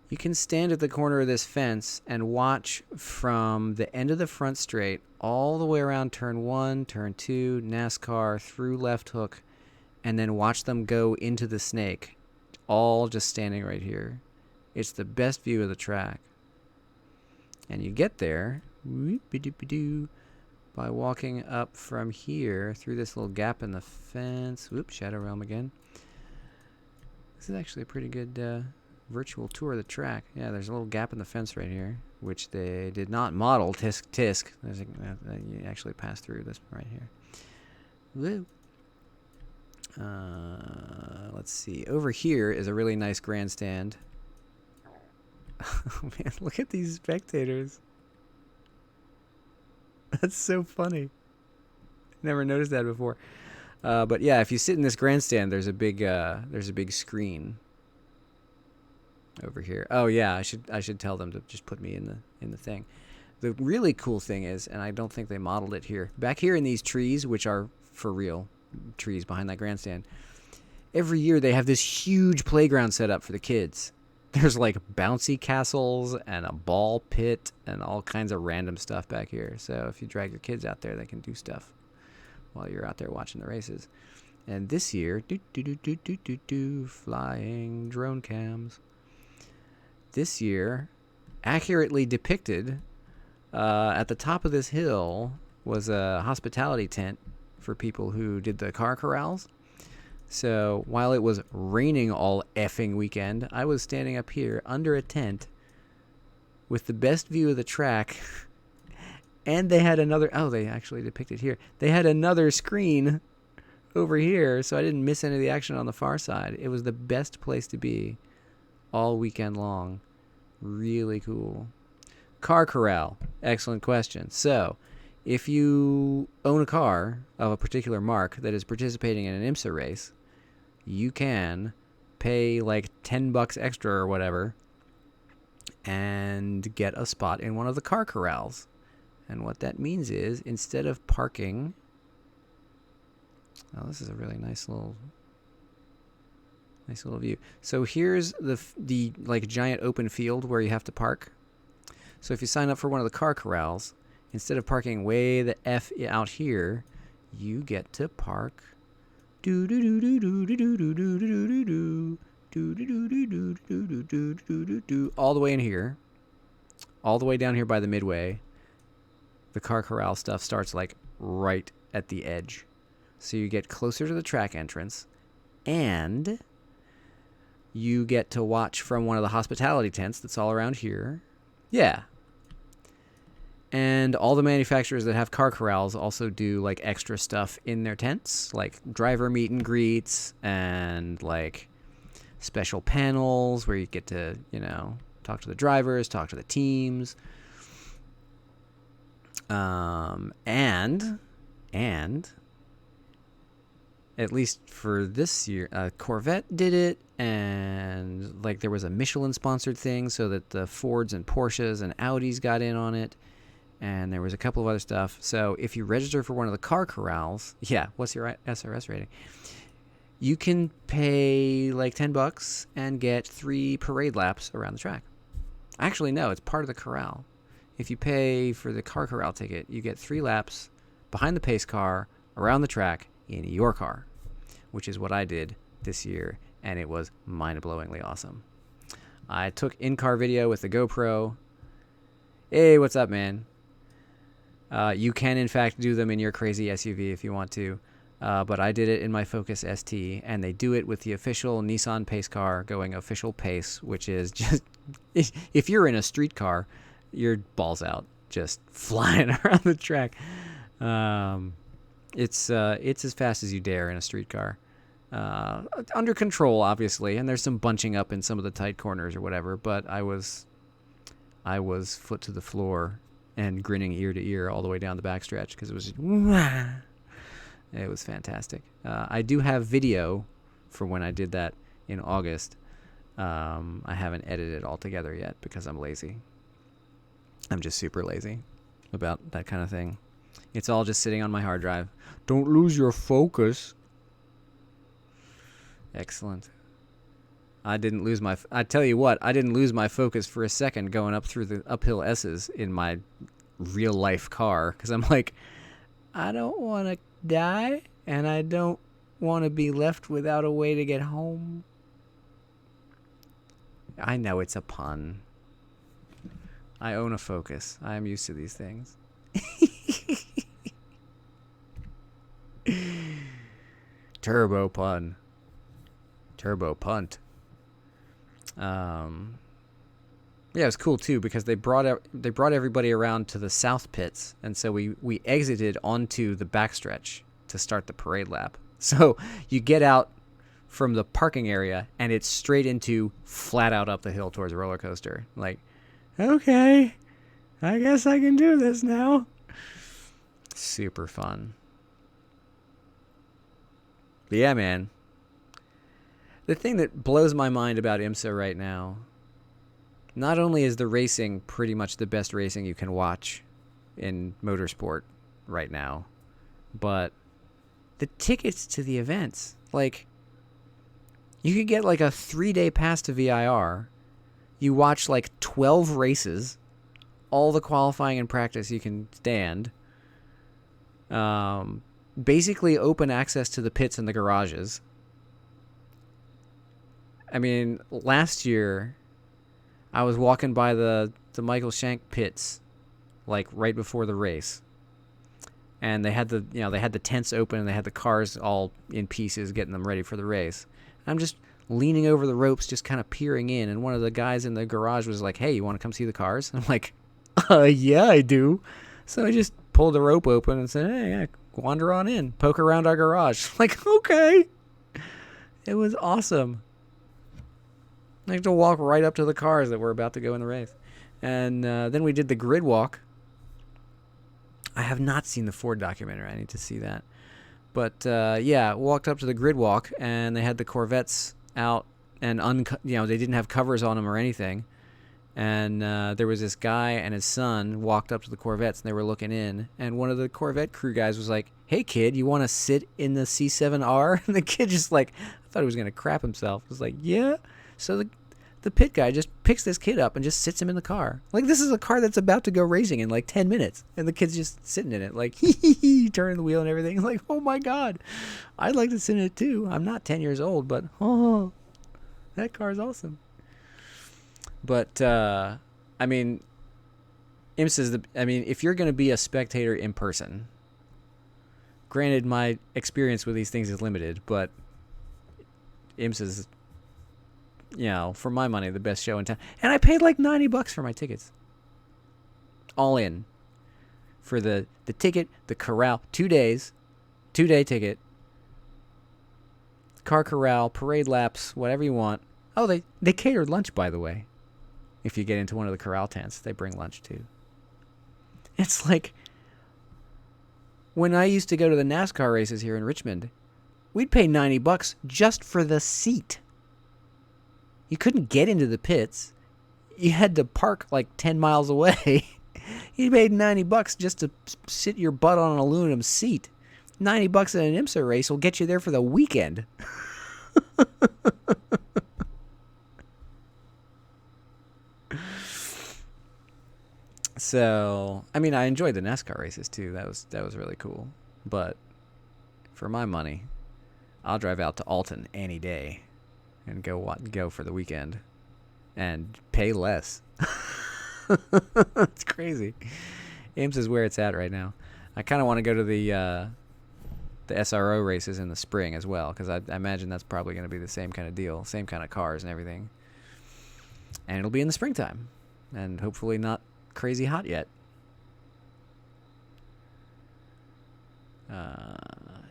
You can stand at the corner of this fence and watch from the end of the front straight all the way around turn 1, turn 2, NASCAR, through left hook, and then watch them go into the snake, all just standing right here. It's the best view of the track. And you get there by walking up from here through this little gap in the fence. Whoops, Shadow Realm again. This is actually a pretty good virtual tour of the track. Yeah, there's a little gap in the fence right here, which they did not model. Tisk. There's you actually pass through this right here. Woo. Let's see. Over here is a really nice grandstand. Oh man, look at these spectators. That's so funny. Never noticed that before. But yeah, if you sit in this grandstand, there's a big screen over here. Oh yeah, I should tell them to just put me in the thing. The really cool thing is, and I don't think they modeled it here, back here in these trees, which are for real trees behind that grandstand, every year they have this huge playground set up for the kids. There's like bouncy castles and a ball pit and all kinds of random stuff back here. So if you drag your kids out there, they can do stuff while you're out there watching the races. And this year, flying drone cams. This year, accurately depicted at the top of this hill was a hospitality tent for people who did the car corrals. So while it was raining all effing weekend, I was standing up here under a tent with the best view of the track. And they had another, oh, they actually depicted here. They had another screen over here, so I didn't miss any of the action on the far side. It was the best place to be all weekend long. Really cool. Car corral. Excellent question. So, if you own a car of a particular mark that is participating in an IMSA race, you can pay like $10 extra or whatever and get a spot in one of the car corrals. And what that means is, instead of parking, oh, this is a really nice little view. So here's the like giant open field where you have to park. So if you sign up for one of the car corrals, instead of parking way the F out here, you get to park all the way in here, all the way down here by the midway. The car corral stuff starts like right at the edge. So you get closer to the track entrance, and you get to watch from one of the hospitality tents that's all around here. Yeah. And all the manufacturers that have car corrals also do like extra stuff in their tents, like driver meet and greets and like special panels where you get to, you know, talk to the drivers, talk to the teams. And at least for this year, Corvette did it, and like there was a Michelin sponsored thing so that the Fords and Porsches and Audis got in on it, and there was a couple of other stuff. So if you register for one of the car corrals, yeah, what's your SRS rating? You can pay like $10 and get 3 parade laps around the track. Actually, no, it's part of the corral. If you pay for the car corral ticket, you get 3 laps behind the pace car around the track in your car, which is what I did this year, and it was mind-blowingly awesome. I took in-car video with the GoPro. Hey, what's up, man? You can, in fact, do them in your crazy SUV if you want to. But I did it in my Focus ST, and they do it with the official Nissan pace car going official pace, which is just, if you're in a street car, you're balls out, just flying around the track. It's as fast as you dare in a street car. Under control, obviously, and there's some bunching up in some of the tight corners or whatever, but I was foot to the floor and grinning ear to ear all the way down the backstretch because it was just, it was fantastic. I do have video for when I did that in August. I haven't edited it all together yet because I'm lazy. I'm just super lazy about that kind of thing. It's all just sitting on my hard drive. Don't lose your focus. Excellent. I tell you what, I didn't lose my focus for a second going up through the uphill S's in my real life car because I'm like, I don't want to die and I don't want to be left without a way to get home. I know it's a pun. I own a Focus. I am used to these things. Turbo pun. Turbo punt. Yeah, it was cool too because they brought everybody around to the south pits, and so we exited onto the backstretch to start the parade lap. So you get out from the parking area, and it's straight into flat out up the hill towards a roller coaster. Like, okay, I guess I can do this now. Super fun. But yeah, man. The thing that blows my mind about IMSA right now, not only is the racing pretty much the best racing you can watch in motorsport right now, but the tickets to the events. Like, you could get like a 3-day pass to VIR. You watch like 12 races, all the qualifying and practice you can stand. Basically open access to the pits and the garages. I mean, last year, I was walking by the Michael Shank pits, like right before the race, and they had the tents open and they had the cars all in pieces, getting them ready for the race. I'm just leaning over the ropes, just kind of peering in, and one of the guys in the garage was like, "Hey, you want to come see the cars?" I'm like, "Yeah, I do." So I just pulled the rope open and said, "Hey, yeah, wander on in, poke around our garage." Like, okay, it was awesome. I had to walk right up to the cars that were about to go in the race. And then we did the grid walk. I have not seen the Ford documentary. I need to see that. But, yeah, walked up to the grid walk, and they had the Corvettes out, and they didn't have covers on them or anything. And there was this guy and his son walked up to the Corvettes, and they were looking in. And one of the Corvette crew guys was like, "Hey, kid, you want to sit in the C7R?" And the kid just like, I thought he was going to crap himself. I was like, "Yeah." So the pit guy just picks this kid up and just sits him in the car. Like, this is a car that's about to go racing in like 10 minutes. And the kid's just sitting in it, like, turning the wheel and everything. Like, oh my God, I'd like to sit in it too. I'm not 10 years old, but oh, that car's awesome. But, I mean, IMSA's if you're going to be a spectator in person, granted my experience with these things is limited, but IMSA's, for my money, the best show in town. And I paid like $90 for my tickets. All in. For the ticket, the corral, 2 days, 2-day ticket, car corral, parade laps, whatever you want. Oh, they catered lunch, by the way. If you get into one of the corral tents, they bring lunch too. It's like, when I used to go to the NASCAR races here in Richmond, we'd pay $90 just for the seat. You couldn't get into the pits. You had to park like 10 miles away. You paid $90 just to sit your butt on an aluminum seat. $90 at an IMSA race will get you there for the weekend. So, I mean, I enjoyed the NASCAR races too. That was really cool. But for my money, I'll drive out to Alton any day and go for the weekend and pay less. It's crazy. Ames is where it's at right now. I kind of want to go to the SRO races in the spring as well, because I imagine that's probably going to be the same kind of deal, same kind of cars and everything. And it'll be in the springtime, and hopefully not crazy hot yet.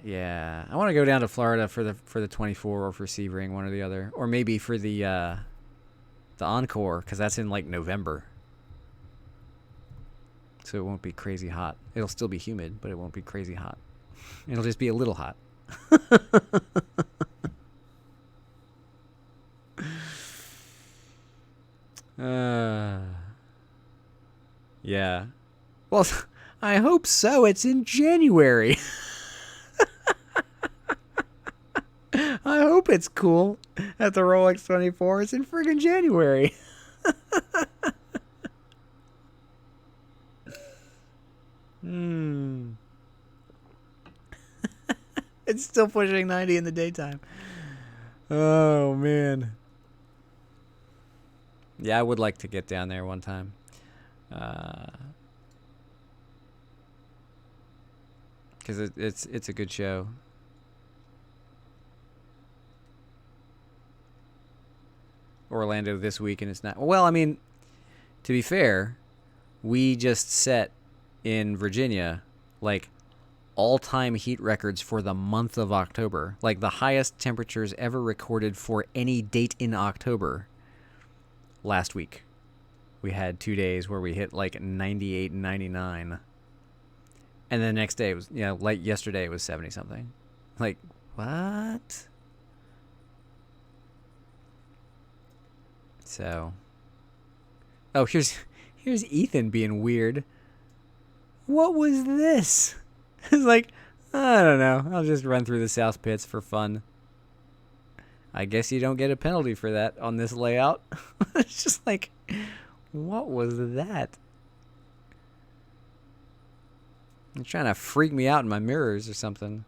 Yeah, I want to go down to Florida for the 24 or for Sebring, one or the other, or maybe for the Encore, because that's in like November, so it won't be crazy hot. It'll still be humid, but it won't be crazy hot. It'll just be a little hot. Yeah. Well, I hope so. It's in January. I hope it's cool at the Rolex 24. It's in friggin' January. It's still pushing 90 in the daytime. Oh, man. Yeah, I would like to get down there one time. Because it's a good show. Orlando this week, and it's not. Well, I mean, to be fair, we just set in Virginia like all-time heat records for the month of October, like the highest temperatures ever recorded for any date in October. Last week, we had 2 days where we hit like 98 and 99, and the next day it was, like yesterday it was 70 something. Like, what? So, oh, here's Ethan being weird. What was this? It's like, I don't know. I'll just run through the South Pits for fun. I guess you don't get a penalty for that on this layout. It's just like, what was that? You're trying to freak me out in my mirrors or something.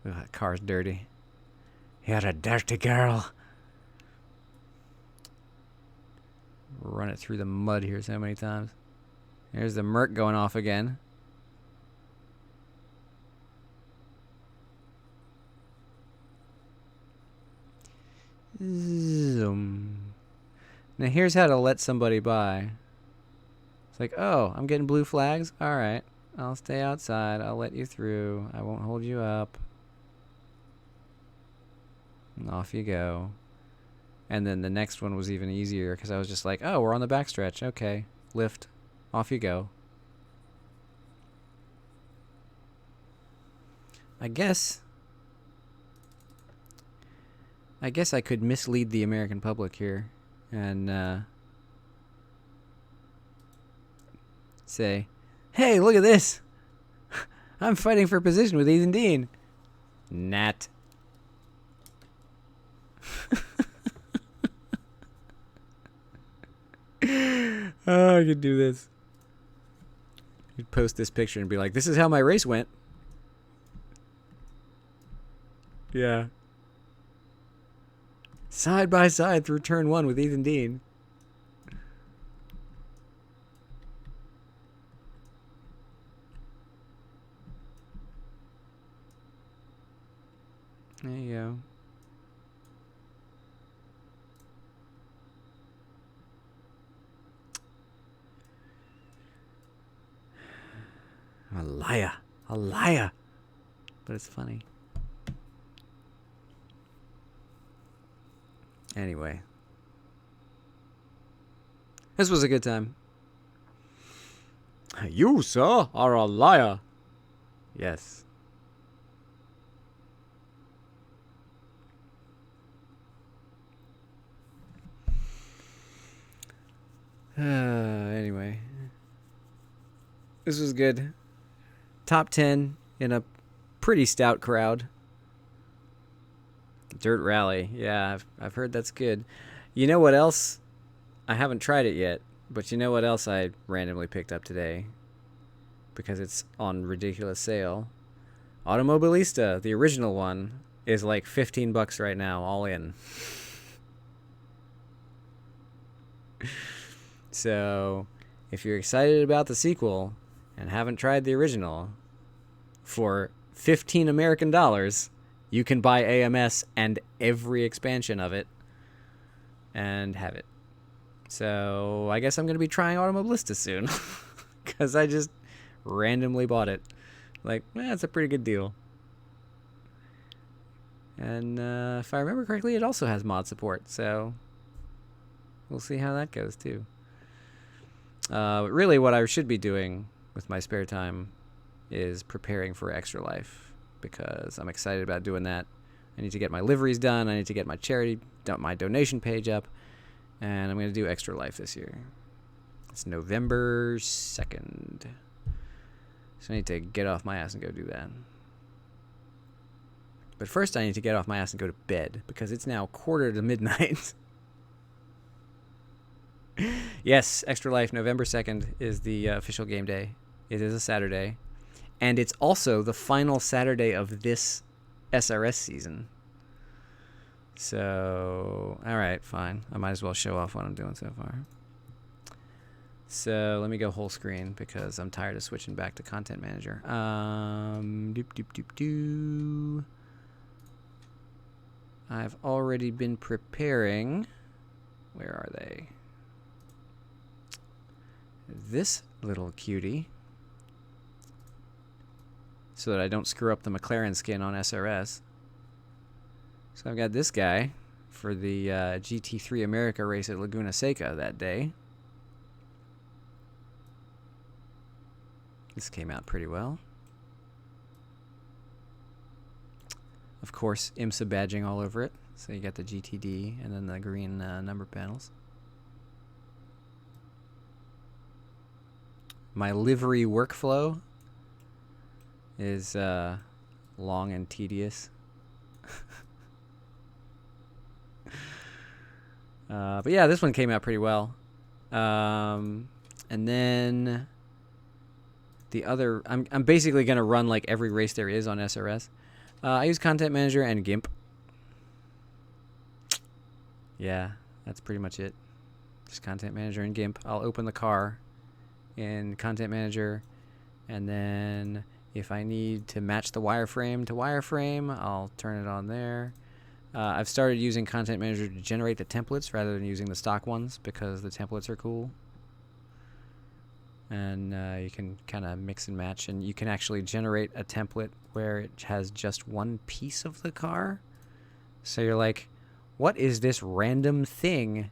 Ugh, that car's dirty. You're a dirty girl. Run it through the mud here so many times. There's the Merc going off again. Zoom. Now here's how to let somebody by. It's like, oh, I'm getting blue flags. All right, I'll stay outside. I'll let you through. I won't hold you up. And off you go. And then the next one was even easier because I was just like, oh, we're on the backstretch. Okay, lift. Off you go. I guess I could mislead the American public here and say, hey, look at this. I'm fighting for position with Ethan Dean. Nat. Oh, I could do this. You'd post this picture and be like, this is how my race went. Yeah. Side by side through turn 1 with Ethan Dean. There you go. A liar. A liar. But it's funny. Anyway. This was a good time. You, sir, are a liar. Yes. Anyway. This was good. Top 10 in a pretty stout crowd. Dirt Rally. Yeah, I've heard that's good. You know what else? I haven't tried it yet, but you know what else I randomly picked up today? Because it's on ridiculous sale. Automobilista, the original one, is like $15 right now, all in. So, if you're excited about the sequel and haven't tried the original, for 15 American dollars, you can buy AMS and every expansion of it and have it. So I guess I'm going to be trying Automobilista soon because I just randomly bought it. Like, that's a pretty good deal. And if I remember correctly, it also has mod support, so we'll see how that goes too. But really what I should be doing with my spare time is preparing for Extra Life, because I'm excited about doing that. I need to get my liveries done, I need to get my my donation page up, and I'm going to do Extra Life this year. It's November 2nd. So I need to get off my ass and go do that. But first I need to get off my ass and go to bed, because it's now 1:45 Yes, Extra Life, November 2nd is the official game day. It is a Saturday. And it's also the final Saturday of this SRS season. So, alright, fine. I might as well show off what I'm doing so far. So, let me go whole screen, because I'm tired of switching back to Content Manager. I've already been preparing. Where are they? This little cutie, so that I don't screw up the McLaren skin on SRS. So I've got this guy for the GT3 America race at Laguna Seca that day. This came out pretty well. Of course, IMSA badging all over it. So you got the GTD and then the green number panels. My livery workflow is long and tedious. But yeah, this one came out pretty well. And then the other, I'm basically going to run like every race there is on SRS. I use Content Manager and GIMP. Yeah, that's pretty much it. Just Content Manager and GIMP. I'll open the car in Content Manager, and then if I need to match the wireframe to wireframe, I'll turn it on there. I've started using Content Manager to generate the templates rather than using the stock ones, because the templates are cool. And you can kind of mix and match, and you can actually generate a template where it has just one piece of the car. So you're like, what is this random thing?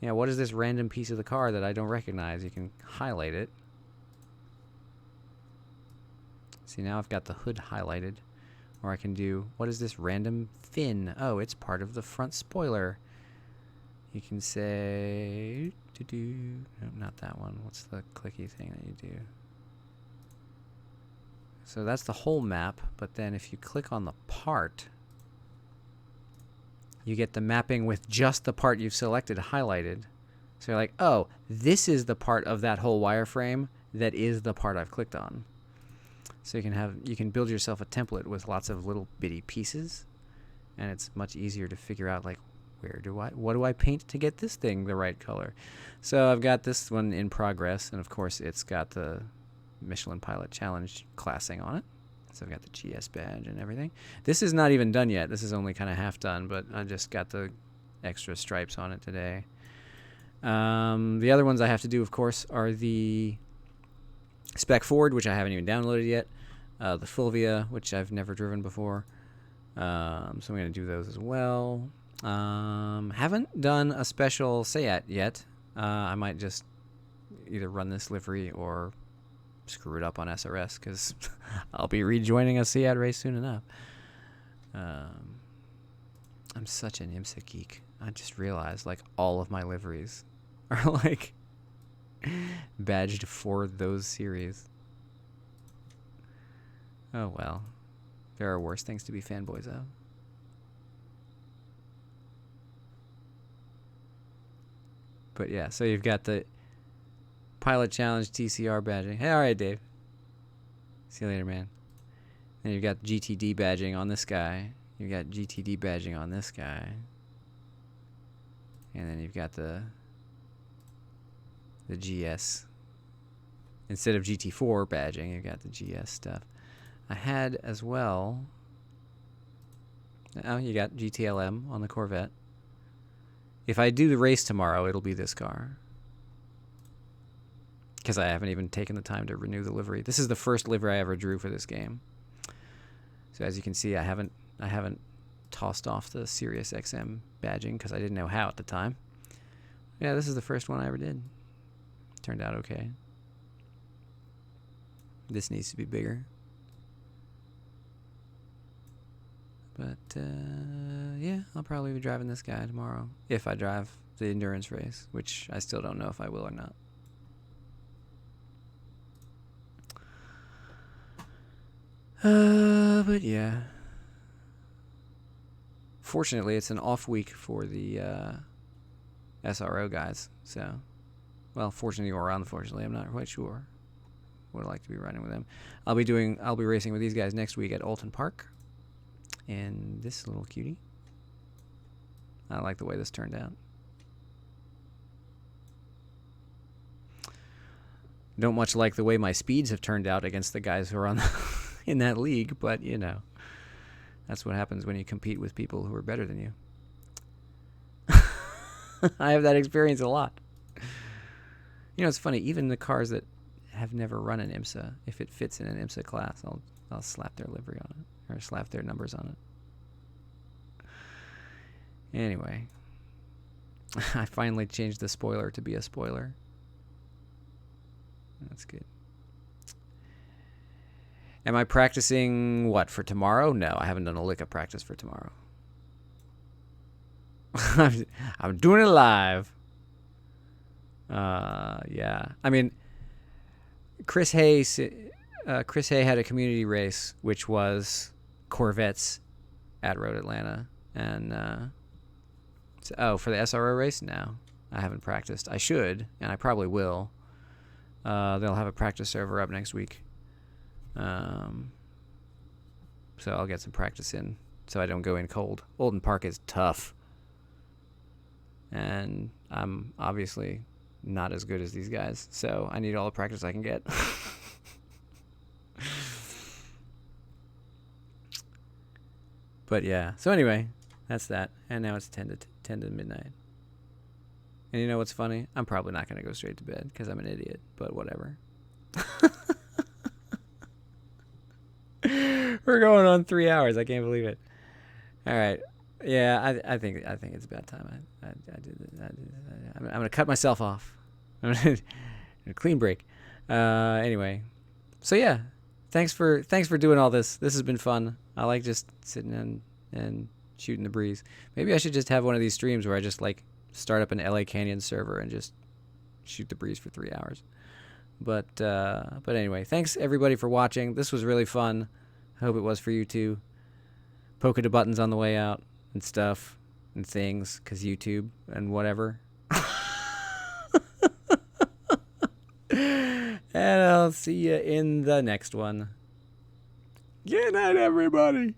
Yeah, what is this random piece of the car that I don't recognize? You can highlight it. See, now I've got the hood highlighted. Or I can do, what is this random fin? Oh, it's part of the front spoiler. You can say, no, not that one. What's the clicky thing that you do? So that's the whole map, but then if you click on the part, you get the mapping with just the part you've selected highlighted. So you're like, oh, this is the part of that whole wireframe that is the part I've clicked on. So you can build yourself a template with lots of little bitty pieces, and it's much easier to figure out, like, what do I paint to get this thing the right color? So I've got this one in progress, and of course it's got the Michelin Pilot Challenge classing on it. So I've got the GS badge and everything. This is not even done yet. This is only kind of half done, but I just got the extra stripes on it today. The other ones I have to do, of course, are the Spec Ford, which I haven't even downloaded yet. The Fulvia, which I've never driven before. So I'm going to do those as well. Haven't done a special Seat yet. I might just either run this livery or screw it up on SRS, because I'll be rejoining a Seat race soon enough. I'm such an IMSA geek. I just realized, like, all of my liveries are, like, badged for those series. Oh, well. There are worse things to be fanboys of. But yeah, so you've got the Pilot Challenge TCR badging. Hey, alright, Dave. See you later, man. Then you've got GTD badging on this guy. You've got GTD badging on this guy. And then you've got the GS Instead of GT4 badging, you got the GS stuff. I had as well. Oh, you got GTLM on the Corvette. If I do the race tomorrow, it'll be this car. Because I haven't even taken the time to renew the livery. This is the first livery I ever drew for this game. So as you can see, I haven't tossed off the Sirius XM badging because I didn't know how at the time. Yeah, this is the first one I ever did. Turned out okay. This needs to be bigger. But, yeah, I'll probably be driving this guy tomorrow. If I drive the endurance race, which I still don't know if I will or not. But yeah. Fortunately, it's an off week for the SRO guys. So, well, fortunately or unfortunately, I'm not quite sure. Would like to be running with them. I'll be racing with these guys next week at Alton Park. And this little cutie. I like the way this turned out. Don't much like the way my speeds have turned out against the guys who are on in that league, but you know, that's what happens when you compete with people who are better than you. I have that experience a lot. You know, it's funny, even the cars that have never run an IMSA, if it fits in an IMSA class, I'll slap their livery on it, or slap their numbers on it. Anyway, I finally changed the spoiler to be a spoiler. That's good. Am I practicing what for tomorrow? No, I haven't done a lick of practice for tomorrow. I'm doing it live. Yeah. I mean, Chris Hay had a community race, which was Corvettes at Road Atlanta, and for the SRO race, no, I haven't practiced. I should, and I probably will. They'll have a practice server up next week, so I'll get some practice in, so I don't go in cold. Alton Park is tough, and I'm obviously not as good as these guys, so I need all the practice I can get. But yeah, so anyway, that's that. And now it's 10 to midnight. And you know what's funny? I'm probably not going to go straight to bed because I'm an idiot, but whatever. We're going on 3 hours. I can't believe it. All right. Yeah, I think it's about time. I'm going to cut myself off. I'm going to clean break. Anyway, so yeah, thanks for doing all this. This has been fun. I like just sitting and shooting the breeze. Maybe I should just have one of these streams where I just like start up an LA Canyon server and just shoot the breeze for 3 hours. But anyway, thanks everybody for watching. This was really fun. I hope it was for you too. Poke at the buttons on the way out and stuff and things, because YouTube and whatever. And I'll see you in the next one. Good night, everybody.